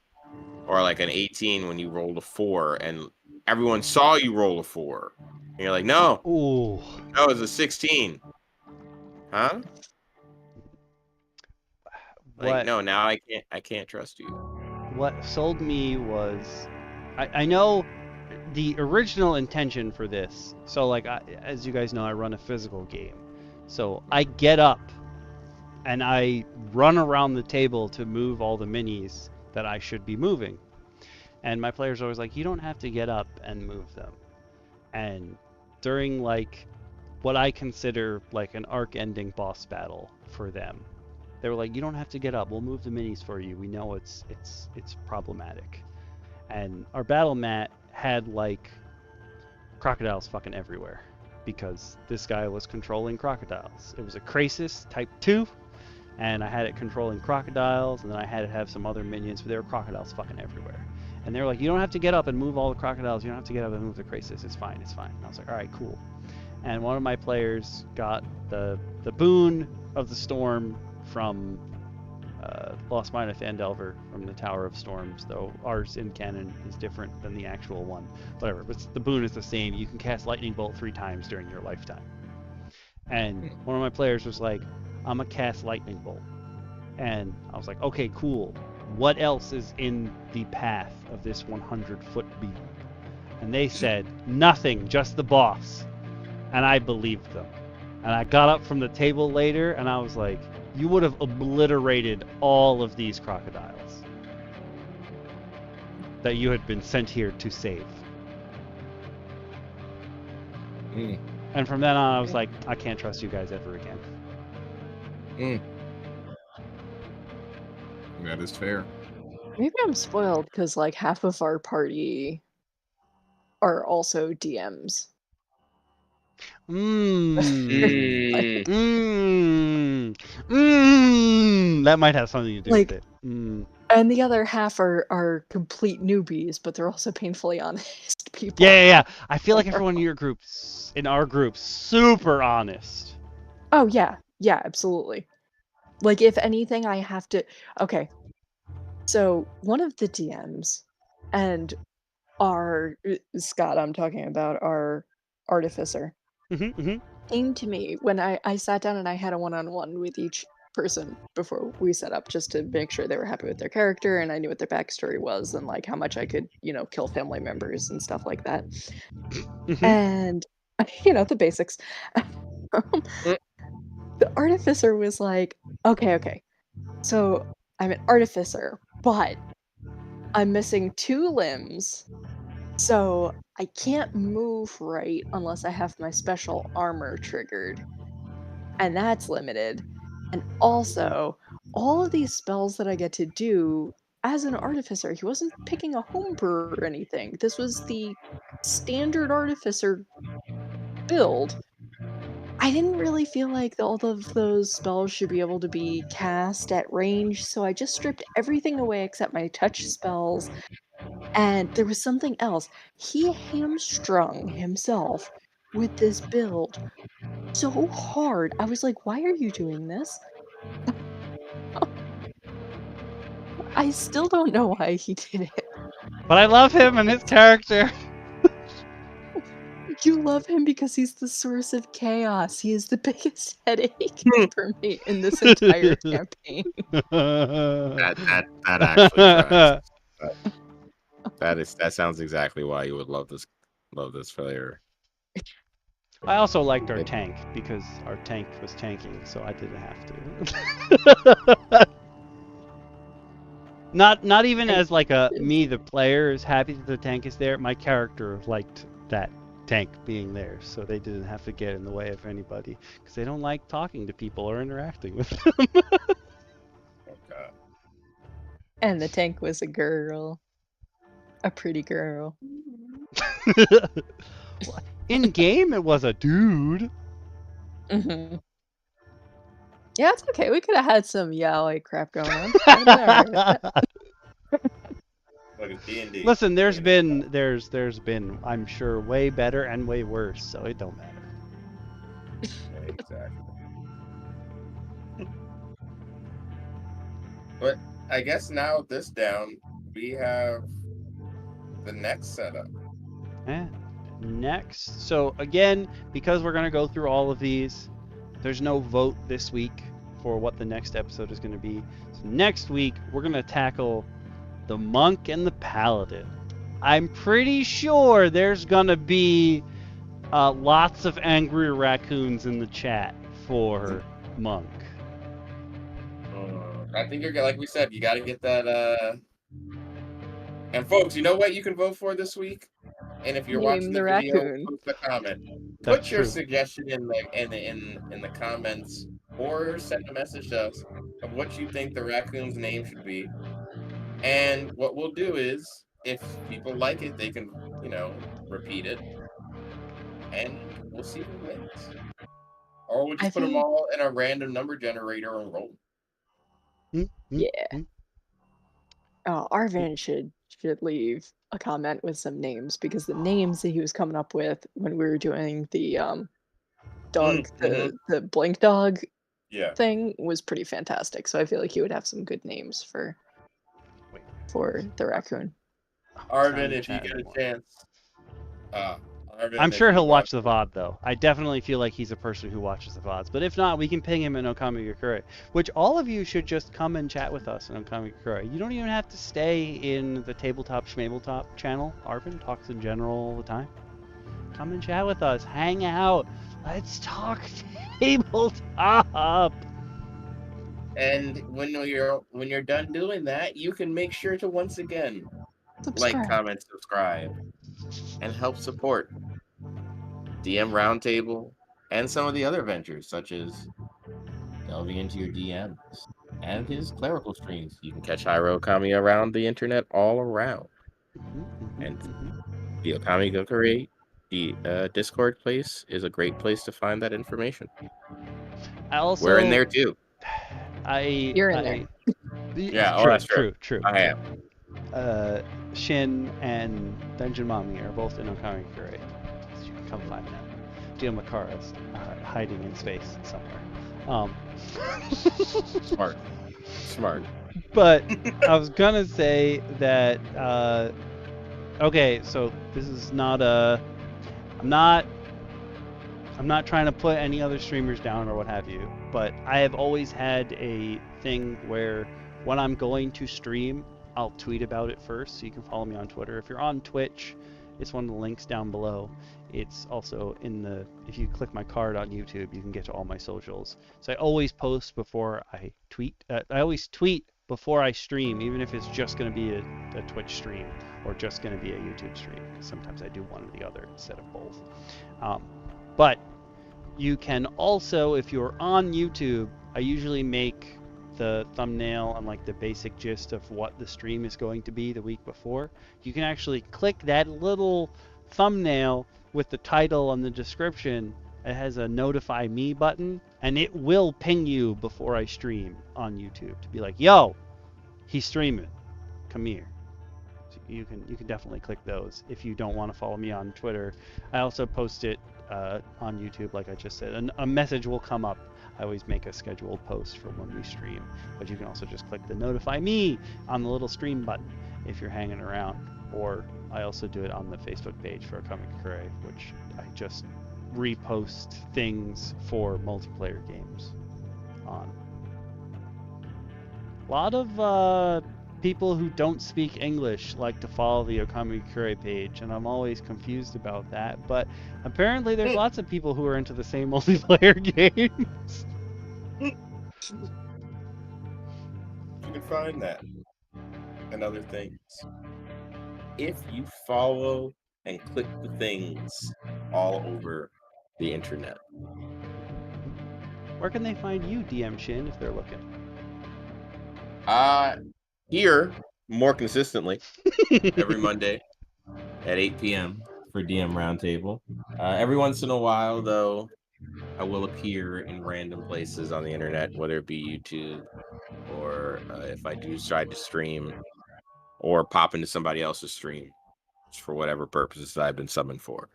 Speaker 2: or like an 18 when you rolled a 4 and everyone saw you roll a 4 and you're like, no, it's a 16. Huh? Like, no, now I can't trust you.
Speaker 1: What sold me was, I know the original intention for this. So like, as you guys know, I run a physical game. So I get up and I run around the table to move all the minis that I should be moving. And my players are always like, you don't have to get up and move them. And during like what I consider like an arc-ending boss battle for them, they were like, you don't have to get up. We'll move the minis for you. We know it's problematic. And our battle mat had like crocodiles fucking everywhere because this guy was controlling crocodiles. It was a Krasis type 2, and I had it controlling crocodiles, and then I had it have some other minions, but there were crocodiles fucking everywhere. And they were like, you don't have to get up and move all the crocodiles. You don't have to get up and move the Krasis. It's fine. And I was like, all right, cool. And one of my players got the boon of the storm from Lost Mine of Phandelver from the Tower of Storms, though ours in canon is different than the actual one. Whatever, but the boon is the same. You can cast Lightning Bolt 3 times during your lifetime. And one of my players was like, I'm gonna cast Lightning Bolt. And I was like, okay, cool. What else is in the path of this 100-foot beam? And they said, nothing, just the boss. And I believed them. And I got up from the table later, and I was like, you would have obliterated all of these crocodiles that you had been sent here to save. And from then on, I was like, I can't trust you guys ever again.
Speaker 4: That is fair.
Speaker 3: Maybe I'm spoiled because like half of our party are also DMs.
Speaker 1: That might have something to do with it.
Speaker 3: And the other half are complete newbies, but they're also painfully honest people.
Speaker 1: Yeah. I feel like everyone in our group, super honest.
Speaker 3: Oh yeah, yeah, absolutely. Like if anything, I have to. Okay, so one of the DMs and our Scott, I'm talking about our artificer, came to me when I sat down and I had a one-on-one with each person before we set up just to make sure they were happy with their character and I knew what their backstory was and like how much I could, kill family members and stuff like that. And the basics.
Speaker 2: Mm.
Speaker 3: The artificer was like, okay. So I'm an artificer, but I'm missing 2 limbs. So I can't move right unless I have my special armor triggered. And that's limited. And also, all of these spells that I get to do as an artificer, he wasn't picking a homebrew or anything. This was the standard artificer build. I didn't really feel like all of those spells should be able to be cast at range, so I just stripped everything away except my touch spells. And there was something else. He hamstrung himself with this build so hard. I was like, why are you doing this? I still don't know why he did it.
Speaker 1: But I love him and his character.
Speaker 3: You love him because he's the source of chaos. He is the biggest headache for me in this entire campaign.
Speaker 2: That actually tracks. That sounds exactly why you would love this player.
Speaker 1: I also liked our tank because our tank was tanking, so I didn't have to. Not even as like me, the player, is happy that the tank is there. My character liked that tank being there, so they didn't have to get in the way of anybody because they don't like talking to people or interacting with them.
Speaker 2: Okay.
Speaker 3: And the tank was a girl. A pretty girl.
Speaker 1: In game, it was a dude.
Speaker 3: Mm-hmm. Yeah, it's okay. We could have had some yaoi crap going on. Right.
Speaker 2: D&D.
Speaker 1: Listen, there's been, I'm sure, way better and way worse, so it don't matter.
Speaker 2: Exactly. But I guess now with this down, we have the next setup.
Speaker 1: Next. So again, because we're going to go through all of these, there's no vote this week for what the next episode is going to be. So next week, we're going to tackle the monk and the paladin. I'm pretty sure there's going to be lots of angry raccoons in the chat for monk.
Speaker 2: I think you're like we said, you got to get that. And folks, you know what you can vote for this week? And if you're watching the video, post a comment. Put your suggestion in the comments, or send a message to us of what you think the raccoon's name should be. And what we'll do is, if people like it, they can, repeat it, and we'll see who wins. Or we'll just put them all in a random number generator and roll.
Speaker 3: Yeah. Oh, Arvin should leave a comment with some names because the names that he was coming up with when we were doing the dog, the blink dog thing was pretty fantastic. So I feel like he would have some good names for the raccoon.
Speaker 2: Arvin, if you get a chance.
Speaker 1: I'm sure he'll watch the VOD, though. I definitely feel like he's a person who watches the VODs. But if not, we can ping him in Okamigakure, which all of you should just come and chat with us in Okamigakure. You don't even have to stay in the Tabletop Schmabletop channel. Arvin talks in general all the time. Come and chat with us. Hang out. Let's talk tabletop.
Speaker 2: And when you're done doing that, you can make sure to once again like, comment, subscribe, and help support DM Roundtable and some of the other ventures, such as delving into your DMs and his clerical streams. You can catch Aero Kami around the internet all around. And the Okamigakure, the Discord place, is a great place to find that information. We're in there too.
Speaker 3: You're in there.
Speaker 2: Yeah,
Speaker 1: that's true.
Speaker 2: I am.
Speaker 1: Shin and Dungeon Mommy are both in Okamigakure. So you can come find them. DM Lacara is hiding in space somewhere.
Speaker 2: Smart.
Speaker 1: But I was gonna say that okay, so this is not a I'm not trying to put any other streamers down or what have you, but I have always had a thing where when I'm going to stream, I'll tweet about it first, so you can follow me on Twitter. If you're on Twitch, it's one of the links down below. It's also if you click my card on YouTube, you can get to all my socials. So I always post before I tweet. I always tweet before I stream, even if it's just going to be a Twitch stream or just going to be a YouTube stream. Sometimes I do one or the other instead of both. But you can also, if you're on YouTube, I usually make the thumbnail and like the basic gist of what the stream is going to be the week before. You can actually click that little thumbnail with the title and the description. It has a notify me button, and it will ping you before I stream on YouTube to be like, yo, he's streaming, come here. So you can definitely click those if you don't want to follow me on Twitter. I also post it on YouTube, like I just said, and a message will come up. I always make a scheduled post for when we stream, but you can also just click the notify me on the little stream button if you're hanging around. Or I also do it on the Facebook page for Comic Cray, which I just repost things for multiplayer games on. A lot of people who don't speak English like to follow the Okami Kure page, and I'm always confused about that, but apparently there's lots of people who are into the same multiplayer games.
Speaker 2: You can find that and other things if you follow and click the things all over the internet.
Speaker 1: Where can they find you, DM Shin, if they're looking?
Speaker 2: Here, more consistently, every Monday at 8 p.m. for DM Roundtable. Every once in a while, though, I will appear in random places on the internet, whether it be YouTube or if I do decide to stream or pop into somebody else's stream for whatever purposes that I've been summoned for.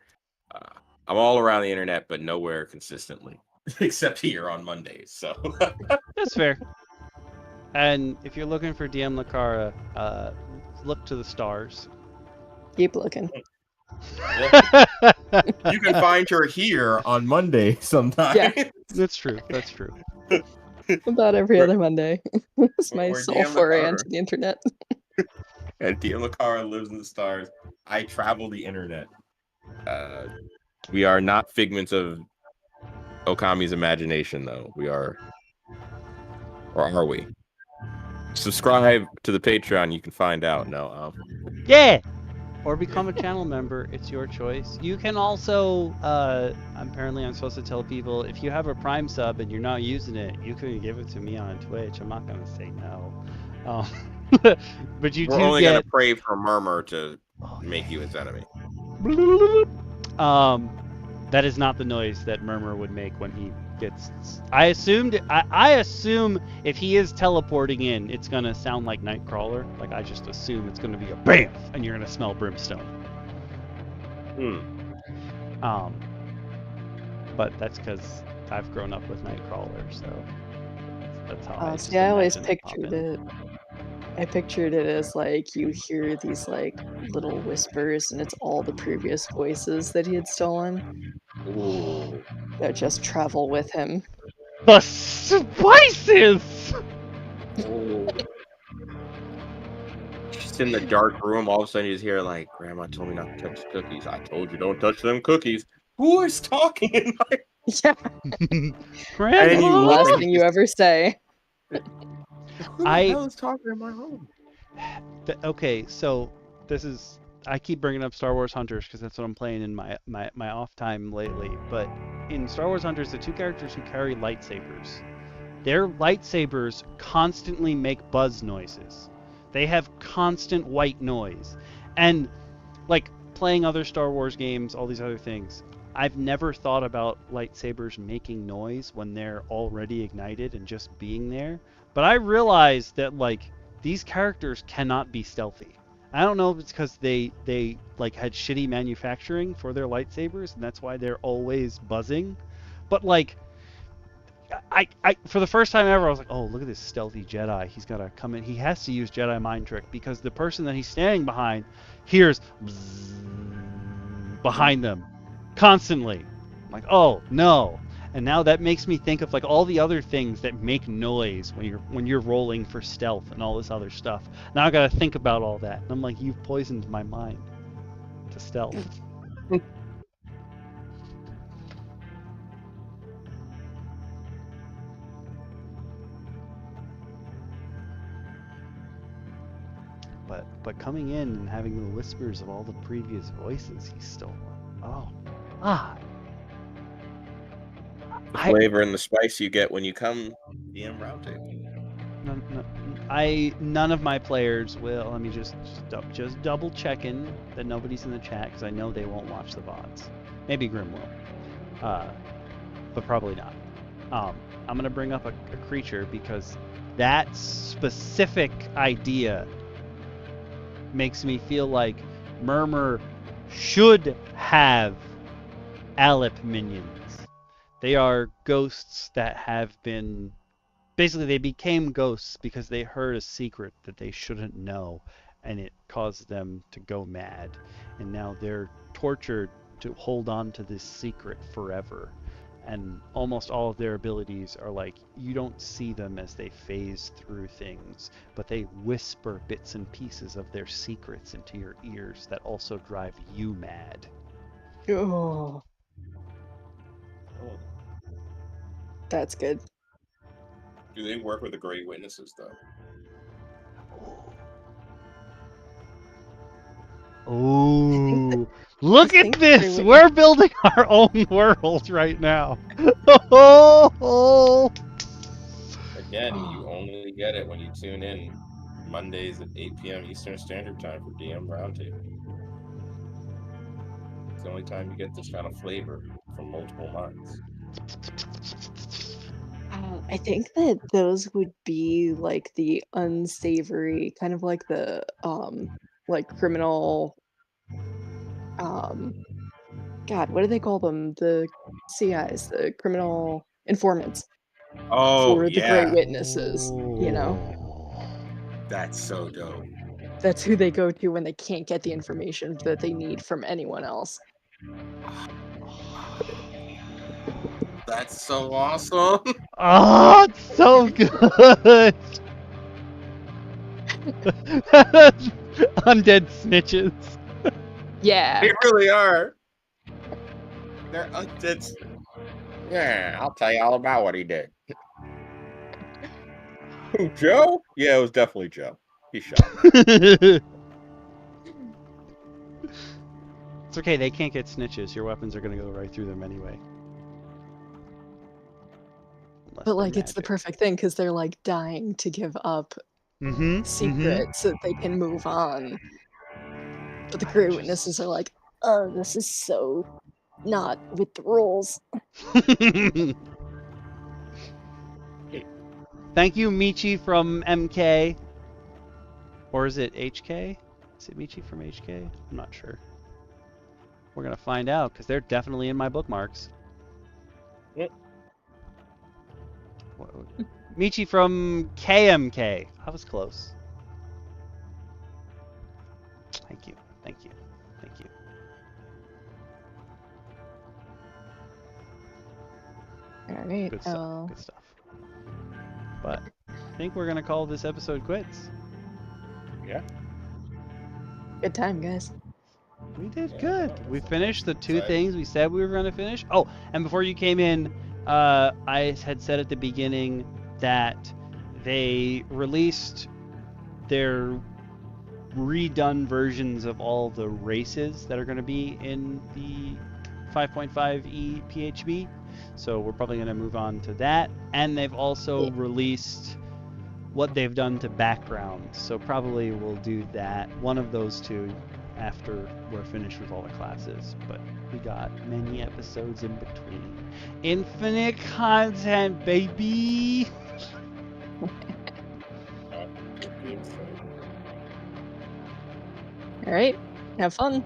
Speaker 2: I'm all around the internet, but nowhere consistently, except here on Mondays. So
Speaker 1: That's fair. And if you're looking for DM Lacara, look to the stars.
Speaker 3: Keep looking.
Speaker 2: You can find her here on Monday sometimes.
Speaker 3: Yeah.
Speaker 1: That's true. That's true.
Speaker 3: About every other Monday. It's my
Speaker 2: We're
Speaker 3: sole
Speaker 2: DM
Speaker 3: foray
Speaker 2: Lacara.
Speaker 3: into the internet.
Speaker 2: And DM Lacara lives in the stars. I travel the internet. We are not figments of Okami's imagination, though. We are, or are we? Subscribe to the Patreon. You can find out. No.
Speaker 1: Yeah. Or become a channel member. It's your choice. You can also, apparently I'm supposed to tell people, if you have a Prime sub and you're not using it, you can give it to me on Twitch. I'm not going to say no. But you
Speaker 2: We're only going to pray for Murmur to make you his enemy.
Speaker 1: That is not the noise that Murmur would make when he gets... I assume if he is teleporting in, it's going to sound like Nightcrawler. Like, I just assume it's going to be a BAM! And you're going to smell brimstone. But that's because I've grown up with Nightcrawler, so that's how I
Speaker 3: See, I always pictured it. I pictured it as like you hear these like little whispers, and it's all the previous voices that he had stolen.
Speaker 2: Ooh.
Speaker 3: That just travel with him.
Speaker 1: The spices!
Speaker 2: Ooh. Just in the dark room, all of a sudden you just hear like, Grandma told me not to touch the cookies. I told you don't touch them cookies. Who is talking in my...
Speaker 3: Yeah.
Speaker 1: Grandma!
Speaker 3: The last thing you ever say.
Speaker 2: Who the hell is talking in my room?
Speaker 1: Okay, so this is... I keep bringing up Star Wars Hunters because that's what I'm playing in my off time lately. But in Star Wars Hunters, the two characters who carry lightsabers, their lightsabers constantly make buzz noises. They have constant white noise. And like playing other Star Wars games, all these other things, I've never thought about lightsabers making noise when they're already ignited and just being there. But I realized that like these characters cannot be stealthy. I don't know if it's because they like had shitty manufacturing for their lightsabers, and that's why they're always buzzing. But like, I for the first time ever, I was like, oh, look at this stealthy Jedi. He's gotta come in. He has to use Jedi mind trick because the person that he's standing behind hears behind them constantly. I'm like, oh no. And now that makes me think of like all the other things that make noise when you're rolling for stealth and all this other stuff. Now I gotta think about all that. And I'm like, you've poisoned my mind to stealth. But coming in and having the whispers of all the previous voices, he's still
Speaker 2: The flavor and the spice you get when you come DM Roundtable.
Speaker 1: None of my players will. Let me just double checking that nobody's in the chat because I know they won't watch the VODs. Maybe Grim will, but probably not. I'm gonna bring up a creature because that specific idea makes me feel like Murmur should have Alep minions. They are ghosts that have been... Basically, they became ghosts because they heard a secret that they shouldn't know, and it caused them to go mad. And now they're tortured to hold on to this secret forever. And almost all of their abilities are like, you don't see them as they phase through things, but they whisper bits and pieces of their secrets into your ears that also drive you mad.
Speaker 3: Oh. That's good.
Speaker 2: Do they work with the Great Witnesses, though?
Speaker 1: Oh, look at this! We're building our own world right now.
Speaker 2: Again, you only get it when you tune in Mondays at 8 p.m. Eastern Standard Time for DM Roundtable. It's the only time you get this kind of flavor from multiple minds.
Speaker 3: I think that those would be like the unsavory, kind of like the like criminal God, what do they call them? The CIs, the criminal informants.
Speaker 2: Oh,
Speaker 3: for the Great Witnesses, you know?
Speaker 2: That's so dope.
Speaker 3: That's who they go to when they can't get the information that they need from anyone else.
Speaker 2: That's so awesome.
Speaker 1: Oh, it's so good. Undead snitches.
Speaker 3: Yeah.
Speaker 2: They really are. They're undead. Yeah, I'll tell you all about what he did. Who, Joe? Yeah, it was definitely Joe. He shot me.
Speaker 1: It's okay, they can't get snitches. Your weapons are going to go right through them anyway.
Speaker 3: But like, it's the perfect thing because they're like dying to give up secrets so that they can move on. But the Great Witnesses are like, oh, this is so not with the rules.
Speaker 1: Thank you, Michi from MK. Or is it HK? Is it Michi from HK? I'm not sure. We're going to find out because they're definitely in my bookmarks.
Speaker 2: Yep.
Speaker 1: Michi from KMK. I was close. Thank you. Thank you. Thank you.
Speaker 3: All right.
Speaker 1: Good stuff. Good stuff. But I think we're going to call this episode quits.
Speaker 2: Yeah.
Speaker 3: Good time, guys.
Speaker 1: We did good. We finished the two things we said we were going to finish. Oh, and before you came in, I had said at the beginning that they released their redone versions of all the races that are going to be in the 5.5e PHB. So we're probably going to move on to that. And they've also released what they've done to backgrounds. So probably we'll do that, one of those two, after we're finished with all the classes. But we got many episodes in between. Infinite content, baby!
Speaker 3: All right. Have fun.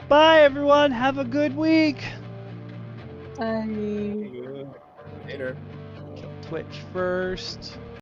Speaker 1: Bye, everyone. Have a good week.
Speaker 3: Bye.
Speaker 2: Later.
Speaker 1: Kill Twitch first.